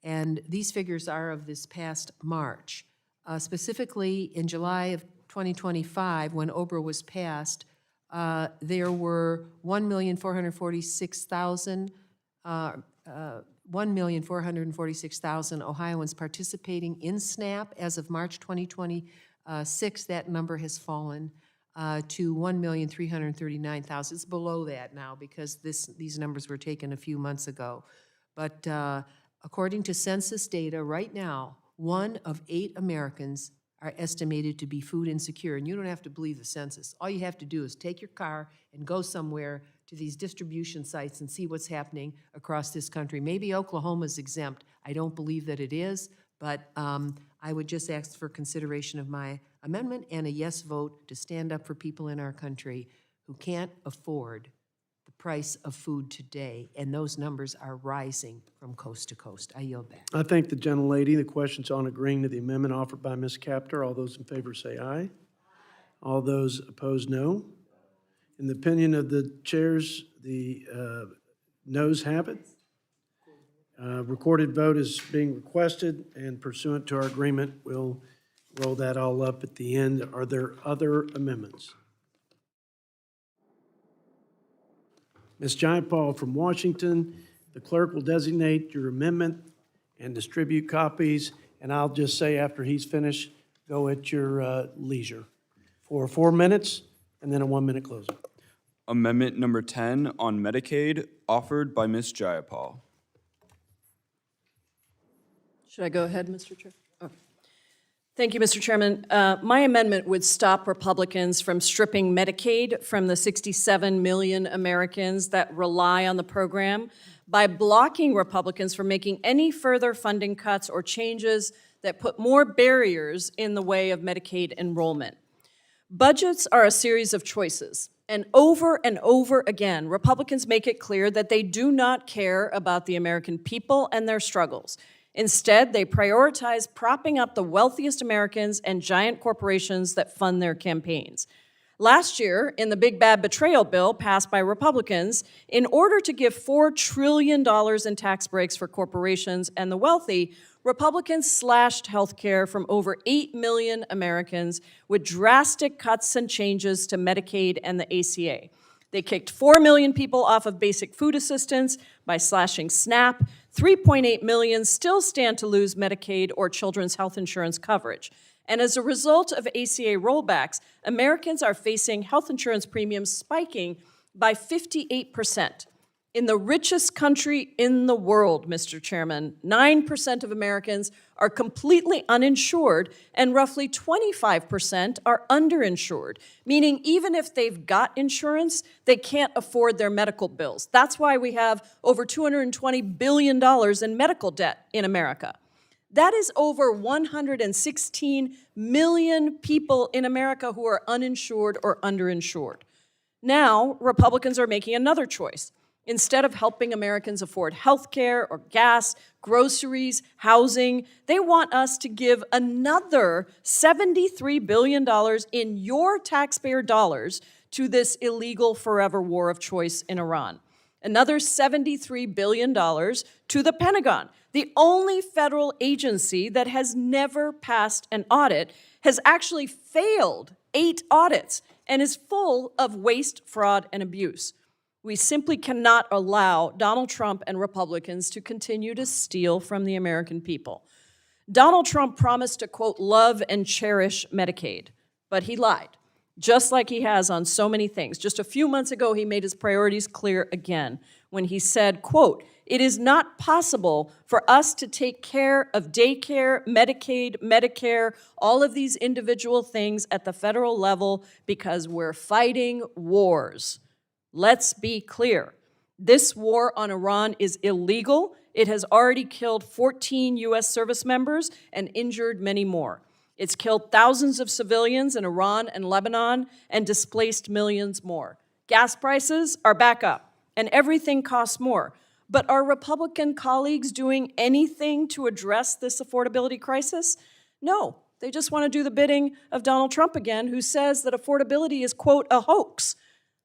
And these figures are of this past March. Specifically, in July of 2025, when OBRA was passed, there were 1,446,000 Ohioans participating in SNAP. As of March 2026, that number has fallen to 1,339,000. It's below that now because these numbers were taken a few months ago. But according to census data, right now, 1 of 8 Americans are estimated to be food insecure. And you don't have to believe the census. All you have to do is take your car and go somewhere to these distribution sites and see what's happening across this country. Maybe Oklahoma's exempt. I don't believe that it is, but I would just ask for consideration of my amendment and a yes vote to stand up for people in our country who can't afford the price of food today, and those numbers are rising from coast to coast. I yield back. I thank the gentlelady. The question's on agreeing to the amendment offered by Ms. Capter. All those in favor say aye. All those opposed, no. In the opinion of the chairs, the noes have it. Recorded vote is being requested, and pursuant to our agreement, we'll roll that all up at the end. Are there other amendments? Ms. Jayapal from Washington, the clerk will designate your amendment and distribute copies, and I'll just say after he's finished, go at your leisure for 4 minutes and then a 1-minute closing. Amendment number 10 on Medicaid, offered by Ms. Jayapal. Should I go ahead, Mr. Chair? Okay. Thank you, Mr. Chairman. My amendment would stop Republicans from stripping Medicaid from the 67 million Americans that rely on the program by blocking Republicans from making any further funding cuts or changes that put more barriers in the way of Medicaid enrollment. Budgets are a series of choices, and over again, Republicans make it clear that they do not care about the American people and their struggles. Instead, they prioritize propping up the wealthiest Americans and giant corporations that fund their campaigns. Last year, in the Big Bad Betrayal Bill passed by Republicans, in order to give $4 trillion in tax breaks for corporations and the wealthy, Republicans slashed health care from over 8 million Americans with drastic cuts and changes to Medicaid and the ACA. They kicked 4 million people off of basic food assistance by slashing SNAP. 3.8 million still stand to lose Medicaid or children's health insurance coverage. And as a result of ACA rollbacks, Americans are facing health insurance premiums spiking by 58%. In the richest country in the world, Mr. Chairman, 9% of Americans are completely uninsured and roughly 25% are underinsured, meaning even if they've got insurance, they can't afford their medical bills. That's why we have over $220 billion in medical debt in America. That is over 116 million people in America who are uninsured or underinsured. Now, Republicans are making another choice. Instead of helping Americans afford health care or gas, groceries, housing, they want us to give another $73 billion in your taxpayer dollars to this illegal forever war of choice in Iran. Another $73 billion to the Pentagon. The only federal agency that has never passed an audit has actually failed 8 audits and is full of waste, fraud, and abuse. We simply cannot allow Donald Trump and Republicans to continue to steal from the American people. Donald Trump promised to, quote, love and cherish Medicaid, but he lied, just like he has on so many things. Just a few months ago, he made his priorities clear again when he said, quote, it is not possible for us to take care of daycare, Medicaid, Medicare, all of these individual things at the federal level because we're fighting wars. Let's be clear. This war on Iran is illegal. It has already killed 14 U.S. service members and injured many more. It's killed thousands of civilians in Iran and Lebanon and displaced millions more. Gas prices are back up, and everything costs more. But are Republican colleagues doing anything to address this affordability crisis? No, they just want to do the bidding of Donald Trump again, who says that affordability is, quote, a hoax.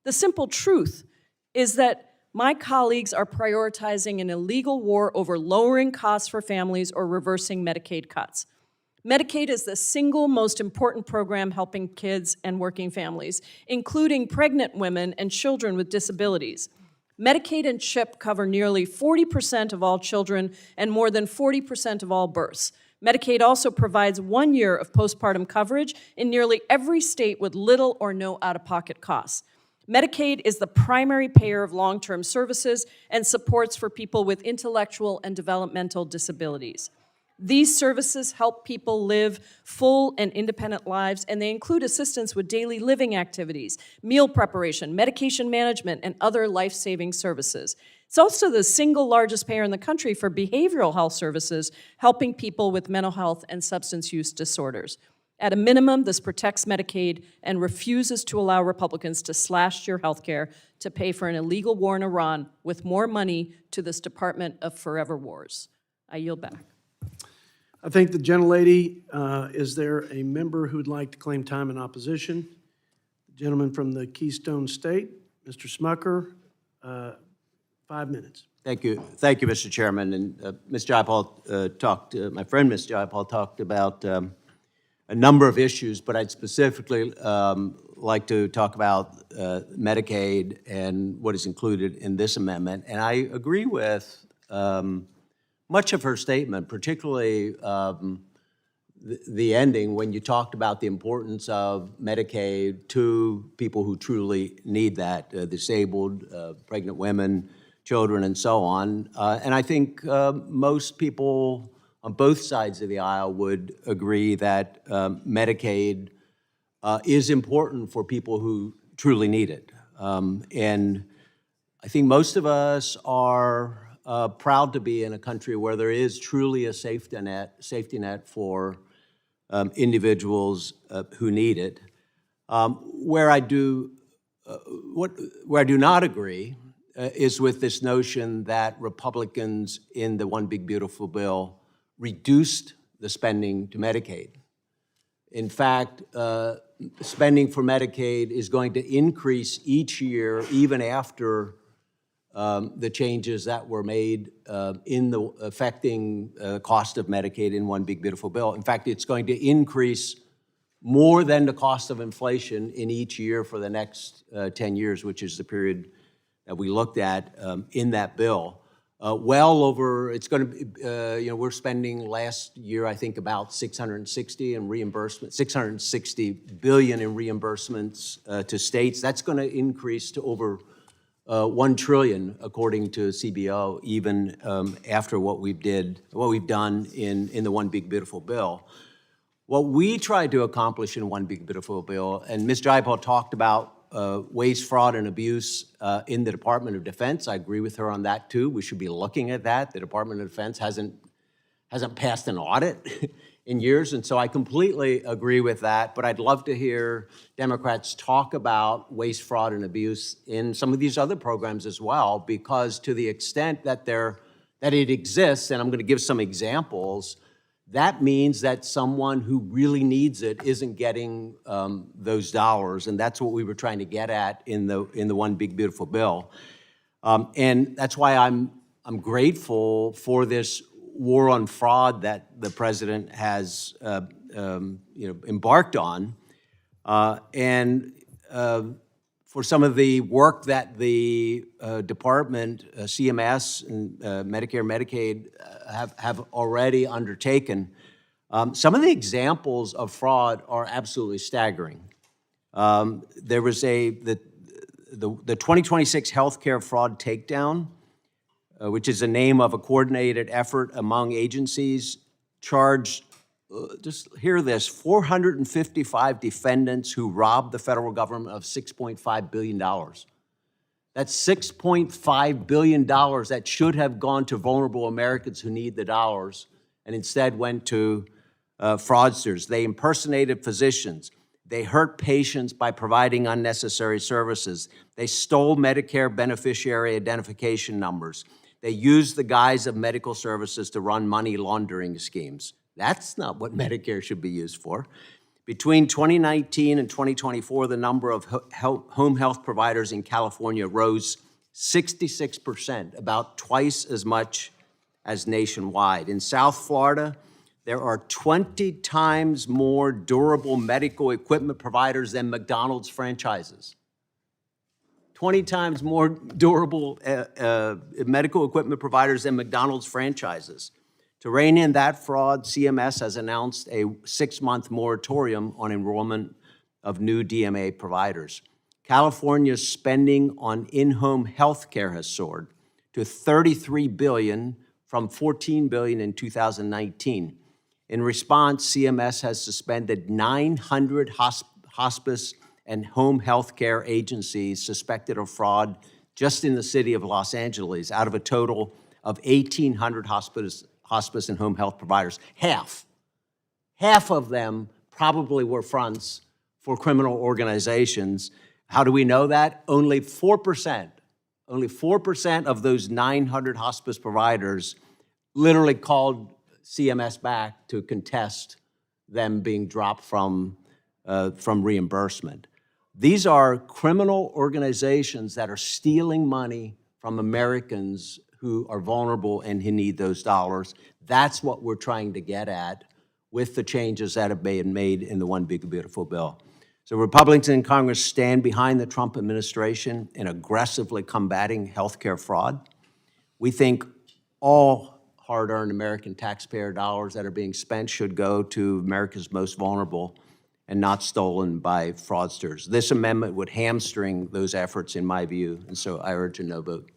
The simple truth is that my colleagues are prioritizing an illegal war over lowering costs for families or reversing Medicaid cuts. Medicaid is the single most important program helping kids and working families, including pregnant women and children with disabilities. Medicaid and CHIP cover nearly 40% of all children and more than 40% of all births. Medicaid also provides 1 year of postpartum coverage in nearly every state with little or no out-of-pocket costs. Medicaid is the primary payer of long-term services and supports for people with intellectual and developmental disabilities. These services help people live full and independent lives, and they include assistance with daily living activities, meal preparation, medication management, and other life-saving services. It's also the single largest payer in the country for behavioral health services, helping people with mental health and substance use disorders. At a minimum, this protects Medicaid and refuses to allow Republicans to slash your health care to pay for an illegal war in Iran with more money to this Department of Forever Wars. I yield back. I thank the gentlelady. Is there a member who would like to claim time in opposition? The gentleman from the Keystone State, Mr. Smucker, 5 minutes. Thank you, Mr. Chairman. And Ms. Jayapal talked. My friend Ms. Jayapal talked about a number of issues, but I'd specifically like to talk about Medicaid and what is included in this amendment. And I agree with much of her statement, particularly the ending when you talked about the importance of Medicaid to people who truly need that, disabled, pregnant women, children, and so on. And I think most people on both sides of the aisle would agree that Medicaid is important for people who truly need it. And I think most of us are proud to be in a country where there is truly a safety net for individuals who need it. Where I do not agree is with this notion that Republicans in the One Big Beautiful Bill reduced the spending to Medicaid. In fact, spending for Medicaid is going to increase each year, even after the changes that were made affecting cost of Medicaid in One Big Beautiful Bill. In fact, it's going to increase more than the cost of inflation in each year for the next 10 years, which is the period that we looked at in that bill. Well over, it's going to be, we're spending last year, I think, about $660 billion in reimbursements to states. That's going to increase to over $1 trillion, according to CBO, even after what we've done in the One Big Beautiful Bill. What we tried to accomplish in One Big Beautiful Bill, and Ms. Jayapal talked about waste, fraud, and abuse in the Department of Defense. I agree with her on that too. We should be looking at that. The Department of Defense hasn't passed an audit in years, and so I completely agree with that. But I'd love to hear Democrats talk about waste, fraud, and abuse in some of these other programs as well, because to the extent that it exists, and I'm going to give some examples, that means that someone who really needs it isn't getting those dollars, and that's what we were trying to get at in the One Big Beautiful Bill. And that's why I'm grateful for this war on fraud that the president has embarked on, and for some of the work that the department, CMS, and Medicare, Medicaid have already undertaken. Some of the examples of fraud are absolutely staggering. There was the 2026 Healthcare Fraud Takedown, which is the name of a coordinated effort among agencies, charged, just hear this, 455 defendants who robbed the federal government of $6.5 billion. That's $6.5 billion that should have gone to vulnerable Americans who need the dollars, and instead went to fraudsters. They impersonated physicians. They hurt patients by providing unnecessary services. They stole Medicare beneficiary identification numbers. They use the guise of medical services to run money laundering schemes. That's not what Medicare should be used for. Between 2019 and 2024, the number of home health providers in California rose 66%, about twice as much as nationwide. In South Florida, there are 20 times more durable medical equipment providers than McDonald's franchises. 20 times more durable medical equipment providers than McDonald's franchises. To rein in that fraud, CMS has announced a 6-month moratorium on enrollment of new DMA providers. California's spending on in-home health care has soared to $33 billion from $14 billion in 2019. In response, CMS has suspended 900 hospice and home health care agencies suspected of fraud just in the city of Los Angeles, out of a total of 1,800 hospice and home health providers. Half of them probably were fronts for criminal organizations. How do we know that? Only 4% of those 900 hospice providers literally called CMS back to contest them being dropped from reimbursement. These are criminal organizations that are stealing money from Americans who are vulnerable and who need those dollars. That's what we're trying to get at with the changes that have been made in the One Big Beautiful Bill. So Republicans in Congress stand behind the Trump administration in aggressively combating healthcare fraud. We think all hard-earned American taxpayer dollars that are being spent should go to America's most vulnerable and not stolen by fraudsters. This amendment would hamstring those efforts, in my view, and so I urge a no vote.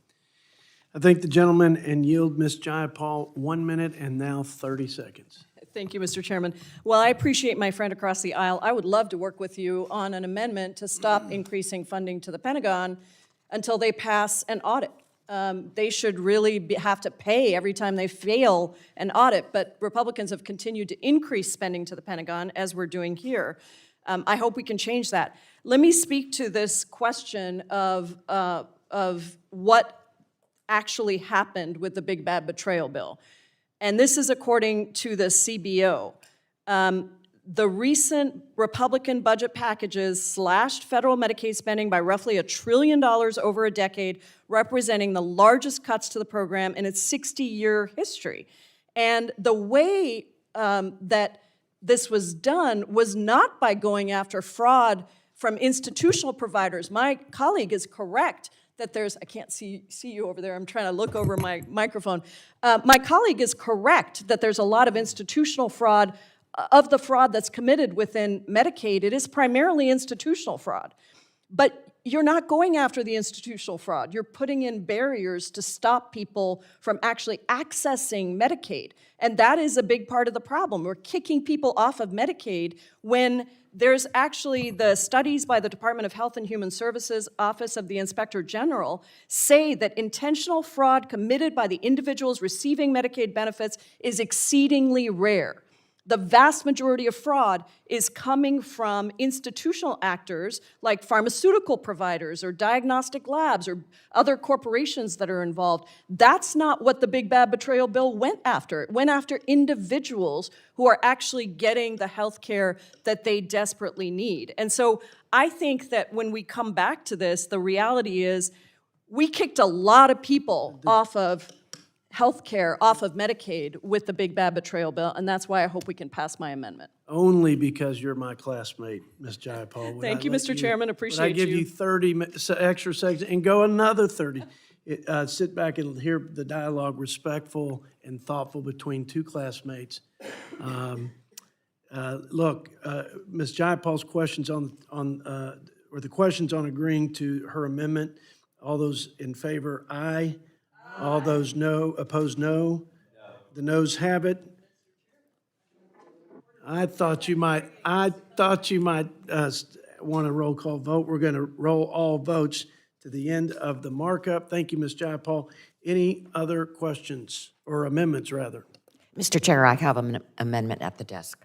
I thank the gentleman and yield Ms. Jayapal 1 minute and now 30 seconds. Thank you, Mr. Chairman. Well, I appreciate my friend across the aisle. I would love to work with you on an amendment to stop increasing funding to the Pentagon until they pass an audit. They should really have to pay every time they fail an audit, but Republicans have continued to increase spending to the Pentagon, as we're doing here. I hope we can change that. Let me speak to this question of what actually happened with the big bad betrayal bill. And this is according to the CBO. The recent Republican budget packages slashed federal Medicaid spending by roughly $1 trillion over a decade, representing the largest cuts to the program in its 60-year history. And the way that this was done was not by going after fraud from institutional providers. My colleague is correct that there's, I can't see you over there, I'm trying to look over my microphone. My colleague is correct that there's a lot of institutional fraud. Of the fraud that's committed within Medicaid, it is primarily institutional fraud. But you're not going after the institutional fraud. You're putting in barriers to stop people from actually accessing Medicaid. And that is a big part of the problem. We're kicking people off of Medicaid when there's actually the studies by the Department of Health and Human Services, Office of the Inspector General, say that intentional fraud committed by the individuals receiving Medicaid benefits is exceedingly rare. The vast majority of fraud is coming from institutional actors like pharmaceutical providers or diagnostic labs or other corporations that are involved. That's not what the big bad betrayal bill went after. It went after individuals who are actually getting the health care that they desperately need. And so I think that when we come back to this, the reality is we kicked a lot of people off of health care, off of Medicaid with the big bad betrayal bill, and that's why I hope we can pass my amendment. Only because you're my classmate, Ms. Jayapal. Thank you, Mr. Chairman, appreciate you. I give you 30 extra seconds and go another 30. Sit back and hear the dialogue, respectful and thoughtful between two classmates. Look, Ms. Jayapal's questions or the questions on agreeing to her amendment, all those in favor, aye. All those no, opposed, no. The noes have it. I thought you might want a roll call vote. We're going to roll all votes to the end of the markup. Thank you, Ms. Jayapal. Any other questions or amendments, rather? Mr. Chair, I have an amendment at the desk.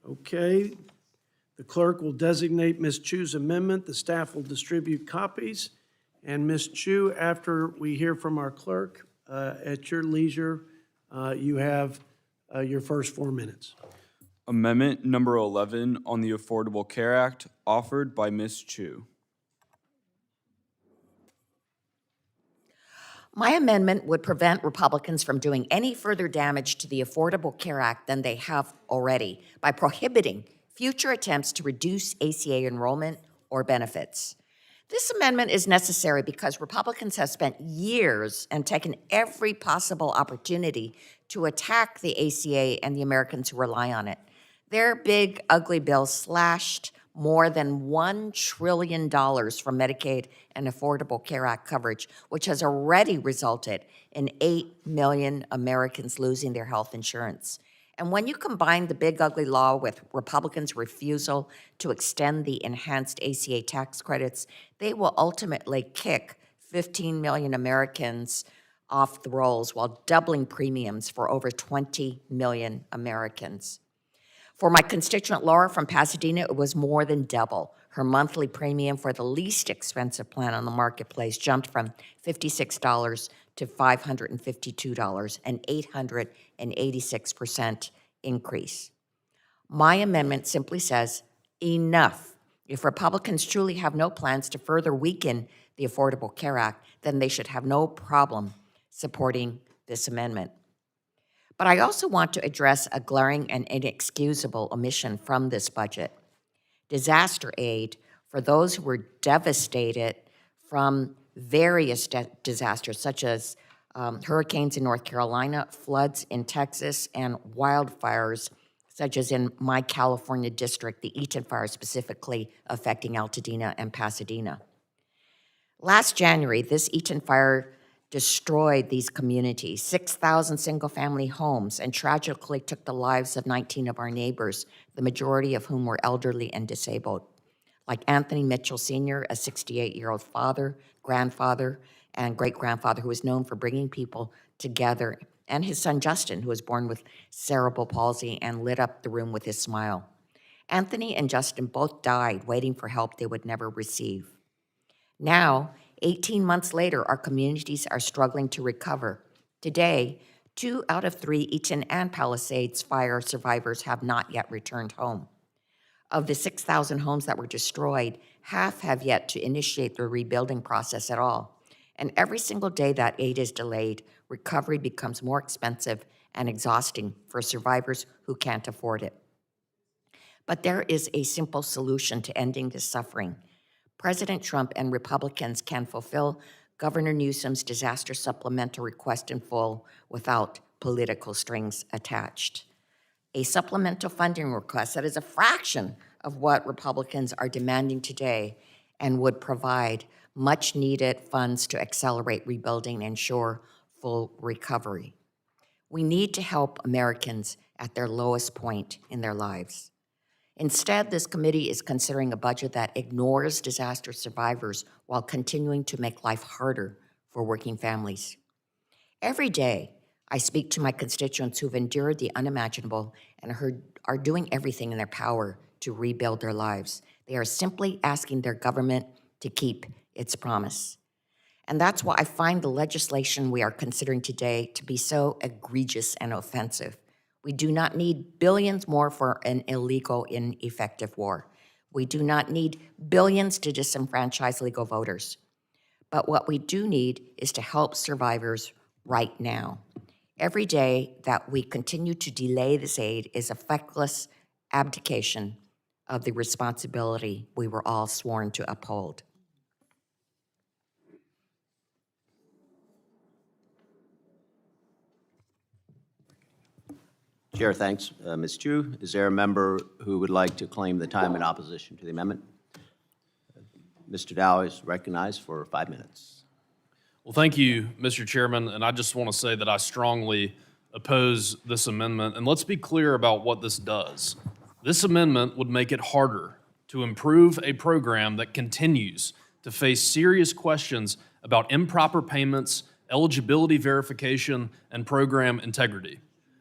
Okay. The clerk will designate Ms. Chu's amendment. The staff will distribute copies. And Ms. Chu, after we hear from our clerk, at your leisure, you have your first 4 minutes. Amendment number 11 on the Affordable Care Act, offered by Ms. Chu. My amendment would prevent Republicans from doing any further damage to the Affordable Care Act than they have already by prohibiting future attempts to reduce ACA enrollment or benefits. This amendment is necessary because Republicans have spent years and taken every possible opportunity to attack the ACA and the Americans who rely on it. Their big, ugly bill slashed more than $1 trillion from Medicaid and Affordable Care Act coverage, which has already resulted in 8 million Americans losing their health insurance. And when you combine the big, ugly law with Republicans' refusal to extend the enhanced ACA tax credits, they will ultimately kick 15 million Americans off the rolls while doubling premiums for over 20 million Americans. For my constituent Laura from Pasadena, it was more than double. Her monthly premium for the least expensive plan on the marketplace jumped from $56 to $552, an 886% increase. My amendment simply says, enough. If Republicans truly have no plans to further weaken the Affordable Care Act, then they should have no problem supporting this amendment. But I also want to address a glaring and inexcusable omission from this budget: disaster aid for those who were devastated from various disasters, such as hurricanes in North Carolina, floods in Texas, and wildfires, such as in my California district, the Eaton fire specifically affecting Altadena and Pasadena. Last January, this Eaton fire destroyed these communities, 6,000 single-family homes, and tragically took the lives of 19 of our neighbors, the majority of whom were elderly and disabled. Like Anthony Mitchell Sr., a 68-year-old father, grandfather, and great-grandfather who was known for bringing people together, and his son Justin, who was born with cerebral palsy and lit up the room with his smile. Anthony and Justin both died waiting for help they would never receive. Now, 18 months later, our communities are struggling to recover. Today, 2 out of 3 Eaton and Palisades fire survivors have not yet returned home. Of the 6,000 homes that were destroyed, half have yet to initiate the rebuilding process at all. And every single day that aid is delayed, recovery becomes more expensive and exhausting for survivors who can't afford it. But there is a simple solution to ending this suffering. President Trump and Republicans can fulfill Governor Newsom's disaster supplemental request in full without political strings attached. A supplemental funding request that is a fraction of what Republicans are demanding today and would provide much-needed funds to accelerate rebuilding and ensure full recovery. We need to help Americans at their lowest point in their lives. Instead, this committee is considering a budget that ignores disaster survivors while continuing to make life harder for working families. Every day, I speak to my constituents who've endured the unimaginable and are doing everything in their power to rebuild their lives. They are simply asking their government to keep its promise. And that's why I find the legislation we are considering today to be so egregious and offensive. We do not need billions more for an illegal, ineffective war. We do not need billions to disenfranchise legal voters. But what we do need is to help survivors right now. Every day that we continue to delay this aid is a feckless abdication of the responsibility we were all sworn to uphold. Chair, thanks. Ms. Chu, is there a member who would like to claim the time in opposition to the amendment? Mr. Dow is recognized for 5 minutes. Well, thank you, Mr. Chairman, and I just want to say that I strongly oppose this amendment. And let's be clear about what this does. This amendment would make it harder to improve a program that continues to face serious questions about improper payments, eligibility verification, and program integrity.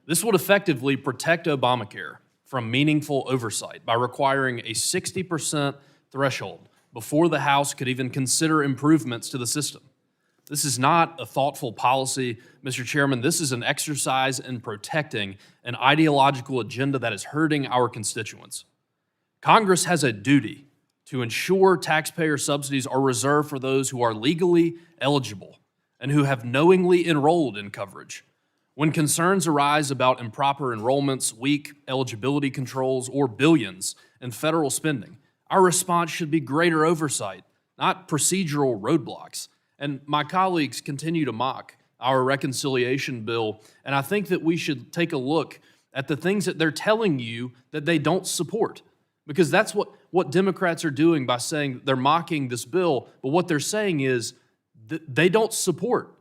This would effectively protect Obamacare from meaningful oversight by requiring a 60% threshold before the House could even consider improvements to the system. This is not a thoughtful policy, Mr. Chairman. This is an exercise in protecting an ideological agenda that is hurting our constituents. Congress has a duty to ensure taxpayer subsidies are reserved for those who are legally eligible and who have knowingly enrolled in coverage. When concerns arise about improper enrollments, weak eligibility controls, or billions in federal spending, our response should be greater oversight, not procedural roadblocks. And my colleagues continue to mock our reconciliation bill, and I think that we should take a look at the things that they're telling you that they don't support. Because that's what Democrats are doing by saying they're mocking this bill, but what they're saying is they don't support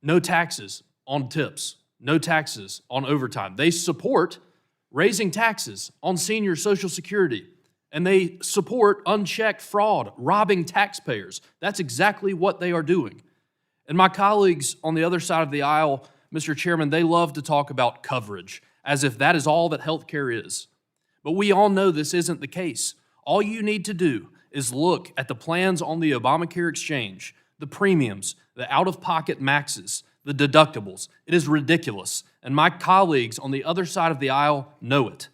no taxes on tips, no taxes on overtime. They support raising taxes on senior Social Security, and they support unchecked fraud, robbing taxpayers. That's exactly what they are doing. And my colleagues on the other side of the aisle, Mr. Chairman, they love to talk about coverage as if that is all that healthcare is. But we all know this isn't the case. All you need to do is look at the plans on the Obamacare exchange, the premiums, the out-of-pocket maxes, the deductibles. It is ridiculous, and my colleagues on the other side of the aisle know it.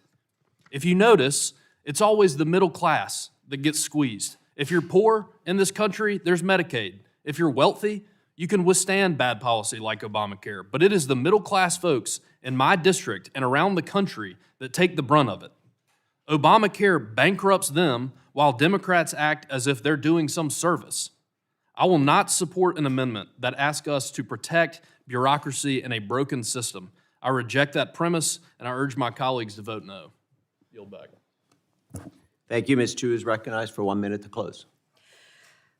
If you notice, it's always the middle class that gets squeezed. If you're poor in this country, there's Medicaid. If you're wealthy, you can withstand bad policy like Obamacare. But it is the middle class folks in my district and around the country that take the brunt of it. Obamacare bankrupts them while Democrats act as if they're doing some service. I will not support an amendment that asks us to protect bureaucracy in a broken system. I reject that premise, and I urge my colleagues to vote no. Yield back. Thank you. Ms. Chu is recognized for 1 minute to close.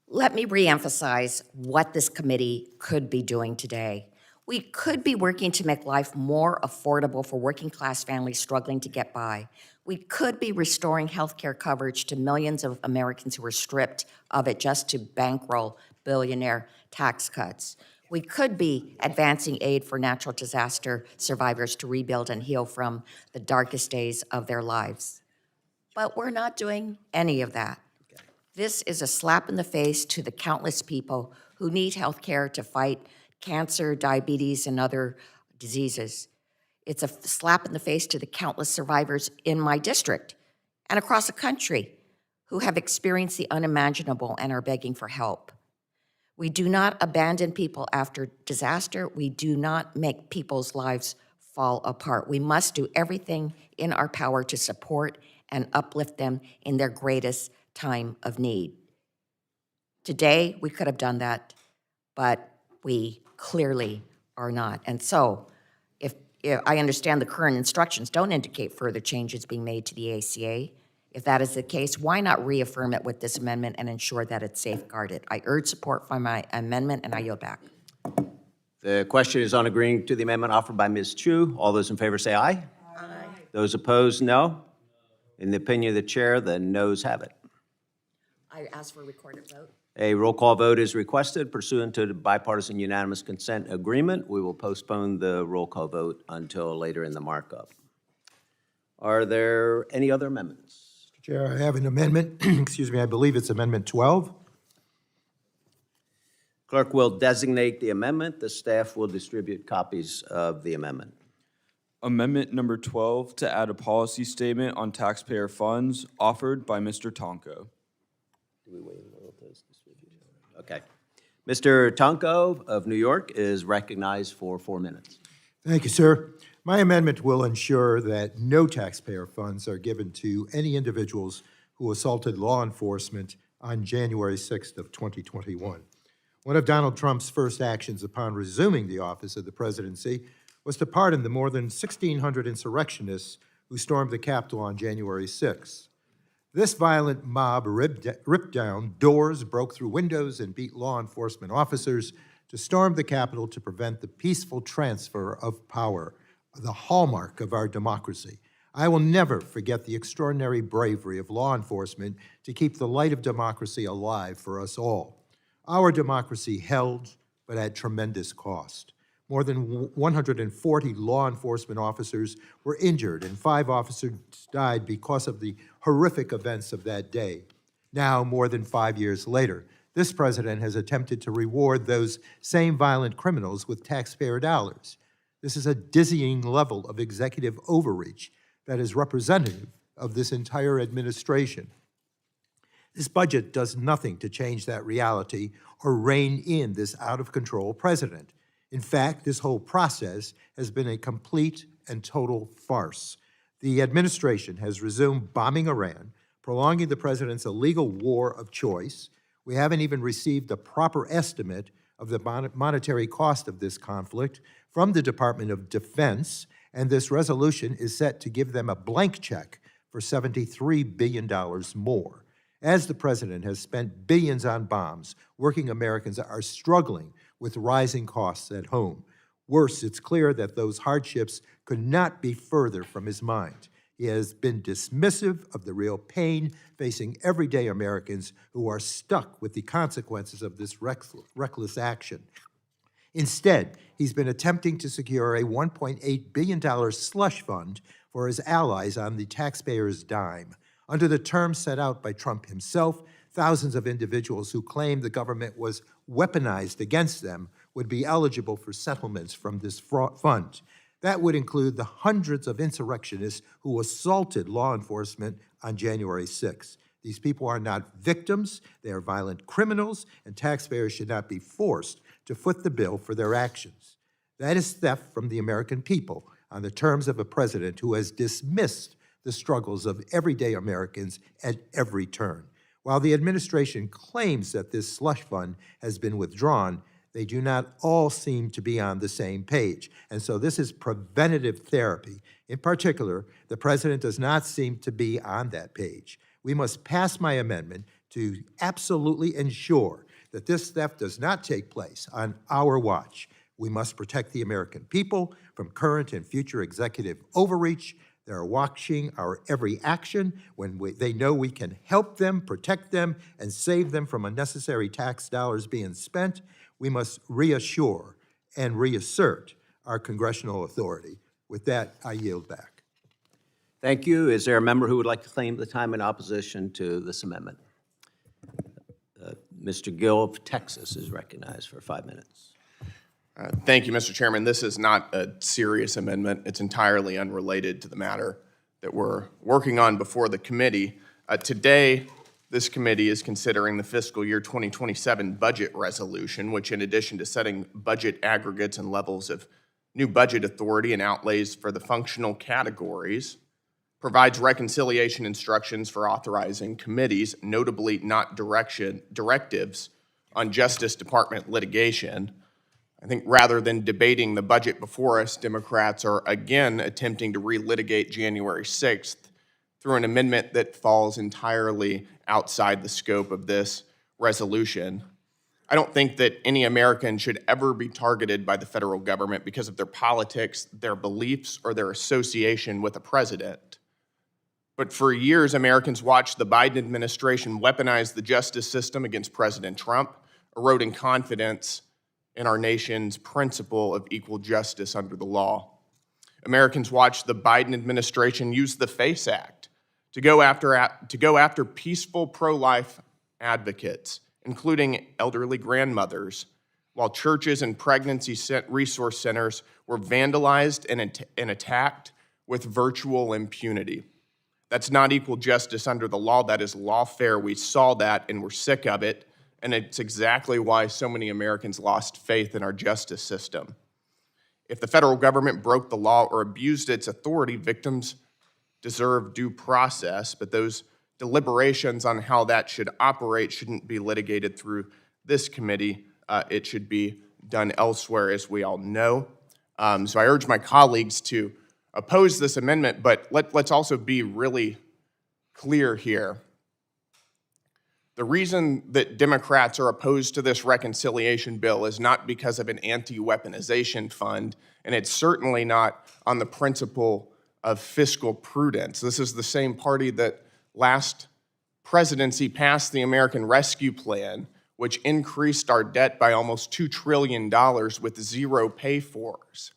Let me reemphasize what this committee could be doing today. We could be working to make life more affordable for working-class families struggling to get by. We could be restoring health care coverage to millions of Americans who were stripped of it just to bankroll billionaire tax cuts. We could be advancing aid for natural disaster survivors to rebuild and heal from the darkest days of their lives. But we're not doing any of that. This is a slap in the face to the countless people who need health care to fight cancer, diabetes, and other diseases. It's a slap in the face to the countless survivors in my district and across the country who have experienced the unimaginable and are begging for help. We do not abandon people after disaster. We do not make people's lives fall apart. We must do everything in our power to support and uplift them in their greatest time of need. Today, we could have done that, but we clearly are not. And so, if I understand the current instructions don't indicate further changes being made to the ACA. If that is the case, why not reaffirm it with this amendment and ensure that it's safeguarded? I urge support for my amendment, and I yield back. The question is on agreeing to the amendment offered by Ms. Chu. All those in favor say aye. Aye. Those opposed, no. In the opinion of the chair, the noes have it. I ask for a recorded vote. A roll call vote is requested pursuant to the bipartisan unanimous consent agreement. We will postpone the roll call vote until later in the markup. Are there any other amendments? Chair, I have an amendment, excuse me, I believe it's Amendment 12. Clerk will designate the amendment. The staff will distribute copies of the amendment. Amendment number 12 to add a policy statement on taxpayer funds offered by Mr. Tonko. Do we wait until those distribute? Okay. Mr. Tonko of New York is recognized for 4 minutes. Thank you, sir. My amendment will ensure that no taxpayer funds are given to any individuals who assaulted law enforcement on January 6th of 2021. One of Donald Trump's first actions upon resuming the office of the presidency was to pardon the more than 1,600 insurrectionists who stormed the Capitol on January 6th. This violent mob ripped down doors, broke through windows, and beat law enforcement officers to storm the Capitol to prevent the peaceful transfer of power, the hallmark of our democracy. I will never forget the extraordinary bravery of law enforcement to keep the light of democracy alive for us all. Our democracy held, but at tremendous cost. More than 140 law enforcement officers were injured, and 5 officers died because of the horrific events of that day. Now, more than 5 years later, this president has attempted to reward those same violent criminals with taxpayer dollars. This is a dizzying level of executive overreach that is representative of this entire administration. This budget does nothing to change that reality or rein in this out-of-control president. In fact, this whole process has been a complete and total farce. The administration has resumed bombing Iran, prolonging the president's illegal war of choice. We haven't even received a proper estimate of the monetary cost of this conflict from the Department of Defense, and this resolution is set to give them a blank check for $73 billion more. As the president has spent billions on bombs, working Americans are struggling with rising costs at home. Worse, it's clear that those hardships could not be further from his mind. He has been dismissive of the real pain facing everyday Americans who are stuck with the consequences of this reckless action. Instead, he's been attempting to secure a $1.8 billion slush fund for his allies on the taxpayer's dime. Under the terms set out by Trump himself, thousands of individuals who claimed the government was weaponized against them would be eligible for settlements from this fund. That would include the hundreds of insurrectionists who assaulted law enforcement on January 6th. These people are not victims, they are violent criminals, and taxpayers should not be forced to foot the bill for their actions. That is theft from the American people on the terms of a president who has dismissed the struggles of everyday Americans at every turn. While the administration claims that this slush fund has been withdrawn, they do not all seem to be on the same page. And so this is preventative therapy. In particular, the president does not seem to be on that page. We must pass my amendment to absolutely ensure that this theft does not take place on our watch. We must protect the American people from current and future executive overreach. They're watching our every action. When they know we can help them, protect them, and save them from unnecessary tax dollars being spent, we must reassure and reassert our congressional authority. With that, I yield back. Thank you. Is there a member who would like to claim the time in opposition to this amendment? Mr. Gill of Texas is recognized for 5 minutes. Thank you, Mr. Chairman. This is not a serious amendment. It's entirely unrelated to the matter that we're working on before the committee. Today, this committee is considering the fiscal year 2027 budget resolution, which in addition to setting budget aggregates and levels of new budget authority and outlays for the functional categories, provides reconciliation instructions for authorizing committees, notably not directives on Justice Department litigation. I think rather than debating the budget before us, Democrats are again attempting to relitigate January 6th through an amendment that falls entirely outside the scope of this resolution. I don't think that any American should ever be targeted by the federal government because of their politics, their beliefs, or their association with a president. But for years, Americans watched the Biden administration weaponize the justice system against President Trump, eroding confidence in our nation's principle of equal justice under the law. Americans watched the Biden administration use the FACE Act to go after peaceful pro-life advocates, including elderly grandmothers, while churches and pregnancy resource centers were vandalized and attacked with virtual impunity. That's not equal justice under the law. That is lawfare. We saw that and we're sick of it. And it's exactly why so many Americans lost faith in our justice system. If the federal government broke the law or abused its authority, victims deserve due process, but those deliberations on how that should operate shouldn't be litigated through this committee. It should be done elsewhere, as we all know. So I urge my colleagues to oppose this amendment, but let's also be really clear here. The reason that Democrats are opposed to this reconciliation bill is not because of an anti-weaponization fund, and it's certainly not on the principle of fiscal prudence. This is the same party that last presidency passed the American Rescue Plan, which increased our debt by almost $2 trillion with zero pay-fors.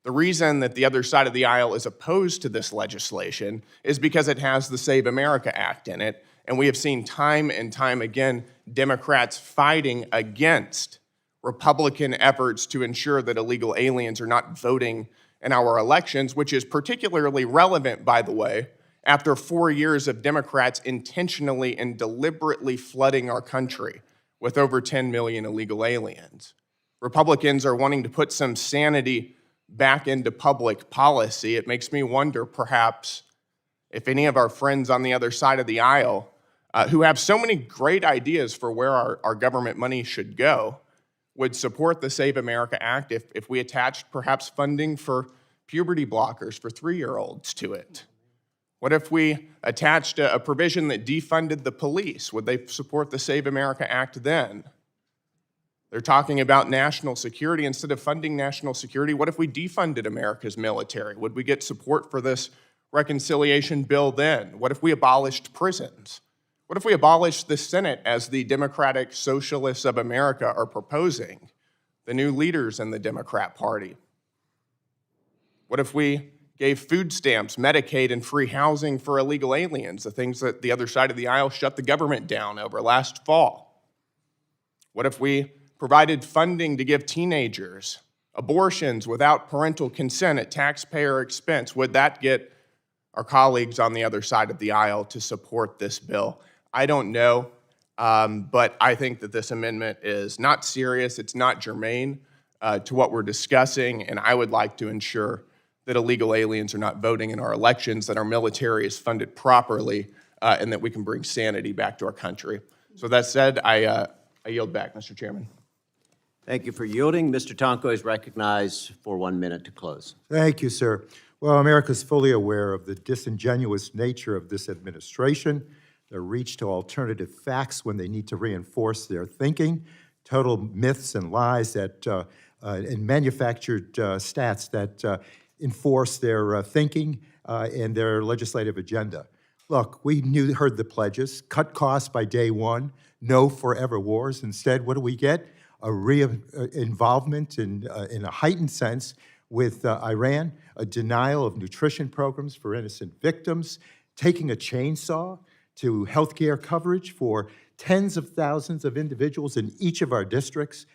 The reason that the other side of the aisle is opposed to this legislation is because it has the Save America Act in it, And we have seen time and time again Democrats fighting against Republican efforts to ensure that illegal aliens are not voting in our elections, which is particularly relevant, by the way, after 4 years of Democrats intentionally and deliberately flooding our country with over 10 million illegal aliens. Republicans are wanting to put some sanity back into public policy. It makes me wonder, perhaps, if any of our friends on the other side of the aisle who have so many great ideas for where our government money should go would support the Save America Act if we attached perhaps funding for puberty blockers for 3-year-olds to it. What if we attached a provision that defunded the police? Would they support the Save America Act then? They're talking about national security. Instead of funding national security, what if we defunded America's military? Would we get support for this reconciliation bill then? What if we abolished prisons? What if we abolished the Senate as the Democratic Socialists of America are proposing, the new leaders in the Democrat Party? What if we gave food stamps, Medicaid, and free housing for illegal aliens, the things that the other side of the aisle shut the government down over last fall? What if we provided funding to give teenagers abortions without parental consent at taxpayer expense? Would that get our colleagues on the other side of the aisle to support this bill? I don't know, but I think that this amendment is not serious. It's not germane to what we're discussing, and I would like to ensure that illegal aliens are not voting in our elections, that our military is funded properly, and that we can bring sanity back to our country. So that said, I yield back, Mr. Chairman. Thank you for yielding. Mr. Tonko is recognized for 1 minute to close. Thank you, sir. Well, America is fully aware of the disingenuous nature of this administration, their reach to alternative facts when they need to reinforce their thinking, total myths and lies that and manufactured stats that enforce their thinking and their legislative agenda. Look, we heard the pledges: cut costs by day one, no forever wars. Instead, what do we get? A re-involvement in a heightened sense with Iran, a denial of nutrition programs for innocent victims, taking a chainsaw to healthcare coverage for tens of thousands of individuals in each of our districts.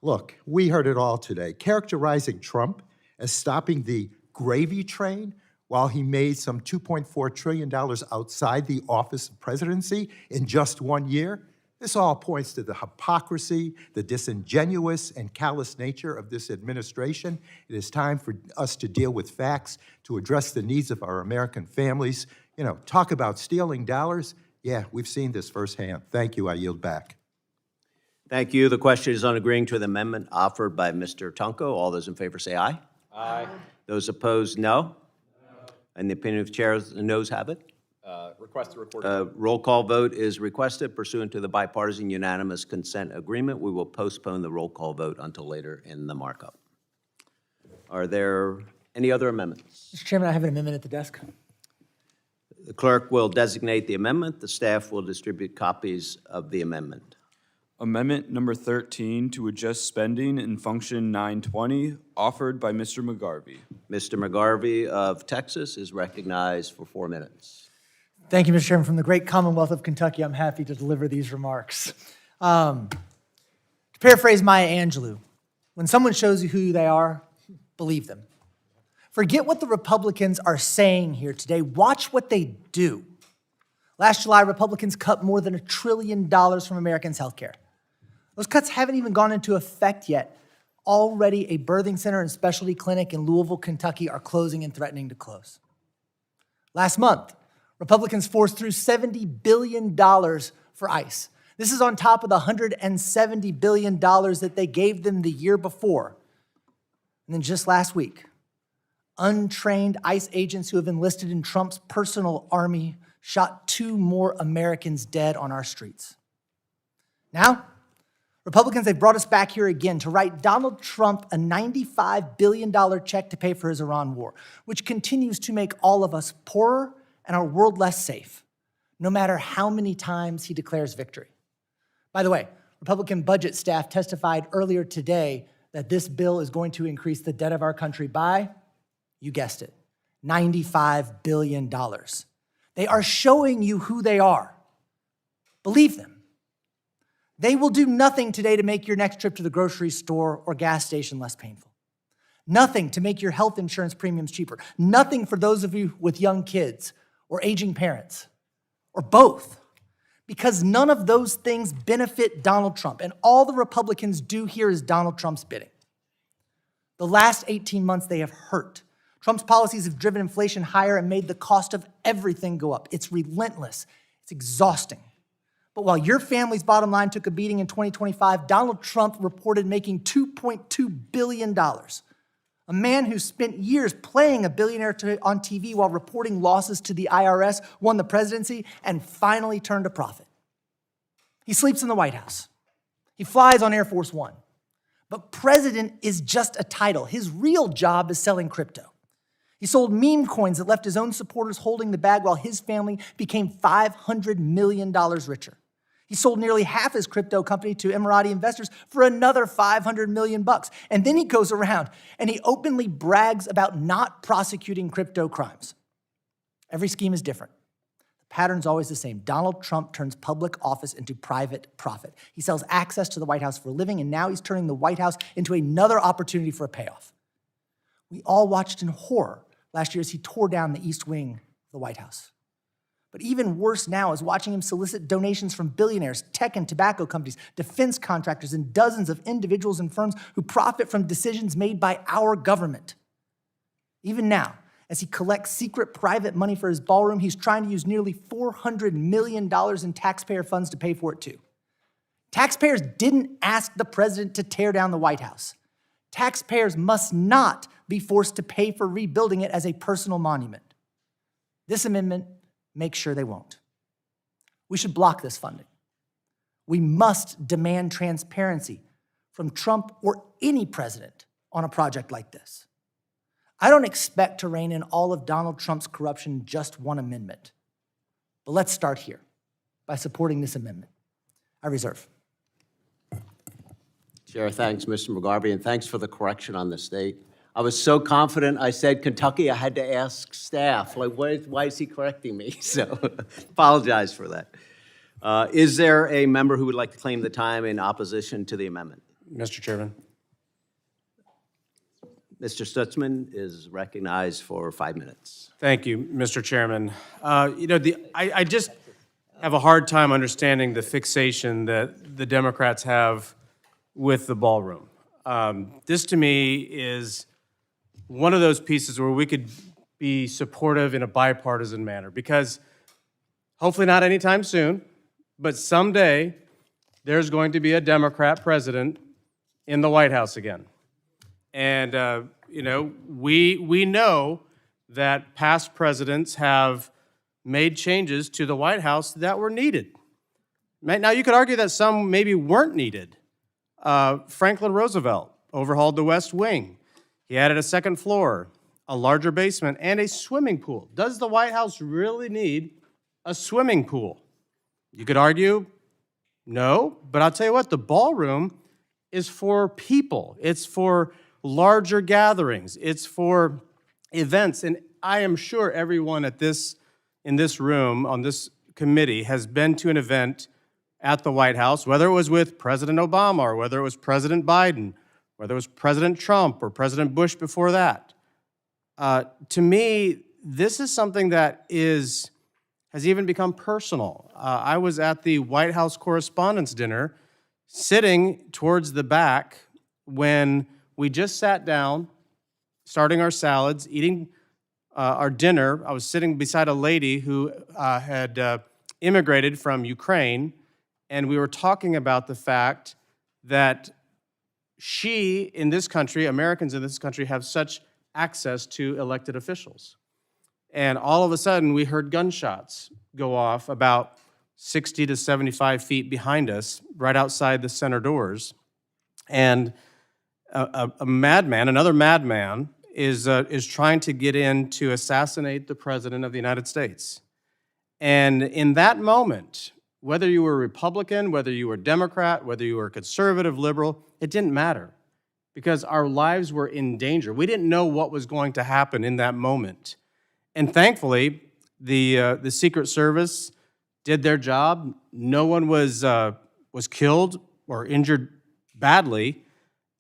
Look, we heard it all today, characterizing Trump as stopping the gravy train while he made some $2.4 trillion outside the office of presidency in just 1 year. This all points to the hypocrisy, the disingenuous and callous nature of this administration. It is time for us to deal with facts, to address the needs of our American families. You know, talk about stealing dollars. Yeah, we've seen this firsthand. Thank you. I yield back. Thank you. The question is on agreeing to the amendment offered by Mr. Tonko. All those in favor say aye. Aye. Those opposed, no. And the opinion of the chair, the noes have it. Request the recorded Roll call vote is requested pursuant to the bipartisan unanimous consent agreement. We will postpone the roll call vote until later in the markup. Are there any other amendments? Mr. Chairman, I have an amendment at the desk. The clerk will designate the amendment. The staff will distribute copies of the amendment. Amendment number 13 to adjust spending in function 920, offered by Mr. McGarvey. Mr. McGarvey of Texas is recognized for 4 minutes. Thank you, Mr. Chairman. From the great Commonwealth of Kentucky, I'm happy to deliver these remarks. To paraphrase Maya Angelou, when someone shows you who they are, believe them. Forget what the Republicans are saying here today. Watch what they do. Last July, Republicans cut more than $1 trillion from Americans' health care. Those cuts haven't even gone into effect yet. Already, a birthing center and specialty clinic in Louisville, Kentucky are closing and threatening to close. Last month, Republicans forced through $70 billion for ICE. This is on top of the $170 billion that they gave them the year before. And then just last week, untrained ICE agents who have enlisted in Trump's personal army shot 2 more Americans dead on our streets. Now, Republicans, they've brought us back here again to write Donald Trump a $95 billion check to pay for his Iran war, which continues to make all of us poorer and our world less safe, no matter how many times he declares victory. By the way, Republican budget staff testified earlier today that this bill is going to increase the debt of our country by, you guessed it, $95 billion. They are showing you who they are. Believe them. They will do nothing today to make your next trip to the grocery store or gas station less painful. Nothing to make your health insurance premiums cheaper. Nothing for those of you with young kids or aging parents, or both. Because none of those things benefit Donald Trump, and all the Republicans do here is Donald Trump's bidding. The last 18 months, they have hurt. Trump's policies have driven inflation higher and made the cost of everything go up. It's relentless. It's exhausting. But while your family's bottom line took a beating in 2025, Donald Trump reported making $2.2 billion. A man who spent years playing a billionaire on TV while reporting losses to the IRS, won the presidency, and finally turned a profit. He sleeps in the White House. He flies on Air Force One. But president is just a title. His real job is selling crypto. He sold meme coins that left his own supporters holding the bag while his family became $500 million richer. He sold nearly half his crypto company to Emirati investors for another $500 million. And then he goes around and he openly brags about not prosecuting crypto crimes. Every scheme is different. The pattern's always the same. Donald Trump turns public office into private profit. He sells access to the White House for a living, and now he's turning the White House into another opportunity for a payoff. We all watched in horror last year as he tore down the East Wing of the White House. But even worse now is watching him solicit donations from billionaires, tech and tobacco companies, defense contractors, and dozens of individuals and firms who profit from decisions made by our government. Even now, as he collects secret private money for his ballroom, he's trying to use nearly $400 million in taxpayer funds to pay for it too. Taxpayers didn't ask the president to tear down the White House. Taxpayers must not be forced to pay for rebuilding it as a personal monument. This amendment makes sure they won't. We should block this funding. We must demand transparency from Trump or any president on a project like this. I don't expect to rein in all of Donald Trump's corruption in just one amendment. But let's start here by supporting this amendment. I reserve. Chair, thanks, Mr. McGarvey, and thanks for the correction on the state. I was so confident I said Kentucky, I had to ask staff, like, why is he correcting me? So apologize for that. Is there a member who would like to claim the time in opposition to the amendment? Mr. Chairman. Mr. Stutzman is recognized for 5 minutes. Thank you, Mr. Chairman. I just have a hard time understanding the fixation that the Democrats have with the ballroom. This, to me, is one of those pieces where we could be supportive in a bipartisan manner, because hopefully not anytime soon, but someday there's going to be a Democrat president in the White House again. And, we know that past presidents have made changes to the White House that were needed. Now, you could argue that some maybe weren't needed. Franklin Roosevelt overhauled the West Wing. He added a second floor, a larger basement, and a swimming pool. Does the White House really need a swimming pool? You could argue, no, but I'll tell you what, the ballroom is for people. It's for larger gatherings. It's for events. And I am sure everyone in this room, on this committee, has been to an event at the White House, whether it was with President Obama or whether it was President Biden, whether it was President Trump or President Bush before that. To me, this is something that has even become personal. I was at the White House Correspondents' Dinner, sitting towards the back when we just sat down, starting our salads, eating our dinner. I was sitting beside a lady who had immigrated from Ukraine, and we were talking about the fact that she, in this country, Americans in this country, have such access to elected officials. And all of a sudden, we heard gunshots go off about 60 to 75 feet behind us, right outside the center doors. And a madman, another madman, is trying to get in to assassinate the President of the United States. And in that moment, whether you were Republican, whether you were Democrat, whether you were conservative, liberal, it didn't matter, because our lives were in danger. We didn't know what was going to happen in that moment. And thankfully, the Secret Service did their job. No one was killed or injured badly.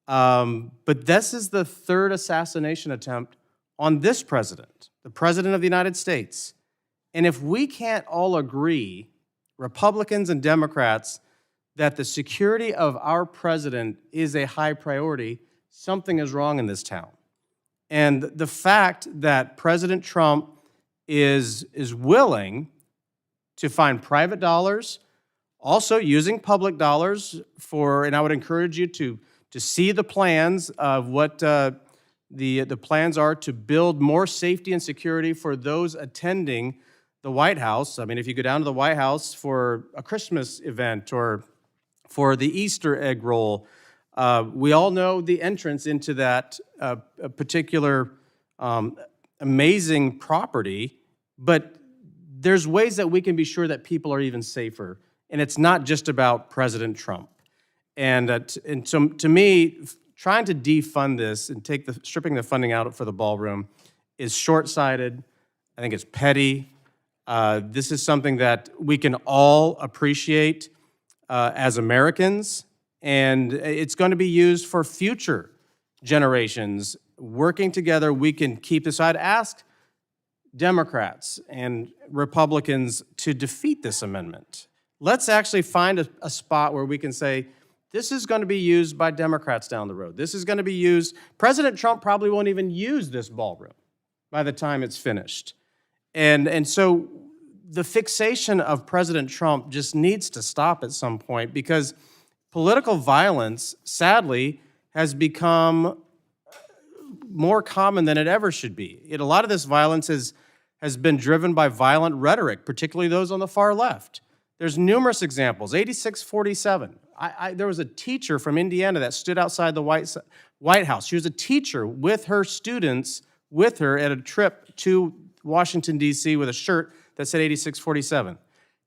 But this is the third assassination attempt on this president, the President of the United States. And if we can't all agree, Republicans and Democrats, that the security of our president is a high priority, something is wrong in this town. And the fact that President Trump is willing to find private dollars, also using public dollars for, and I would encourage you to see the plans of what the plans are to build more safety and security for those attending the White House. I mean, if you go down to the White House for a Christmas event or for the Easter egg roll, we all know the entrance into that particular amazing property, but there's ways that we can be sure that people are even safer. And it's not just about President Trump. And so to me, trying to defund this and stripping the funding out for the ballroom is short-sighted. I think it's petty. This is something that we can all appreciate as Americans, and it's going to be used for future generations. Working together, we can keep this. I'd ask Democrats and Republicans to defeat this amendment. Let's actually find a spot where we can say, this is going to be used by Democrats down the road. This is going to be used. President Trump probably won't even use this ballroom by the time it's finished. And so the fixation of President Trump just needs to stop at some point, because political violence, sadly, has become more common than it ever should be. A lot of this violence has been driven by violent rhetoric, particularly those on the far left. There's numerous examples. 8647. There was a teacher from Indiana that stood outside the White House. She was a teacher with her students with her at a trip to Washington, D.C. with a shirt that said 8647,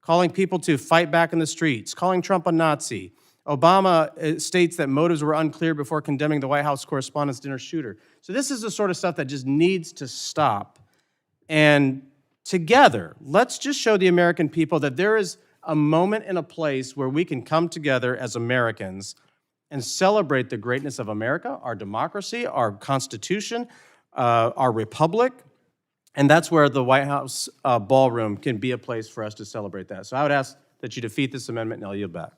calling people to fight back in the streets, calling Trump a Nazi. Obama states that motives were unclear before condemning the White House Correspondents' Dinner shooter. So this is the sort of stuff that just needs to stop. And together, let's just show the American people that there is a moment and a place where we can come together as Americans and celebrate the greatness of America, our democracy, our Constitution, our republic. And that's where the White House ballroom can be a place for us to celebrate that. So I would ask that you defeat this amendment, and I'll yield back.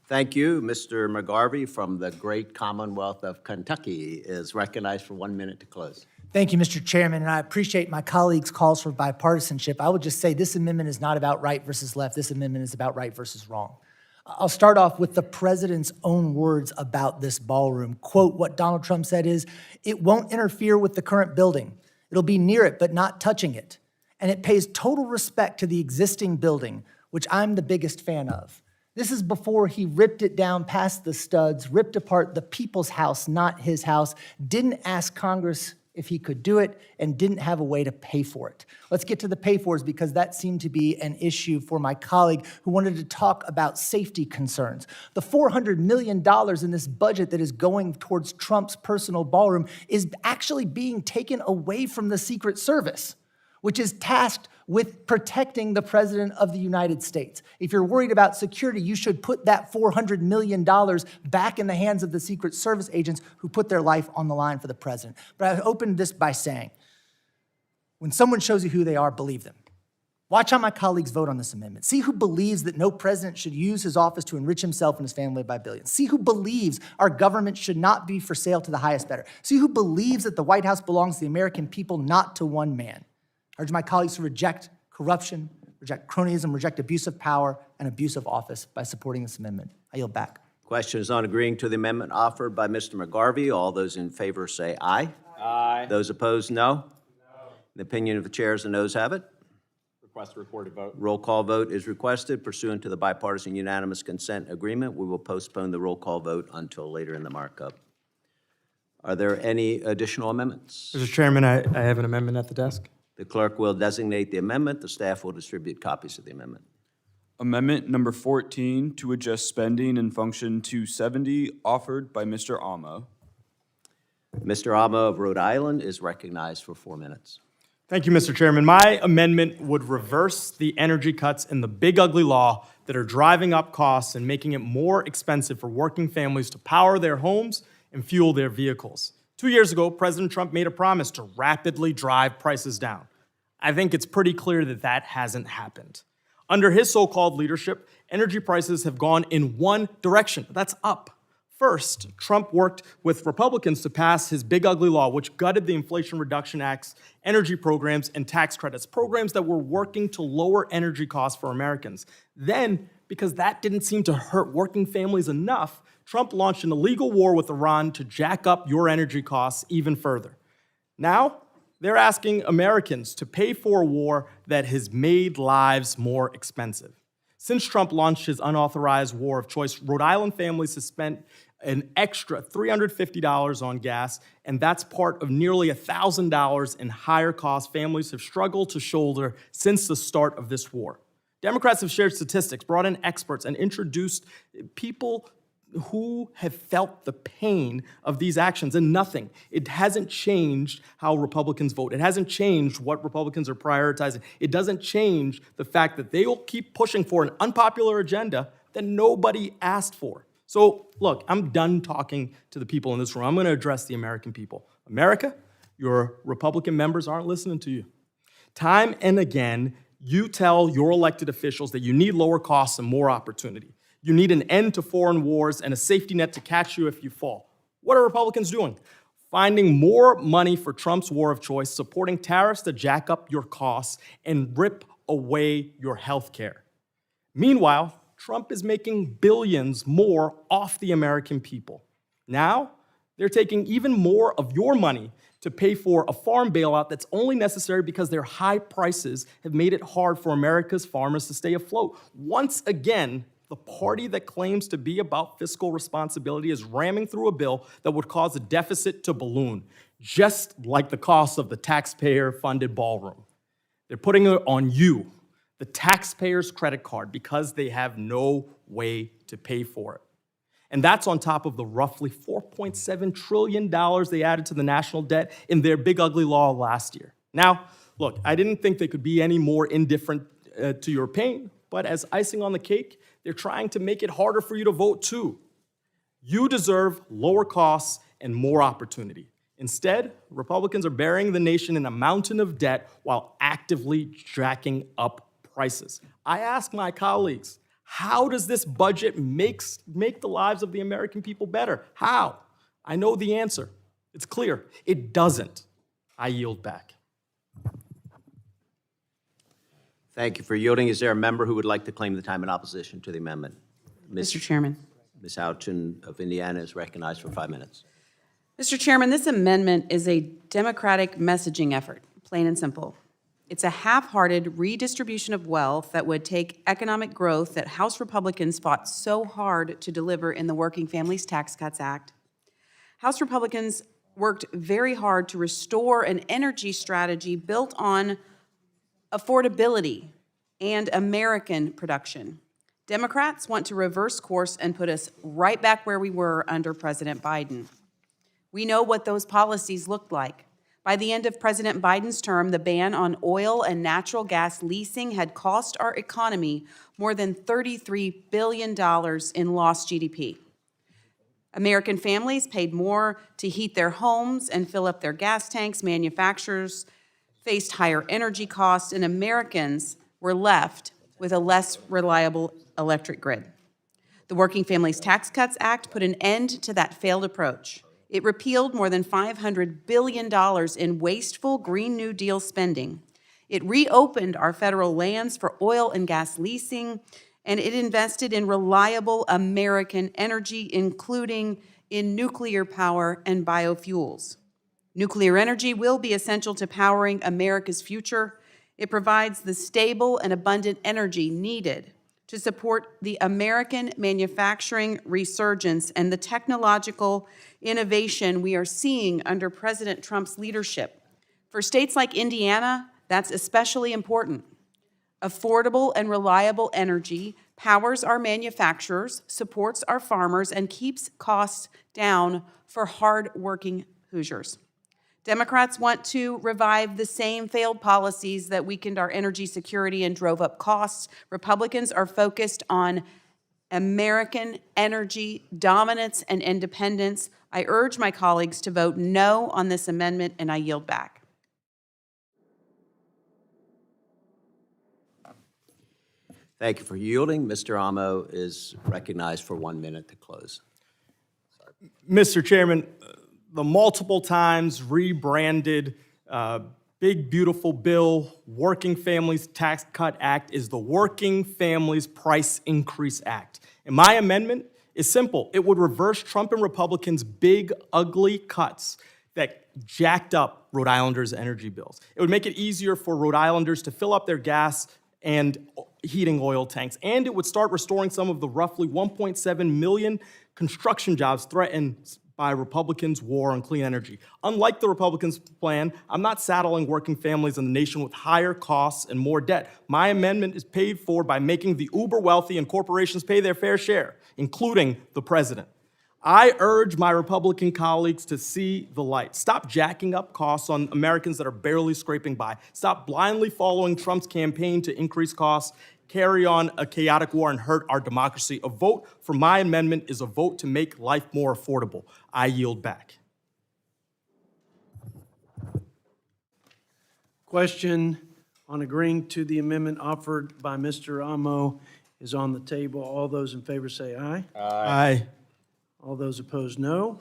Thank you. Mr. McGarvey from the great Commonwealth of Kentucky is recognized for 1 minute to close. Thank you, Mr. Chairman, and I appreciate my colleagues' calls for bipartisanship. I would just say this amendment is not about right versus left. This amendment is about right versus wrong. I'll start off with the president's own words about this ballroom. Quote, what Donald Trump said is, it won't interfere with the current building. It'll be near it, but not touching it. And it pays total respect to the existing building, which I'm the biggest fan of. This is before he ripped it down past the studs, ripped apart the people's house, not his house, didn't ask Congress if he could do it, and didn't have a way to pay for it. Let's get to the pay-fors, because that seemed to be an issue for my colleague who wanted to talk about safety concerns. The $400 million in this budget that is going towards Trump's personal ballroom is actually being taken away from the Secret Service, which is tasked with protecting the President of the United States. If you're worried about security, you should put that $400 million back in the hands of the Secret Service agents who put their life on the line for the President. But I opened this by saying, when someone shows you who they are, believe them. Watch how my colleagues vote on this amendment. See who believes that no president should use his office to enrich himself and his family by billions. See who believes our government should not be for sale to the highest bidder. See who believes that the White House belongs to the American people, not to one man. I urge my colleagues to reject corruption, reject cronyism, reject abuse of power and abuse of office by supporting this amendment. I yield back. Question is on agreeing to the amendment offered by Mr. McGarvey. All those in favor say aye. Aye. Those opposed, no. No. The opinion of the chair is the noes have it. Request a recorded vote. Roll call vote is requested pursuant to the bipartisan unanimous consent agreement. We will postpone the roll call vote until later in the markup. Are there any additional amendments? Mr. Chairman, I have an amendment at the desk. The clerk will designate the amendment. The staff will distribute copies of the amendment. Amendment number 14 to adjust spending in function 270, offered by Mr. Alma. Mr. Alma of Rhode Island is recognized for 4 minutes. Thank you, Mr. Chairman. My amendment would reverse the energy cuts in the big ugly law that are driving up costs and making it more expensive for working families to power their homes and fuel their vehicles. 2 years ago, President Trump made a promise to rapidly drive prices down. I think it's pretty clear that that hasn't happened. Under his so-called leadership, energy prices have gone in one direction. That's up. First, Trump worked with Republicans to pass his big ugly law, which gutted the Inflation Reduction Act's energy programs and tax credits, programs that were working to lower energy costs for Americans. Then, because that didn't seem to hurt working families enough, Trump launched an illegal war with Iran to jack up your energy costs even further. Now, they're asking Americans to pay for a war that has made lives more expensive. Since Trump launched his unauthorized war of choice, Rhode Island families have spent an extra $350 on gas, and that's part of nearly $1,000 in higher costs families have struggled to shoulder since the start of this war. Democrats have shared statistics, brought in experts, and introduced people who have felt the pain of these actions, and nothing. It hasn't changed how Republicans vote. It hasn't changed what Republicans are prioritizing. It doesn't change the fact that they will keep pushing for an unpopular agenda that nobody asked for. So, look, I'm done talking to the people in this room. I'm going to address the American people. America, your Republican members aren't listening to you. Time and again, you tell your elected officials that you need lower costs and more opportunity. You need an end to foreign wars and a safety net to catch you if you fall. What are Republicans doing? Finding more money for Trump's war of choice, supporting tariffs that jack up your costs and rip away your health care. Meanwhile, Trump is making billions more off the American people. Now, they're taking even more of your money to pay for a farm bailout that's only necessary because their high prices have made it hard for America's farmers to stay afloat. Once again, the party that claims to be about fiscal responsibility is ramming through a bill that would cause the deficit to balloon, just like the cost of the taxpayer-funded ballroom. They're putting it on you, the taxpayer's credit card, because they have no way to pay for it. And that's on top of the roughly $4.7 trillion they added to the national debt in their big ugly law last year. Now, look, I didn't think they could be any more indifferent to your pain, but as icing on the cake, they're trying to make it harder for you to vote too. You deserve lower costs and more opportunity. Instead, Republicans are burying the nation in a mountain of debt while actively jacking up prices. I ask my colleagues, how does this budget make the lives of the American people better? How? I know the answer. It's clear. It doesn't. I yield back. Thank you for yielding. Is there a member who would like to claim the time in opposition to the amendment? Mr. Chairman. Ms. Houchin of Indiana is recognized for 5 minutes. Mr. Chairman, this amendment is a Democratic messaging effort, plain and simple. It's a half-hearted redistribution of wealth that would take economic growth that House Republicans fought so hard to deliver in the Working Families Tax Cuts Act. House Republicans worked very hard to restore an energy strategy built on affordability and American production. Democrats want to reverse course and put us right back where we were under President Biden. We know what those policies looked like. By the end of President Biden's term, the ban on oil and natural gas leasing had cost our economy more than $33 billion in lost GDP. American families paid more to heat their homes and fill up their gas tanks. Manufacturers faced higher energy costs, and Americans were left with a less reliable electric grid. The Working Families Tax Cuts Act put an end to that failed approach. It repealed more than $500 billion in wasteful Green New Deal spending. It reopened our federal lands for oil and gas leasing, and it invested in reliable American energy, including in nuclear power and biofuels. Nuclear energy will be essential to powering America's future. It provides the stable and abundant energy needed to support the American manufacturing resurgence and the technological innovation we are seeing under President Trump's leadership. For states like Indiana, that's especially important. Affordable and reliable energy powers our manufacturers, supports our farmers, and keeps costs down for hard-working Hoosiers. Democrats want to revive the same failed policies that weakened our energy security and drove up costs. Republicans are focused on American energy dominance and independence. I urge my colleagues to vote no on this amendment, and I yield back. Thank you for yielding. Mr. Amo is recognized for 1 minute to close. Mr. Chairman, the multiple times rebranded Big Beautiful Bill Working Families Tax Cut Act is the Working Families Price Increase Act. And my amendment is simple. It would reverse Trump and Republicans' big, ugly cuts that jacked up Rhode Islanders' energy bills. It would make it easier for Rhode Islanders to fill up their gas and heating oil tanks. And it would start restoring some of the roughly 1.7 million construction jobs threatened by Republicans' war on clean energy. Unlike the Republicans' plan, I'm not saddling working families in the nation with higher costs and more debt. My amendment is paid for by making the uber wealthy and corporations pay their fair share, including the president. I urge my Republican colleagues to see the light. Stop jacking up costs on Americans that are barely scraping by. Stop blindly following Trump's campaign to increase costs, carry on a chaotic war, and hurt our democracy. A vote for my amendment is a vote to make life more affordable. I yield back. Question on agreeing to the amendment offered by Mr. Amo is on the table. All those in favor say aye. Aye. All those opposed, no.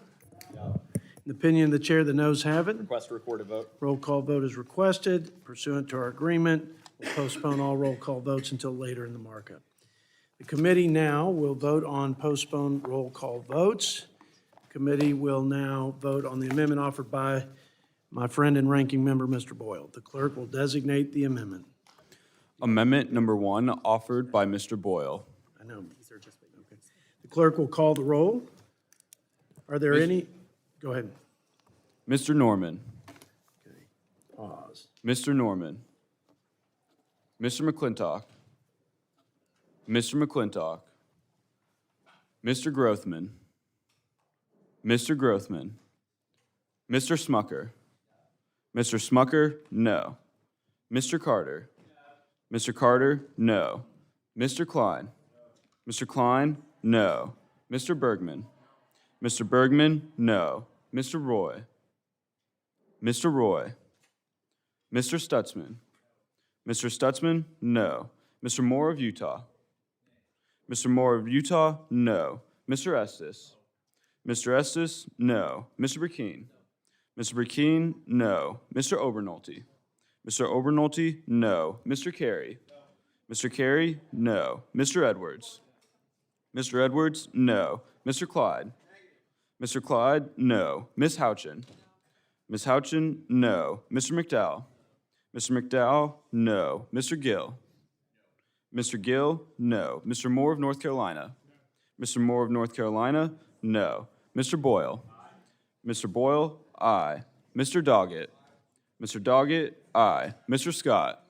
In the opinion of the chair, the noes have it. Request a recorded vote. Roll call vote is requested. Pursuant to our agreement, we'll postpone all roll call votes until later in the markup. The committee now will vote on postponed roll call votes. Committee will now vote on the amendment offered by my friend and ranking member, Mr. Boyle. The clerk will designate the amendment. Amendment number 1 offered by Mr. Boyle. I know. The clerk will call the roll. Are there any? Go ahead. Mr. Norman. Pause. Mr. Norman. Mr. McClintock. Mr. McClintock. Mr. Grothman. Mr. Grothman. Mr. Smucker. Mr. Smucker, no. Mr. Carter. Mr. Carter, no. Mr. Klein. Mr. Klein, no. Mr. Bergman. Mr. Bergman, no. Mr. Roy. Mr. Roy. Mr. Stutzman. Mr. Stutzman, no. Mr. Moore of Utah. Mr. Moore of Utah, no. Mr. Estes. Mr. Estes, no. Mr. Burkeen. Mr. Burkeen, no. Mr. Obernolte. Mr. Obernolte, no. Mr. Carey. Mr. Carey, no. Mr. Edwards. Mr. Edwards, no. Mr. Clyde. Mr. Clyde, no. Ms. Houchin. Ms. Houchin, no. Mr. McDowell. Mr. McDowell, no. Mr. Gill. Mr. Gill, no. Mr. Moore of North Carolina. Mr. Moore of North Carolina, no. Mr. Boyle. Mr. Boyle, aye. Mr. Doggett. Mr. Doggett, aye. Mr. Scott.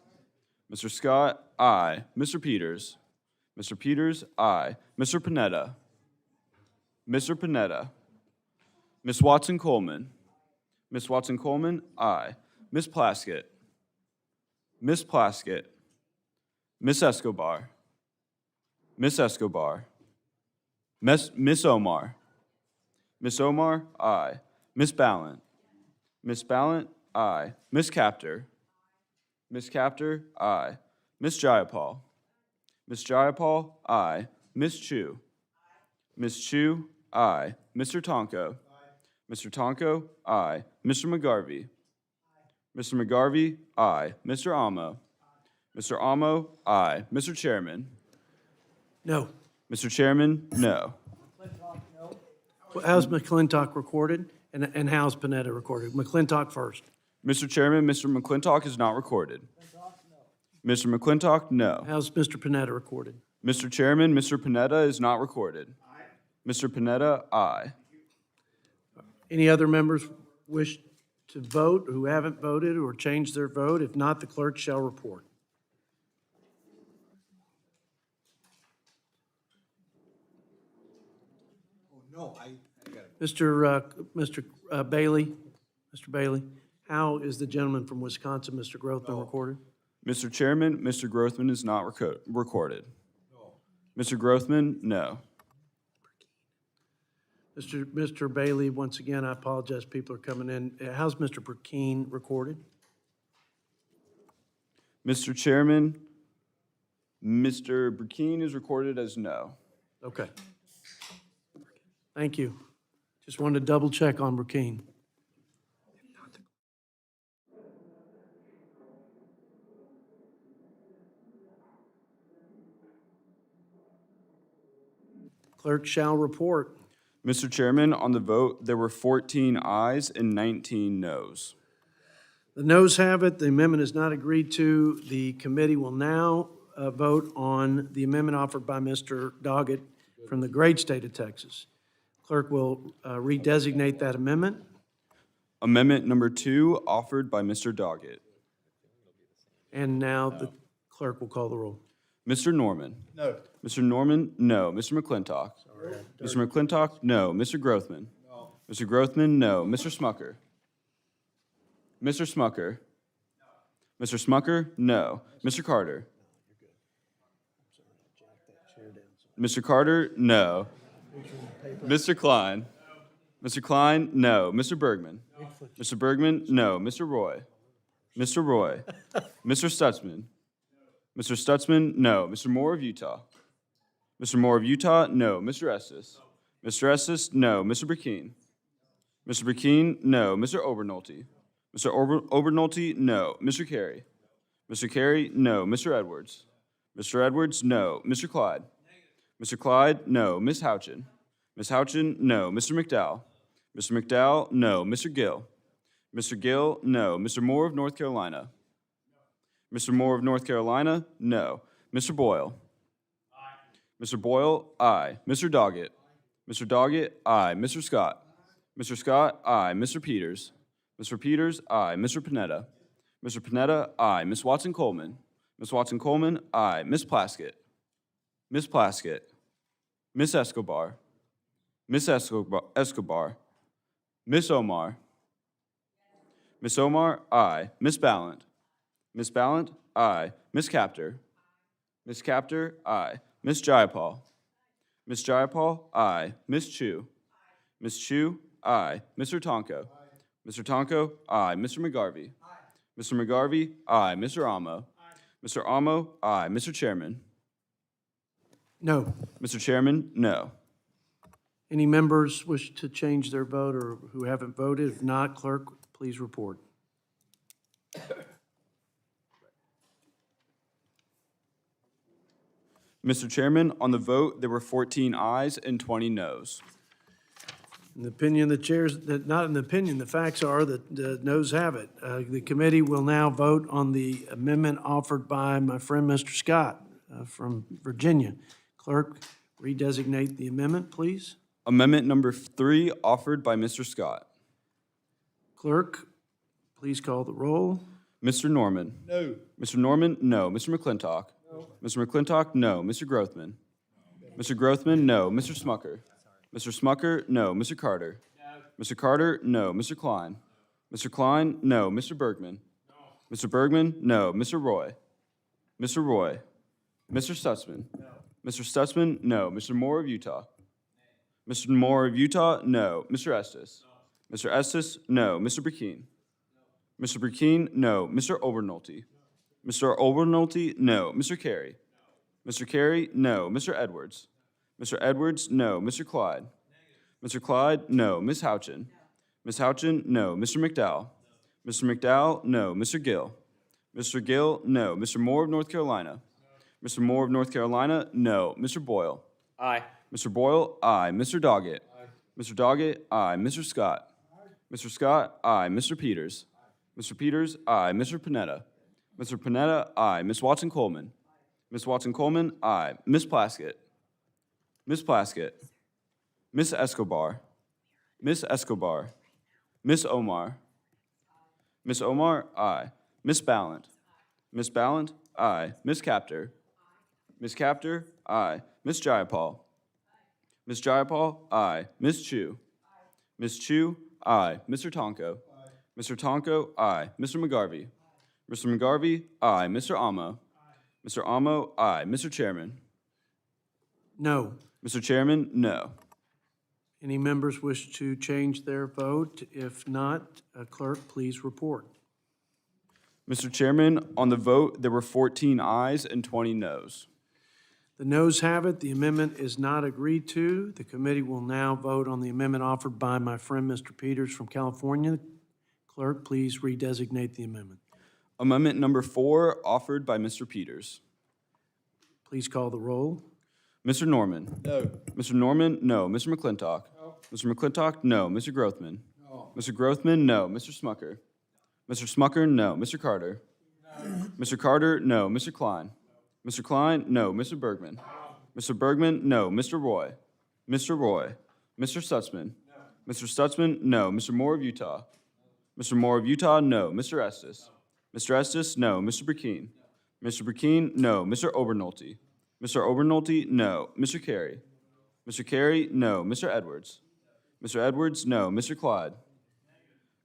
Mr. Scott, aye. Mr. Peters. Mr. Peters, aye. Mr. Panetta. Mr. Panetta. Ms. Watson-Coleman. Ms. Watson-Coleman, aye. Ms. Plaskett. Ms. Plaskett. Ms. Escobar. Ms. Escobar. Miss Omar. Miss Omar, aye. Miss Ballant. Miss Ballant, aye. Miss Captor. Miss Captor, aye. Miss Jayapal. Miss Jayapal, aye. Miss Chu. Miss Chu, aye. Mr. Tonko. Mr. Tonko, aye. Mr. McGarvey. Mr. McGarvey, aye. Mr. Amo. Mr. Amo, aye. Mr. Chairman. No. Mr. Chairman, no. How's McClintock recorded? And how's Panetta recorded? McClintock first. Mr. Chairman, Mr. McClintock is not recorded. Mr. McClintock, no. How's Mr. Panetta recorded? Mr. Chairman, Mr. Panetta is not recorded. Mr. Panetta, aye. Any other members wish to vote who haven't voted or changed their vote? If not, the clerk shall report. Mr. Bailey, Mr. Bailey, how is the gentleman from Wisconsin, Mr. Grothman, recorded? Mr. Chairman, Mr. Grothman is not recorded. Mr. Grothman, no. Mr. Bailey, once again, I apologize, people are coming in. How's Mr. Burkeen recorded? Mr. Chairman, Mr. Burkeen is recorded as no. Okay. Thank you. Just wanted to double check on Burkeen. Clerk shall report. Mr. Chairman, on the vote, there were 14 ayes and 19 noes. The noes have it. The amendment is not agreed to. The committee will now vote on the amendment offered by Mr. Doggett from the great state of Texas. Clerk will redesignate that amendment. Amendment number 2, offered by Mr. Doggett. And now the clerk will call the roll. Mr. Norman? No. Mr. Norman, no. Mr. McClintock? Mr. McClintock, no. Mr. Grothman? No. Mr. Grothman, no. Mr. Smucker? Mr. Smucker? No. Mr. Smucker, no. Mr. Carter? Mr. Carter, no. Mr. Klein? Mr. Klein, no. Mr. Bergman? Mr. Bergman, no. Mr. Roy? Mr. Roy? Mr. Stutzman? Mr. Stutzman, no. Mr. Moore of Utah? Mr. Moore of Utah, no. Mr. Estes? Mr. Estes, no. Mr. Burkeen? Mr. Burkeen, no. Mr. Obernolte? Mr. Obernolte, no. Mr. Carey? Mr. Carey, no. Mr. Edwards? Mr. Edwards, no. Mr. Clyde? Mr. Clyde, no. Ms. Houchin? Ms. Houchin, no. Mr. McDowell? Mr. McDowell, no. Mr. Gill? Mr. Gill, no. Mr. Moore of North Carolina? Mr. Moore of North Carolina, no. Mr. Boyle? Mr. Boyle, aye. Mr. Doggett? Mr. Doggett, aye. Mr. Scott? Mr. Scott, aye. Mr. Peters? Mr. Peters, aye. Mr. Panetta? Mr. Panetta, aye. Ms. Watson-Coleman? Ms. Watson-Coleman, aye. Ms. Plaskett? Ms. Plaskett? Ms. Escobar? Ms. Escobar? Ms. Omar? Ms. Omar, aye. Ms. Ballant? Ms. Ballant, aye. Ms. Capter? Ms. Capter, aye. Ms. Jayapal? Ms. Jayapal, aye. Ms. Chu? Ms. Chu, aye. Mr. Tonko? Mr. Tonko, aye. Mr. McGarvey? Mr. McGarvey, aye. Mr. Amo? Mr. Amo, aye. Mr. Chairman? No. Mr. Chairman, no. Any members wish to change their vote or who haven't voted? If not, clerk, please report. Mr. Chairman, on the vote, there were 14 ayes and 20 noes. In the opinion of the chairs, not in the opinion, the facts are that the noes have it. The committee will now vote on the amendment offered by my friend, Mr. Scott from Virginia. Clerk, redesignate the amendment, please. Amendment number 3, offered by Mr. Scott. Clerk, please call the roll. Mr. Norman? No. Mr. Norman, no. Mr. McClintock? No. Mr. McClintock, no. Mr. Grothman? Mr. Grothman, no. Mr. Smucker? Mr. Smucker, no. Mr. Carter? Mr. Carter, no. Mr. Klein? Mr. Klein, no. Mr. Bergman? Mr. Bergman, no. Mr. Roy? Mr. Roy? Mr. Stutzman? Mr. Stutzman, no. Mr. Moore of Utah? Mr. Moore of Utah, no. Mr. Estes? Mr. Estes, no. Mr. Burkeen? Mr. Burkeen, no. Mr. Obernolte? Mr. Obernolte, no. Mr. Carey? Mr. Carey, no. Mr. Edwards? Mr. Edwards, no. Mr. Clyde? Mr. Clyde, no. Ms. Houchin? Ms. Houchin, no. Mr. McDowell? Mr. McDowell, no. Mr. Gill? Mr. Gill, no. Mr. Moore of North Carolina? Mr. Moore of North Carolina, no. Mr. Boyle? Aye. Mr. Boyle, aye. Mr. Doggett? Mr. Doggett, aye. Mr. Scott? Mr. Scott, aye. Mr. Peters? Mr. Peters, aye. Mr. Panetta? Mr. Panetta, aye. Ms. Watson-Coleman? Ms. Watson-Coleman, aye. Ms. Plaskett? Ms. Plaskett? Ms. Escobar? Ms. Escobar? Ms. Omar? Ms. Omar, aye. Ms. Ballant? Ms. Ballant, aye. Ms. Capter? Ms. Capter, aye. Ms. Jayapal? Ms. Jayapal, aye. Ms. Chu? Ms. Chu, aye. Mr. Tonko? Mr. Tonko, aye. Mr. McGarvey. Mr. McGarvey, aye. Mr. Amo. Mr. Amo, aye. Mr. Chairman. No. Mr. Chairman, no. Any members wish to change their vote? If not, clerk, please report. Mr. Chairman, on the vote, there were 14 ayes and 20 noes. The noes have it. The amendment is not agreed to. The committee will now vote on the amendment offered by my friend, Mr. Peters from California. Clerk, please redesignate the amendment. Amendment number 4, offered by Mr. Peters. Please call the roll. Mr. Norman? No. Mr. Norman, no. Mr. McClintock? No. Mr. McClintock, no. Mr. Grothman? No. Mr. Grothman, no. Mr. Smucker? Mr. Smucker, no. Mr. Carter? No. Mr. Carter, no. Mr. Klein? Mr. Klein, no. Mr. Bergman? No. Mr. Bergman, no. Mr. Roy? Mr. Roy? Mr. Stutzman? No. Mr. Stutzman, no. Mr. Moore of Utah? Mr. Moore of Utah, no. Mr. Estes? Mr. Estes, no. Mr. Burkeen? Mr. Burkeen, no. Mr. Obernolte? Mr. Obernolte, no. Mr. Carey? Mr. Carey, no. Mr. Edwards? Mr. Edwards, no. Mr. Clyde?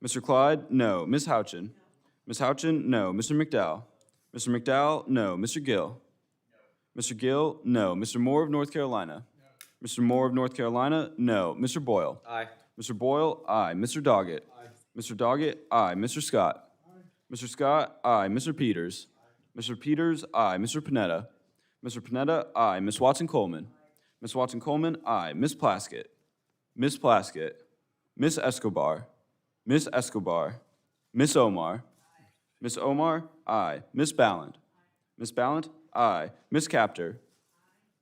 Mr. Clyde, no. Ms. Houchin? Ms. Houchin, no. Mr. McDowell? Mr. McDowell, no. Mr. Gill? Mr. Gill, no. Mr. Moore of North Carolina? Mr. Moore of North Carolina, no. Mr. Boyle? Aye. Mr. Boyle, aye. Mr. Doggett? Aye. Mr. Doggett, aye. Mr. Scott? Mr. Scott, aye. Mr. Peters? Mr. Peters, aye. Mr. Panetta? Mr. Panetta, aye. Ms. Watson-Coleman? Ms. Watson-Coleman, aye. Ms. Plaskett? Ms. Plaskett? Ms. Escobar? Ms. Escobar? Ms. Omar? Ms. Omar, aye. Ms. Ballant? Ms. Ballant, aye. Ms. Capter?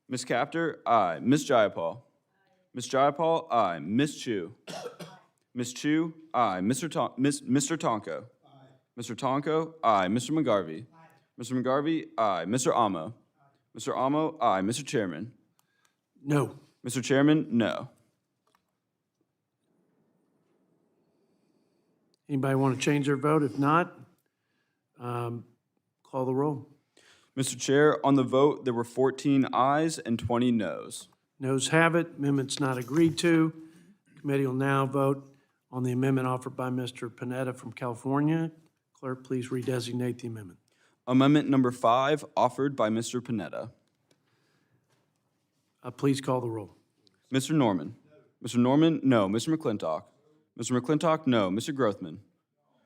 Ms. Capter, aye. Ms. Jayapal? Ms. Jayapal, aye. Ms. Chu? Ms. Chu, aye. Mr. Tonko? Mr. Tonko, aye. Mr. McGarvey? Mr. McGarvey, aye. Mr. Amo? Mr. Amo, aye. Mr. Chairman? No. Mr. Chairman, no. Anybody want to change their vote? If not, call the roll. Mr. Chair, on the vote, there were 14 ayes and 20 noes. Noes have it. Amendment's not agreed to. Committee will now vote on the amendment offered by Mr. Panetta from California. Clerk, please redesignate the amendment. Amendment number 5, offered by Mr. Panetta. Please call the roll. Mr. Norman? Mr. Norman, no. Mr. McClintock? Mr. McClintock, no. Mr. Grothman?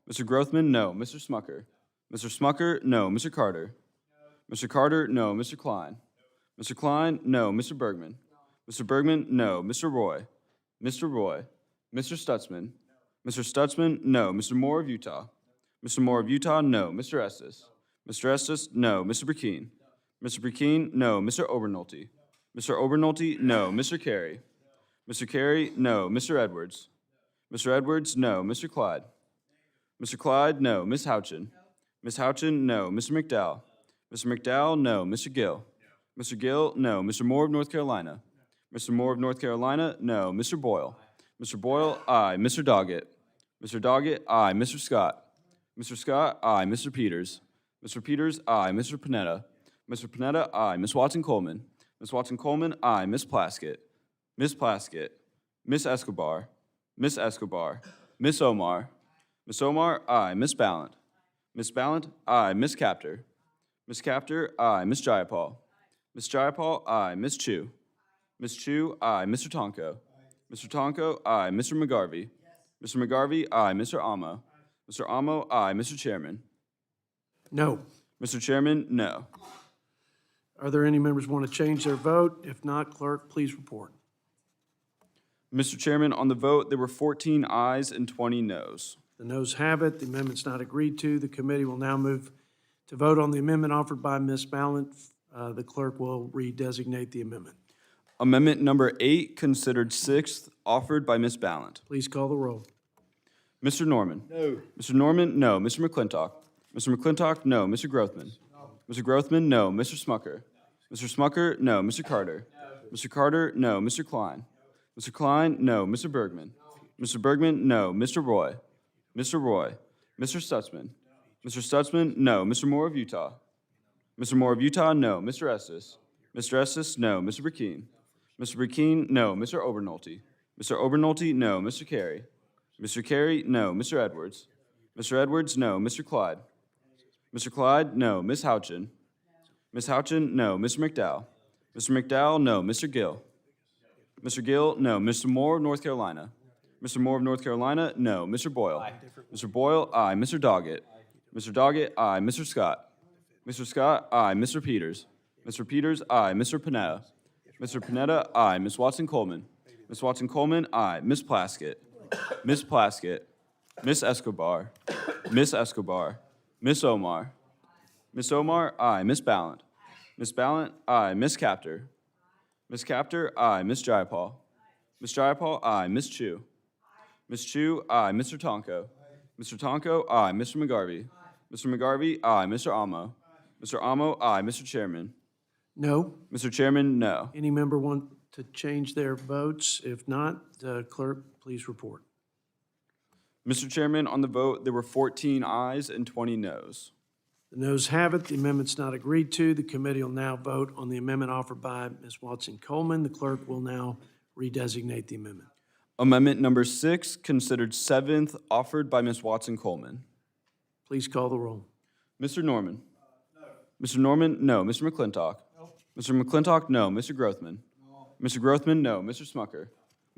Mr. Grothman, no. Mr. Smucker? Mr. Smucker, no. Mr. Carter? Mr. Carter, no. Mr. Klein? Mr. Klein, no. Mr. Bergman? Mr. Bergman, no. Mr. Roy? Mr. Roy? Mr. Stutzman? Mr. Stutzman, no. Mr. Moore of Utah? Mr. Moore of Utah, no. Mr. Estes? Mr. Estes, no. Mr. Burkeen? Mr. Burkeen, no. Mr. Obernolte? Mr. Obernolte, no. Mr. Carey? Mr. Carey, no. Mr. Edwards? Mr. Edwards, no. Mr. Clyde? Mr. Clyde, no. Ms. Houchin? Ms. Houchin, no. Mr. McDowell? Mr. McDowell, no. Mr. Gill? Mr. Gill, no. Mr. Moore of North Carolina? Mr. Moore of North Carolina, no. Mr. Boyle? Mr. Boyle, aye. Mr. Doggett? Mr. Doggett, aye. Mr. Scott? Mr. Scott, aye. Mr. Peters? Mr. Peters, aye. Mr. Panetta? Mr. Panetta, aye. Ms. Watson-Coleman? Ms. Watson-Coleman, aye. Ms. Plaskett? Ms. Plaskett? Ms. Escobar? Ms. Escobar? Ms. Omar? Ms. Omar, aye. Ms. Ballant? Ms. Ballant, aye. Ms. Capter? Ms. Capter, aye. Ms. Jayapal? Ms. Jayapal, aye. Ms. Chu? Ms. Chu, aye. Mr. Tonko? Mr. Tonko, aye. Mr. McGarvey? Mr. McGarvey, aye. Mr. Amo? Mr. Amo, aye. Mr. Chairman? No. Mr. Chairman, no. Are there any members who want to change their vote? If not, clerk, please report. Mr. Chairman, on the vote, there were 14 ayes and 20 noes. The noes have it. The amendment's not agreed to. The committee will now move to vote on the amendment offered by Ms. Ballant. The clerk will redesignate the amendment. Amendment number 8, considered 6th, offered by Ms. Ballant. Please call the roll. Mr. Norman? No. Mr. Norman, no. Mr. McClintock? Mr. McClintock, no. Mr. Grothman? No. Mr. Grothman, no. Mr. Smucker? Mr. Smucker, no. Mr. Carter? No. Mr. Carter, no. Mr. Klein? Mr. Klein, no. Mr. Bergman? Mr. Bergman, no. Mr. Roy? Mr. Roy? Mr. Stutzman? Mr. Stutzman, no. Mr. Moore of Utah? Mr. Moore of Utah, no. Mr. Estes? Mr. Estes, no. Mr. Burkeen? Mr. Burkeen, no. Mr. Obernolte? Mr. Obernolte, no. Mr. Carey? Mr. Carey, no. Mr. Edwards? Mr. Edwards, no. Mr. Clyde? Mr. Clyde, no. Ms. Houchin? Ms. Houchin, no. Mr. McDowell? Mr. McDowell, no. Mr. Gill? Mr. Gill, no. Mr. Moore of North Carolina? Mr. Moore of North Carolina, no. Mr. Boyle? Mr. Boyle, aye. Mr. Doggett? Mr. Doggett, aye. Mr. Scott? Mr. Scott, aye. Mr. Peters? Mr. Peters, aye. Mr. Panetta? Mr. Panetta, aye. Ms. Watson-Coleman? Ms. Watson-Coleman, aye. Ms. Plaskett? Ms. Plaskett? Ms. Escobar? Ms. Escobar? Ms. Omar? Ms. Omar, aye. Ms. Ballant? Ms. Ballant, aye. Ms. Capter? Ms. Capter, aye. Ms. Jayapal? Ms. Jayapal, aye. Ms. Chu? Ms. Chu, aye. Mr. Tonko? Mr. Tonko, aye. Mr. McGarvey? Mr. McGarvey, aye. Mr. Amo? Mr. Amo, aye. Mr. Chairman? No. Mr. Chairman, no. Any member want to change their votes? If not, clerk, please report. Mr. Chairman, on the vote, there were 14 ayes and 20 noes. The noes have it. The amendment's not agreed to. The committee will now vote on the amendment offered by Ms. Watson-Coleman. The clerk will now redesignate the amendment. Amendment number 6, considered 7th, offered by Ms. Watson-Coleman. Please call the roll. Mr. Norman? No. Mr. Norman, no. Mr. McClintock? No. Mr. McClintock, no. Mr. Grothman? No. Mr. Grothman, no. Mr. Smucker?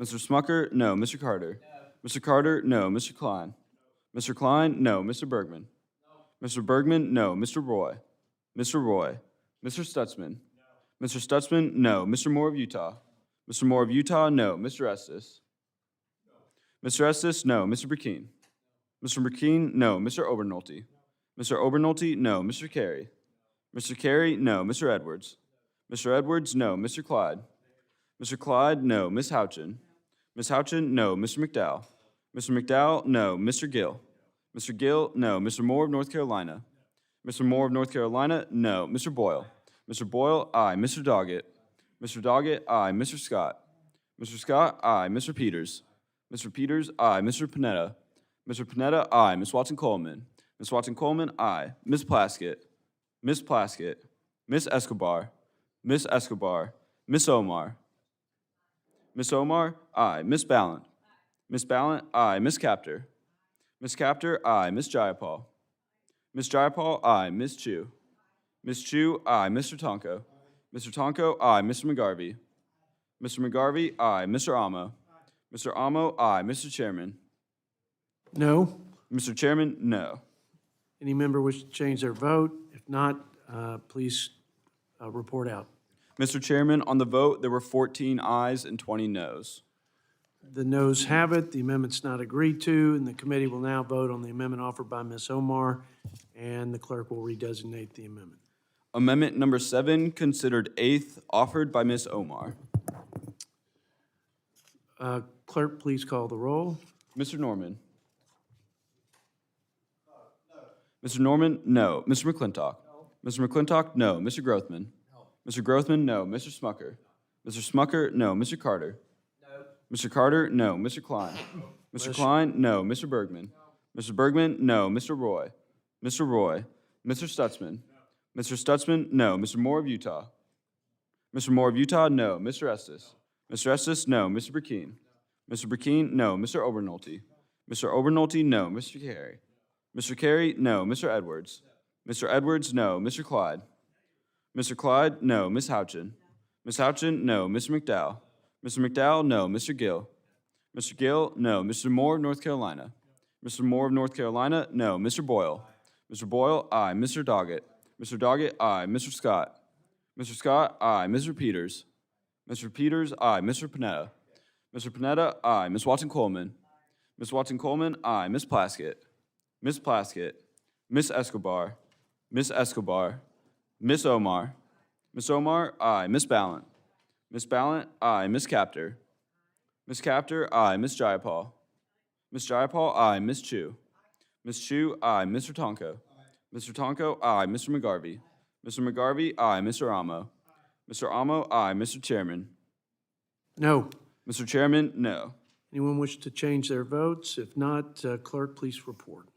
Mr. Smucker, no. Mr. Carter? No. Mr. Carter, no. Mr. Klein? No. Mr. Klein, no. Mr. Bergman? No. Mr. Bergman, no. Mr. Roy? Mr. Roy? Mr. Stutzman? No. Mr. Stutzman, no. Mr. Moore of Utah? Mr. Moore of Utah, no. Mr. Estes? No. Mr. Estes, no. Mr. Burkeen? Mr. Burkeen, no. Mr. Obernolte? Mr. Obernolte, no. Mr. Carey? Mr. Carey, no. Mr. Edwards? Mr. Edwards, no. Mr. Clyde? Mr. Clyde, no. Ms. Houchin? Ms. Houchin, no. Mr. McDowell? Mr. McDowell, no. Mr. Gill? Mr. Gill, no. Mr. Moore of North Carolina? Mr. Moore of North Carolina, no. Mr. Boyle? Mr. Boyle, aye. Mr. Doggett? Mr. Doggett, aye. Mr. Scott? Mr. Scott, aye. Mr. Peters? Mr. Peters, aye. Mr. Panetta? Mr. Panetta, aye. Ms. Watson-Coleman? Ms. Watson-Coleman, aye. Ms. Plaskett? Ms. Plaskett? Ms. Escobar? Ms. Escobar? Ms. Omar? Ms. Omar, aye. Ms. Ballant? Ms. Ballant, aye. Ms. Capter? Ms. Capter, aye. Ms. Jayapal? Ms. Jayapal, aye. Ms. Chu? Ms. Chu, aye. Mr. Tonko? Mr. Tonko, aye. Mr. McGarvey? Mr. McGarvey, aye. Mr. Amo? Mr. Amo, aye. Mr. Chairman? No. Mr. Chairman, no. Any member wish to change their vote? If not, please report out. Mr. Chairman, on the vote, there were 14 ayes and 20 noes. The noes have it. The amendment's not agreed to, and the committee will now vote on the amendment offered by Ms. Omar, and the clerk will redesignate the amendment. Amendment number 7, considered 8th, offered by Ms. Omar. Clerk, please call the roll. Mr. Norman? Mr. Norman, no. Mr. McClintock? Mr. McClintock, no. Mr. Grothman? Mr. Grothman, no. Mr. Smucker? Mr. Smucker, no. Mr. Carter? Mr. Carter, no. Mr. Klein? Mr. Klein, no. Mr. Bergman? Mr. Bergman, no. Mr. Roy? Mr. Roy? Mr. Stutzman? Mr. Stutzman, no. Mr. Moore of Utah? Mr. Moore of Utah, no. Mr. Estes? Mr. Estes, no. Mr. Burkeen? Mr. Burkeen, no. Mr. Obernolte? Mr. Obernolte, no. Mr. Carey? Mr. Carey, no. Mr. Edwards? Mr. Edwards, no. Mr. Clyde? Mr. Clyde, no. Ms. Houchin? Ms. Houchin, no. Mr. McDowell? Mr. McDowell, no. Mr. Gill? Mr. Gill, no. Mr. Moore of North Carolina? Mr. Moore of North Carolina, no. Mr. Boyle? Mr. Boyle, aye. Mr. Doggett? Mr. Doggett, aye. Mr. Scott? Mr. Scott, aye. Mr. Peters? Mr. Peters, aye. Mr. Panetta? Mr. Panetta, aye. Ms. Watson-Coleman? Ms. Watson-Coleman, aye. Ms. Plaskett? Ms. Plaskett? Ms. Escobar? Ms. Escobar? Ms. Omar? Ms. Omar, aye. Ms. Ballant? Ms. Ballant, aye. Ms. Capter? Ms. Capter, aye. Ms. Jayapal? Ms. Jayapal, aye. Ms. Chu? Ms. Chu, aye. Mr. Tonko? Mr. Tonko, aye. Mr. McGarvey? Mr. McGarvey, aye. Mr. Amo? Mr. Amo, aye. Mr. Chairman? No. Mr. Chairman, no. Anyone wish to change their votes? If not, clerk, please report.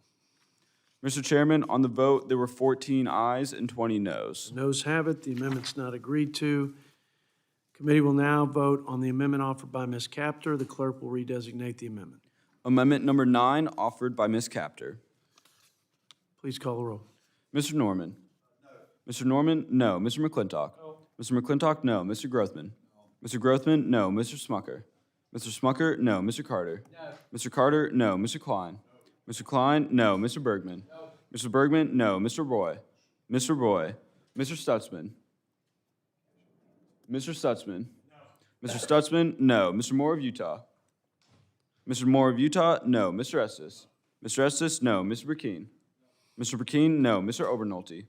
Mr. Chairman, on the vote, there were 14 ayes and 20 noes. The noes have it. The amendment's not agreed to. Committee will now vote on the amendment offered by Ms. Capter. The clerk will redesignate the amendment. Amendment number 9, offered by Ms. Capter. Please call the roll. Mr. Norman? No. Mr. Norman, no. Mr. McClintock? No. Mr. McClintock, no. Mr. Grothman? Mr. Grothman, no. Mr. Smucker? Mr. Smucker, no. Mr. Carter? No. Mr. Carter, no. Mr. Klein? No. Mr. Klein, no. Mr. Bergman? No. Mr. Bergman, no. Mr. Roy? Mr. Roy? Mr. Stutzman? Mr. Stutzman? No. Mr. Stutzman, no. Mr. Moore of Utah? Mr. Moore of Utah, no. Mr. Estes? Mr. Estes, no. Mr. Burkeen? Mr. Burkeen, no. Mr. Obernolte?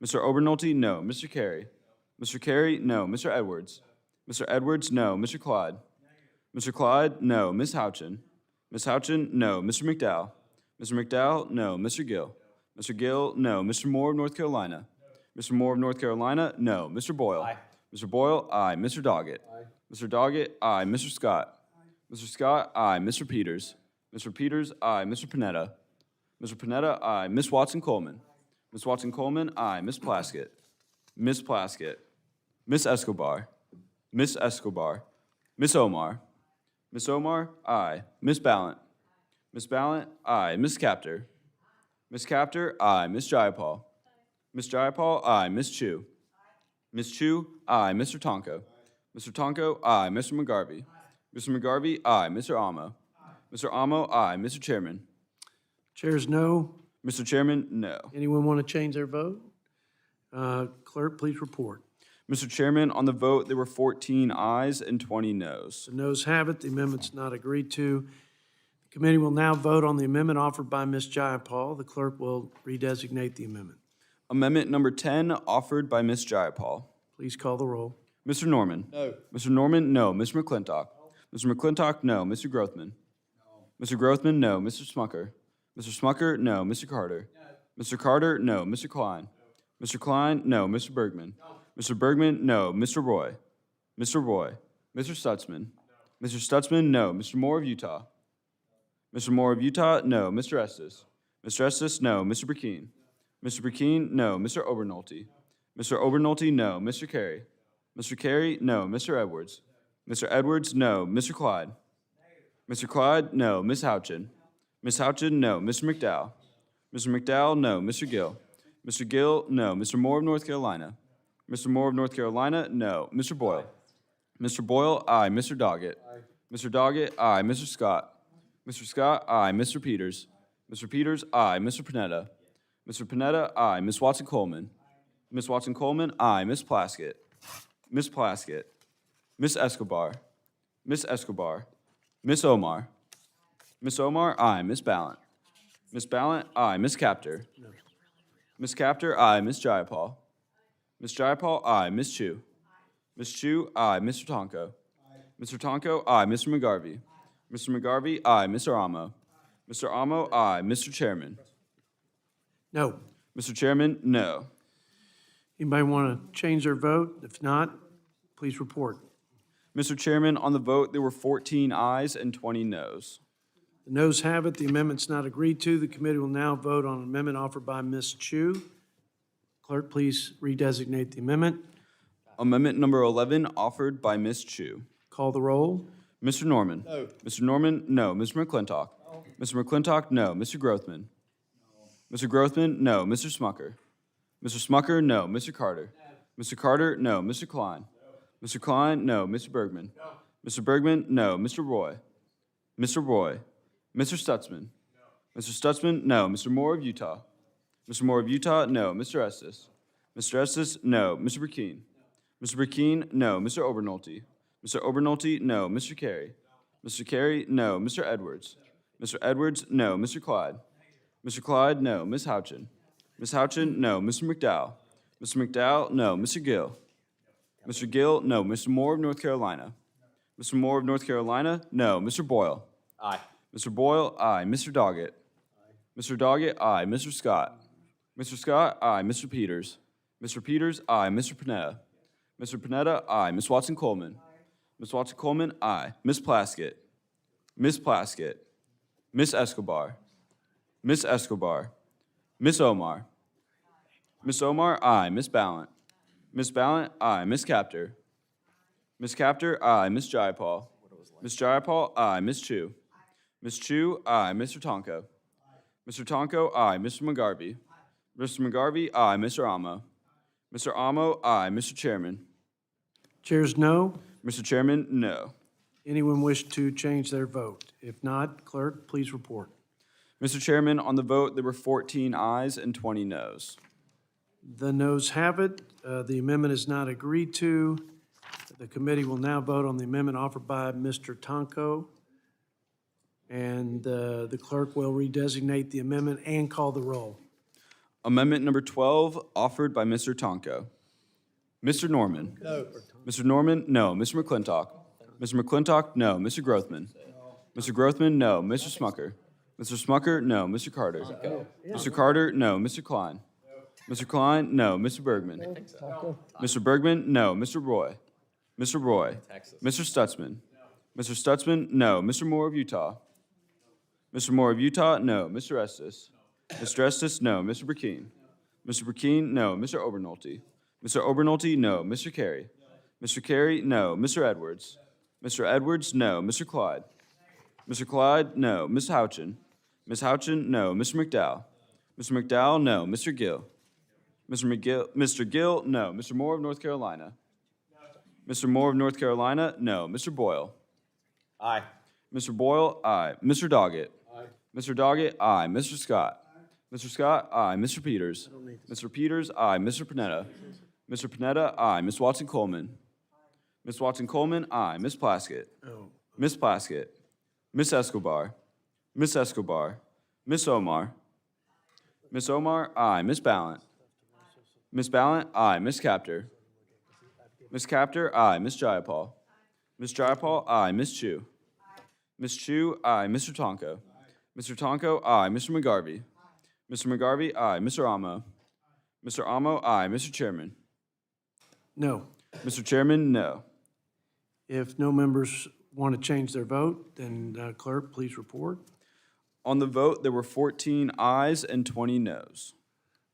Mr. Obernolte, no. Mr. Carey? Mr. Carey, no. Mr. Edwards? Mr. Edwards, no. Mr. Clyde? Mr. Clyde, no. Ms. Houchin? Ms. Houchin, no. Mr. McDowell? Mr. McDowell, no. Mr. Gill? Mr. Gill, no. Mr. Moore of North Carolina? Mr. Moore of North Carolina, no. Mr. Boyle? Aye. Mr. Boyle, aye. Mr. Doggett? Aye. Mr. Doggett, aye. Mr. Scott? Mr. Scott, aye. Mr. Peters? Mr. Peters, aye. Mr. Panetta? Mr. Panetta, aye. Ms. Watson-Coleman? Ms. Watson-Coleman, aye. Ms. Plaskett? Ms. Plaskett? Ms. Escobar? Ms. Escobar? Ms. Omar? Ms. Omar, aye. Ms. Ballant? Ms. Ballant, aye. Ms. Capter? Ms. Capter, aye. Ms. Jayapal? Ms. Jayapal, aye. Ms. Chu? Ms. Chu, aye. Mr. Tonko? Mr. Tonko, aye. Mr. McGarvey? Mr. McGarvey, aye. Mr. Amo? Mr. Amo, aye. Mr. Chairman? Chairs no. Mr. Chairman, no. Anyone want to change their vote? Clerk, please report. Mr. Chairman, on the vote, there were 14 ayes and 20 noes. The noes have it. The amendment's not agreed to. The committee will now vote on the amendment offered by Ms. Jayapal. The clerk will redesignate the amendment. Amendment number 10, offered by Ms. Jayapal. Please call the roll. Mr. Norman? No. Mr. Norman, no. Mr. McClintock? No. Mr. McClintock, no. Mr. Grothman? No. Mr. Grothman, no. Mr. Smucker? Mr. Smucker, no. Mr. Carter? No. Mr. Carter, no. Mr. Klein? No. Mr. Klein, no. Mr. Bergman? No. Mr. Bergman, no. Mr. Roy? Mr. Roy? Mr. Stutzman? No. Mr. Stutzman, no. Mr. Moore of Utah? No. Mr. Moore of Utah, no. Mr. Estes? Mr. Estes, no. Mr. Burkeen? No. Mr. Burkeen, no. Mr. Obernolte? No. Mr. Obernolte, no. Mr. Carey? Mr. Carey, no. Mr. Edwards? No. Mr. Edwards, no. Mr. Clyde? Mr. Clyde, no. Ms. Houchin? Ms. Houchin, no. Mr. McDowell? Mr. McDowell, no. Mr. Gill? Mr. Gill, no. Mr. Moore of North Carolina? Mr. Moore of North Carolina, no. Mr. Boyle? Mr. Boyle, aye. Mr. Doggett? Aye. Mr. Doggett, aye. Mr. Scott? Mr. Scott, aye. Mr. Peters? Mr. Peters, aye. Mr. Panetta? Mr. Panetta, aye. Ms. Watson-Coleman? Ms. Watson-Coleman, aye. Ms. Plaskett? Ms. Plaskett? Ms. Escobar? Ms. Escobar? Ms. Omar? Ms. Omar, aye. Ms. Ballant? Ms. Ballant, aye. Ms. Capter? Ms. Capter, aye. Ms. Jayapal? Ms. Jayapal, aye. Ms. Chu? Ms. Chu, aye. Mr. Tonko? Mr. Tonko, aye. Mr. McGarvey? Mr. McGarvey, aye. Mr. Amo? Mr. Amo, aye. Mr. Chairman? No. Mr. Chairman, no. Anybody want to change their vote? If not, please report. Mr. Chairman, on the vote, there were 14 ayes and 20 noes. The noes have it. The amendment's not agreed to. The committee will now vote on an amendment offered by Ms. Chu. Clerk, please redesignate the amendment. Amendment number 11, offered by Ms. Chu. Call the roll. Mr. Norman? No. Mr. Norman, no. Mr. McClintock? No. Mr. McClintock, no. Mr. Grothman? No. Mr. Grothman, no. Mr. Smucker? Mr. Smucker, no. Mr. Carter? No. Mr. Carter, no. Mr. Klein? No. Mr. Klein, no. Mr. Bergman? No. Mr. Bergman, no. Mr. Roy? Mr. Roy? Mr. Stutzman? No. Mr. Stutzman, no. Mr. Moore of Utah? Mr. Moore of Utah, no. Mr. Estes? Mr. Estes, no. Mr. Burkeen? No. Mr. Burkeen, no. Mr. Obernolte? Mr. Obernolte, no. Mr. Carey? No. Mr. Carey, no. Mr. Edwards? No. Mr. Edwards, no. Mr. Clyde? Mr. Clyde, no. Ms. Houchin? Ms. Houchin, no. Mr. McDowell? Mr. McDowell, no. Mr. Gill? Mr. Gill, no. Mr. Moore of North Carolina? Mr. Moore of North Carolina, no. Mr. Boyle? Aye. Mr. Boyle, aye. Mr. Doggett? Mr. Doggett, aye. Mr. Scott? Mr. Scott, aye. Mr. Peters? Mr. Peters, aye. Mr. Panetta? Mr. Panetta, aye. Ms. Watson-Coleman? Ms. Watson-Coleman, aye. Ms. Plaskett? Ms. Plaskett? Ms. Escobar? Ms. Escobar? Ms. Omar? Ms. Omar, aye. Ms. Ballant? Ms. Ballant, aye. Ms. Capter? Ms. Capter, aye. Ms. Jayapal? Ms. Jayapal, aye. Ms. Chu? Ms. Chu, aye. Mr. Tonko? Mr. Tonko, aye. Mr. McGarvey? Mr. McGarvey, aye. Mr. Amo. Mr. Amo, aye. Mr. Chairman. Chairs no. Mr. Chairman, no. Anyone wish to change their vote? If not, clerk, please report. Mr. Chairman, on the vote, there were 14 ayes and 20 noes. The noes have it. The amendment is not agreed to. The committee will now vote on the amendment offered by Mr. Tonko. And the clerk will redesignate the amendment and call the roll. Amendment number 12, offered by Mr. Tonko. Mr. Norman? No. Mr. Norman? No. Mr. McClintock? Mr. McClintock? No. Mr. Grothman? Mr. Grothman? No. Mr. Smucker? Mr. Smucker? No. Mr. Carter? Mr. Carter? No. Mr. Klein? Mr. Klein? No. Mr. Bergman? Mr. Bergman? No. Mr. Roy? Mr. Roy? Mr. Stutzman? Mr. Stutzman? No. Mr. Moore of Utah? Mr. Moore of Utah? No. Mr. Estes? Mr. Estes? No. Mr. Burkeen? Mr. Burkeen? No. Mr. Obernolte? Mr. Obernolte? No. Mr. Carey? Mr. Carey? No. Mr. Edwards? Mr. Edwards? No. Mr. Clyde? Mr. Clyde? No. Ms. Houchin? Ms. Houchin? No. Mr. McDowell? Mr. McDowell? No. Mr. Gill? Mr. Gill? No. Mr. Moore of North Carolina? Mr. Moore of North Carolina? No. Mr. Boyle? Aye. Mr. Boyle? Aye. Mr. Doggett? Aye. Mr. Doggett? Aye. Mr. Scott? Mr. Scott? Aye. Mr. Peters? Mr. Peters? Aye. Mr. Panetta? Mr. Panetta? Aye. Ms. Watson-Coleman? Ms. Watson-Coleman? Aye. Ms. Plaskett? Ms. Plaskett? Ms. Escobar? Ms. Escobar? Ms. Omar? Ms. Omar? Aye. Ms. Ballant? Ms. Ballant? Aye. Ms. Capter? Ms. Capter? Aye. Ms. Jayapal? Ms. Jayapal? Aye. Ms. Chu? Ms. Chu? Aye. Mr. Tonko? Mr. Tonko? Aye. Mr. McGarvey? Mr. McGarvey? Aye. Mr. Amo? Mr. Amo? Aye. Mr. Chairman? No. Mr. Chairman, no. If no members want to change their vote, then clerk, please report. On the vote, there were 14 ayes and 20 noes.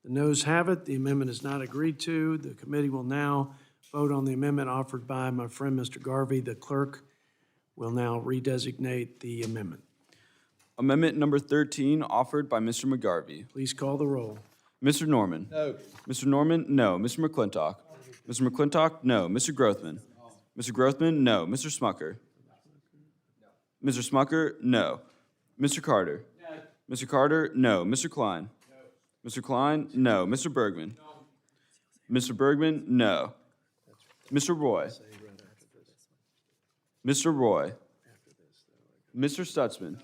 The noes have it. The amendment is not agreed to. The committee will now vote on the amendment offered by my friend, Mr. Garvey. The clerk will now redesignate the amendment. Amendment number 13, offered by Mr. McGarvey. Please call the roll. Mr. Norman? No. Mr. Norman, no. Mr. McClintock? Mr. McClintock, no. Mr. Grothman? Mr. Grothman, no. Mr. Smucker? Mr. Smucker, no. Mr. Carter? Mr. Carter, no. Mr. Klein? Mr. Klein, no. Mr. Bergman? Mr. Bergman, no. Mr. Roy? Mr. Roy? Mr. Stutzman?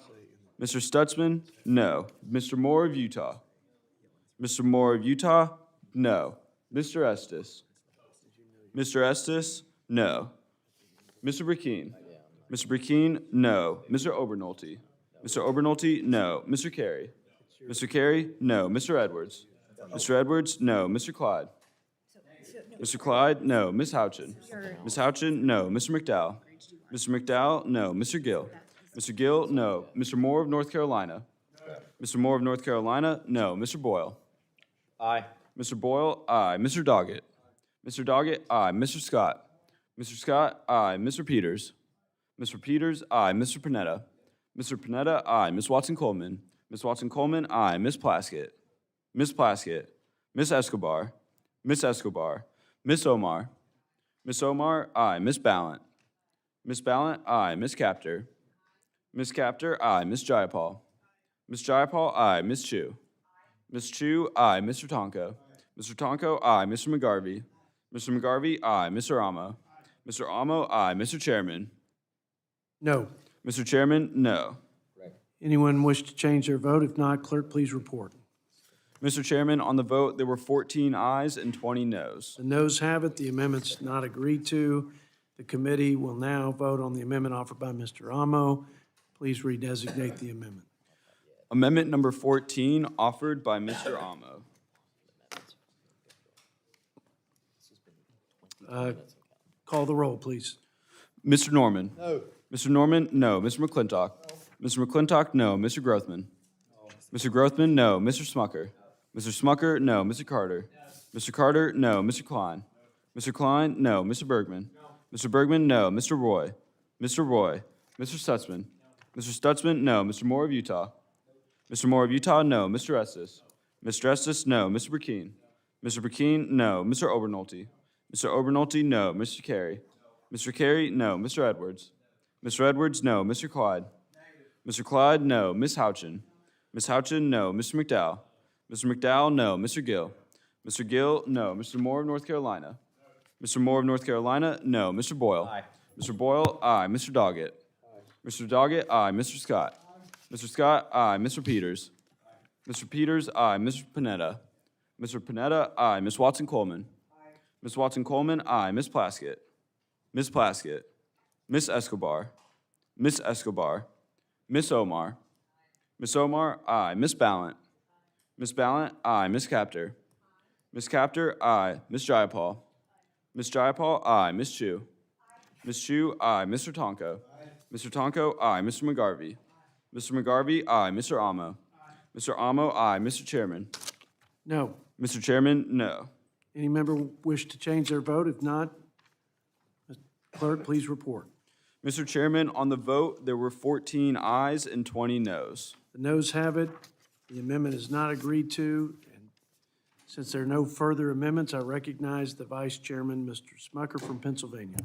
Mr. Stutzman, no. Mr. Moore of Utah? Mr. Moore of Utah, no. Mr. Estes? Mr. Estes, no. Mr. Burkeen? Mr. Burkeen, no. Mr. Obernolte? Mr. Obernolte, no. Mr. Carey? Mr. Carey, no. Mr. Edwards? Mr. Edwards, no. Mr. Clyde? Mr. Clyde, no. Ms. Houchin? Ms. Houchin, no. Mr. McDowell? Mr. McDowell, no. Mr. Gill? Mr. Gill, no. Mr. Moore of North Carolina? Mr. Moore of North Carolina, no. Mr. Boyle? Aye. Mr. Boyle, aye. Mr. Doggett? Mr. Doggett, aye. Mr. Scott? Mr. Scott, aye. Mr. Peters? Mr. Peters, aye. Mr. Panetta? Mr. Panetta, aye. Ms. Watson-Coleman? Ms. Watson-Coleman, aye. Ms. Plaskett? Ms. Plaskett? Ms. Escobar? Ms. Escobar? Ms. Omar? Ms. Omar, aye. Ms. Ballant? Ms. Ballant, aye. Ms. Capter? Ms. Capter, aye. Ms. Jayapal? Ms. Jayapal, aye. Ms. Chu? Ms. Chu, aye. Mr. Tonko? Mr. Tonko, aye. Mr. McGarvey? Mr. McGarvey, aye. Mr. Amo? Mr. Amo, aye. Mr. Chairman? No. Mr. Chairman, no. Anyone wish to change their vote? If not, clerk, please report. Mr. Chairman, on the vote, there were 14 ayes and 20 noes. The noes have it. The amendment's not agreed to. The committee will now vote on the amendment offered by Mr. Amo. Please redesignate the amendment. Amendment number 14, offered by Mr. Amo. Call the roll, please. Mr. Norman? No. Mr. Norman, no. Mr. McClintock? Mr. McClintock, no. Mr. Grothman? Mr. Grothman, no. Mr. Smucker? Mr. Smucker, no. Mr. Carter? Mr. Carter, no. Mr. Klein? Mr. Klein, no. Mr. Bergman? Mr. Bergman, no. Mr. Roy? Mr. Roy? Mr. Stutzman? Mr. Stutzman, no. Mr. Moore of Utah? Mr. Moore of Utah, no. Mr. Estes? Mr. Estes, no. Mr. Burkeen? Mr. Burkeen, no. Mr. Obernolte? Mr. Obernolte, no. Mr. Carey? Mr. Carey, no. Mr. Edwards? Mr. Edwards, no. Mr. Clyde? Mr. Clyde, no. Ms. Houchin? Ms. Houchin, no. Mr. McDowell? Mr. McDowell, no. Mr. Gill? Mr. Gill, no. Mr. Moore of North Carolina? Mr. Moore of North Carolina, no. Mr. Boyle? Aye. Mr. Boyle, aye. Mr. Doggett? Mr. Doggett, aye. Mr. Scott? Mr. Scott, aye. Mr. Peters? Mr. Peters, aye. Mr. Panetta? Mr. Panetta, aye. Ms. Watson-Coleman? Ms. Watson-Coleman, aye. Ms. Plaskett? Ms. Plaskett? Ms. Escobar? Ms. Escobar? Ms. Omar? Ms. Omar, aye. Ms. Ballant? Ms. Ballant, aye. Ms. Capter? Ms. Capter, aye. Ms. Jayapal? Ms. Jayapal, aye. Ms. Chu? Ms. Chu, aye. Mr. Tonko? Mr. Tonko, aye. Mr. McGarvey? Mr. McGarvey, aye. Mr. Amo? Mr. Amo, aye. Mr. Chairman? No. Mr. Chairman, no. Any member wish to change their vote? If not, clerk, please report. Mr. Chairman, on the vote, there were 14 ayes and 20 noes. The noes have it. The amendment is not agreed to. And since there are no further amendments, I recognize the Vice Chairman, Mr. Smucker from Pennsylvania.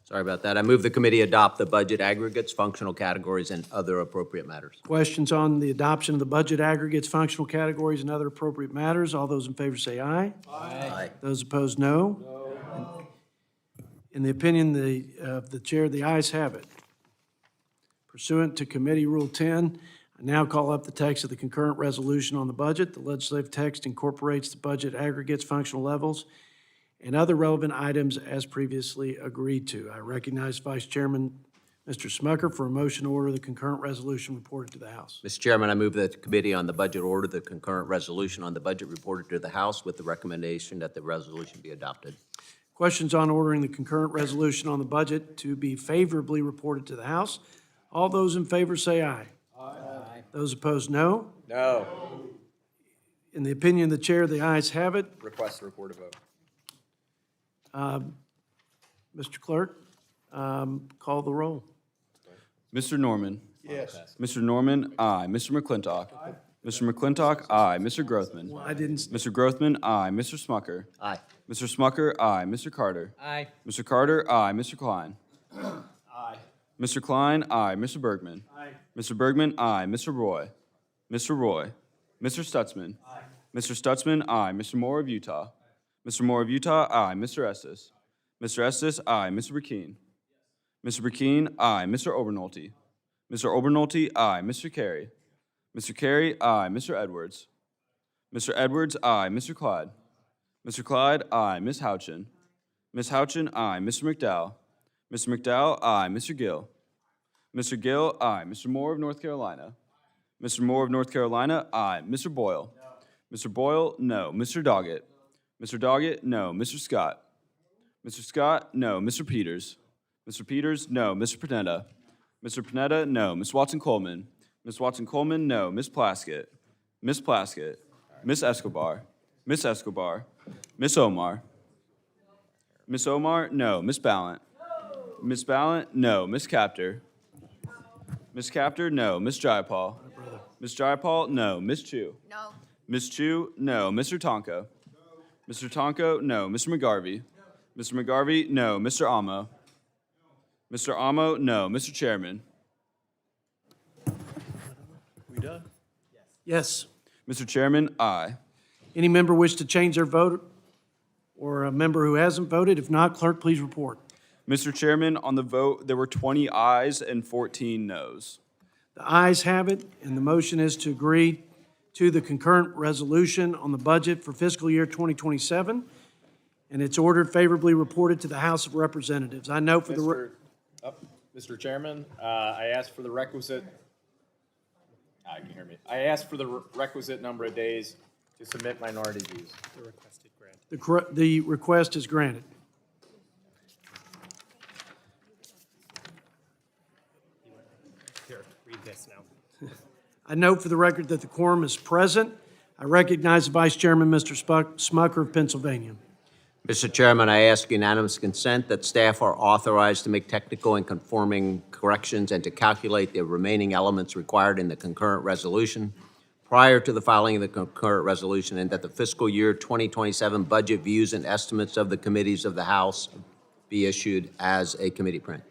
Sorry about that. I move the committee adopt the budget aggregates, functional categories, and other appropriate matters. Questions on the adoption of the budget aggregates, functional categories, and other appropriate matters? All those in favor say aye. Aye. Those opposed, no. In the opinion of the chair, the ayes have it. Pursuant to Committee Rule 10, I now call up the text of the concurrent resolution on the budget. The legislative text incorporates the budget aggregates, functional levels, and other relevant items as previously agreed to. I recognize Vice Chairman Mr. Smucker for a motion to order the concurrent resolution reported to the House. Mr. Chairman, I move that the committee on the budget order the concurrent resolution on the budget reported to the House with the recommendation that the resolution be adopted. Questions on ordering the concurrent resolution on the budget to be favorably reported to the House? All those in favor say aye. Aye. Those opposed, no. No. In the opinion of the chair, the ayes have it. Request to report a vote. Mr. Clerk, call the roll. Mr. Norman? Yes. Mr. Norman, aye. Mr. McClintock? Mr. McClintock, aye. Mr. Grothman? I didn't. Mr. Grothman, aye. Mr. Smucker? Aye. Mr. Smucker, aye. Mr. Carter? Aye. Mr. Carter, aye. Mr. Klein? Aye. Mr. Klein, aye. Mr. Bergman? Aye. Mr. Bergman, aye. Mr. Roy? Mr. Roy? Mr. Stutzman? Aye. Mr. Stutzman, aye. Mr. Moore of Utah? Mr. Moore of Utah, aye. Mr. Estes? Mr. Estes, aye. Mr. Burkeen? Mr. Burkeen, aye. Mr. Obernolte? Mr. Obernolte, aye. Mr. Carey? Mr. Carey, aye. Mr. Edwards? Mr. Edwards, aye. Mr. Clyde? Mr. Clyde, aye. Ms. Houchin? Ms. Houchin, aye. Mr. McDowell? Mr. McDowell, aye. Mr. Gill? Mr. Gill, aye. Mr. Moore of North Carolina? Mr. Moore of North Carolina, aye. Mr. Boyle? Mr. Boyle, no. Mr. Doggett? Mr. Doggett, no. Mr. Scott? Mr. Scott, no. Mr. Peters? Mr. Peters, no. Mr. Panetta? Mr. Panetta, no. Ms. Watson-Coleman? Ms. Watson-Coleman, no. Ms. Plaskett? Ms. Plaskett? Ms. Escobar? Ms. Escobar? Ms. Omar? Ms. Omar, no. Ms. Ballant? Ms. Ballant, no. Ms. Capter? Ms. Capter, no. Ms. Jayapal? Ms. Jayapal, no. Ms. Chu? No. Ms. Chu, no. Mr. Tonko? Mr. Tonko, no. Mr. McGarvey? Mr. McGarvey, no. Mr. Amo? Mr. Amo, no. Mr. Chairman? We done? Yes. Mr. Chairman, aye. Any member wish to change their vote? Or a member who hasn't voted? If not, clerk, please report. Mr. Chairman, on the vote, there were 20 ayes and 14 noes. The ayes have it, and the motion is to agree to the concurrent resolution on the budget for fiscal year 2027, and it's ordered favorably reported to the House of Representatives. I note for the... Mr. Chairman, I asked for the requisite, can you hear me? I asked for the requisite number of days to submit minority views. The request is granted. Here, read this now. I note for the record that the quorum is present. I recognize the Vice Chairman, Mr. Smucker of Pennsylvania. Mr. Chairman, I ask unanimous consent that staff are authorized to make technical and conforming corrections and to calculate the remaining elements required in the concurrent resolution prior to the filing of the concurrent resolution, and that the fiscal year 2027 budget views and estimates of the committees of the House be issued as a committee print.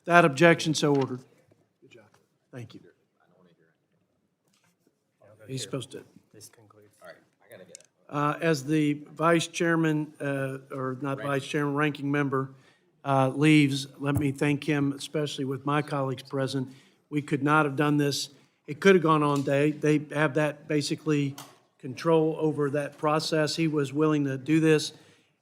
That objection, so ordered. Good job. Thank you. He's supposed to. As the vice chairman, or not vice chairman, ranking member leaves, let me thank him, especially with my colleagues present. We could not have done this. It could have gone on day. They have that basically control over that process. He was willing to do this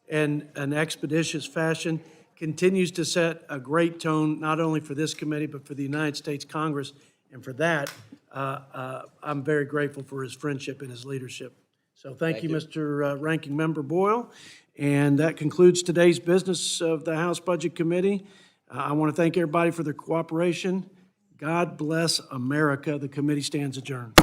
in an expeditious fashion, continues to set a great tone, not only for this committee, but for the United States Congress. And for that, I'm very grateful for his friendship and his leadership. So thank you, Mr. Ranking Member Boyle. And that concludes today's business of the House Budget Committee. I want to thank everybody for their cooperation. God bless America. The committee stands adjourned.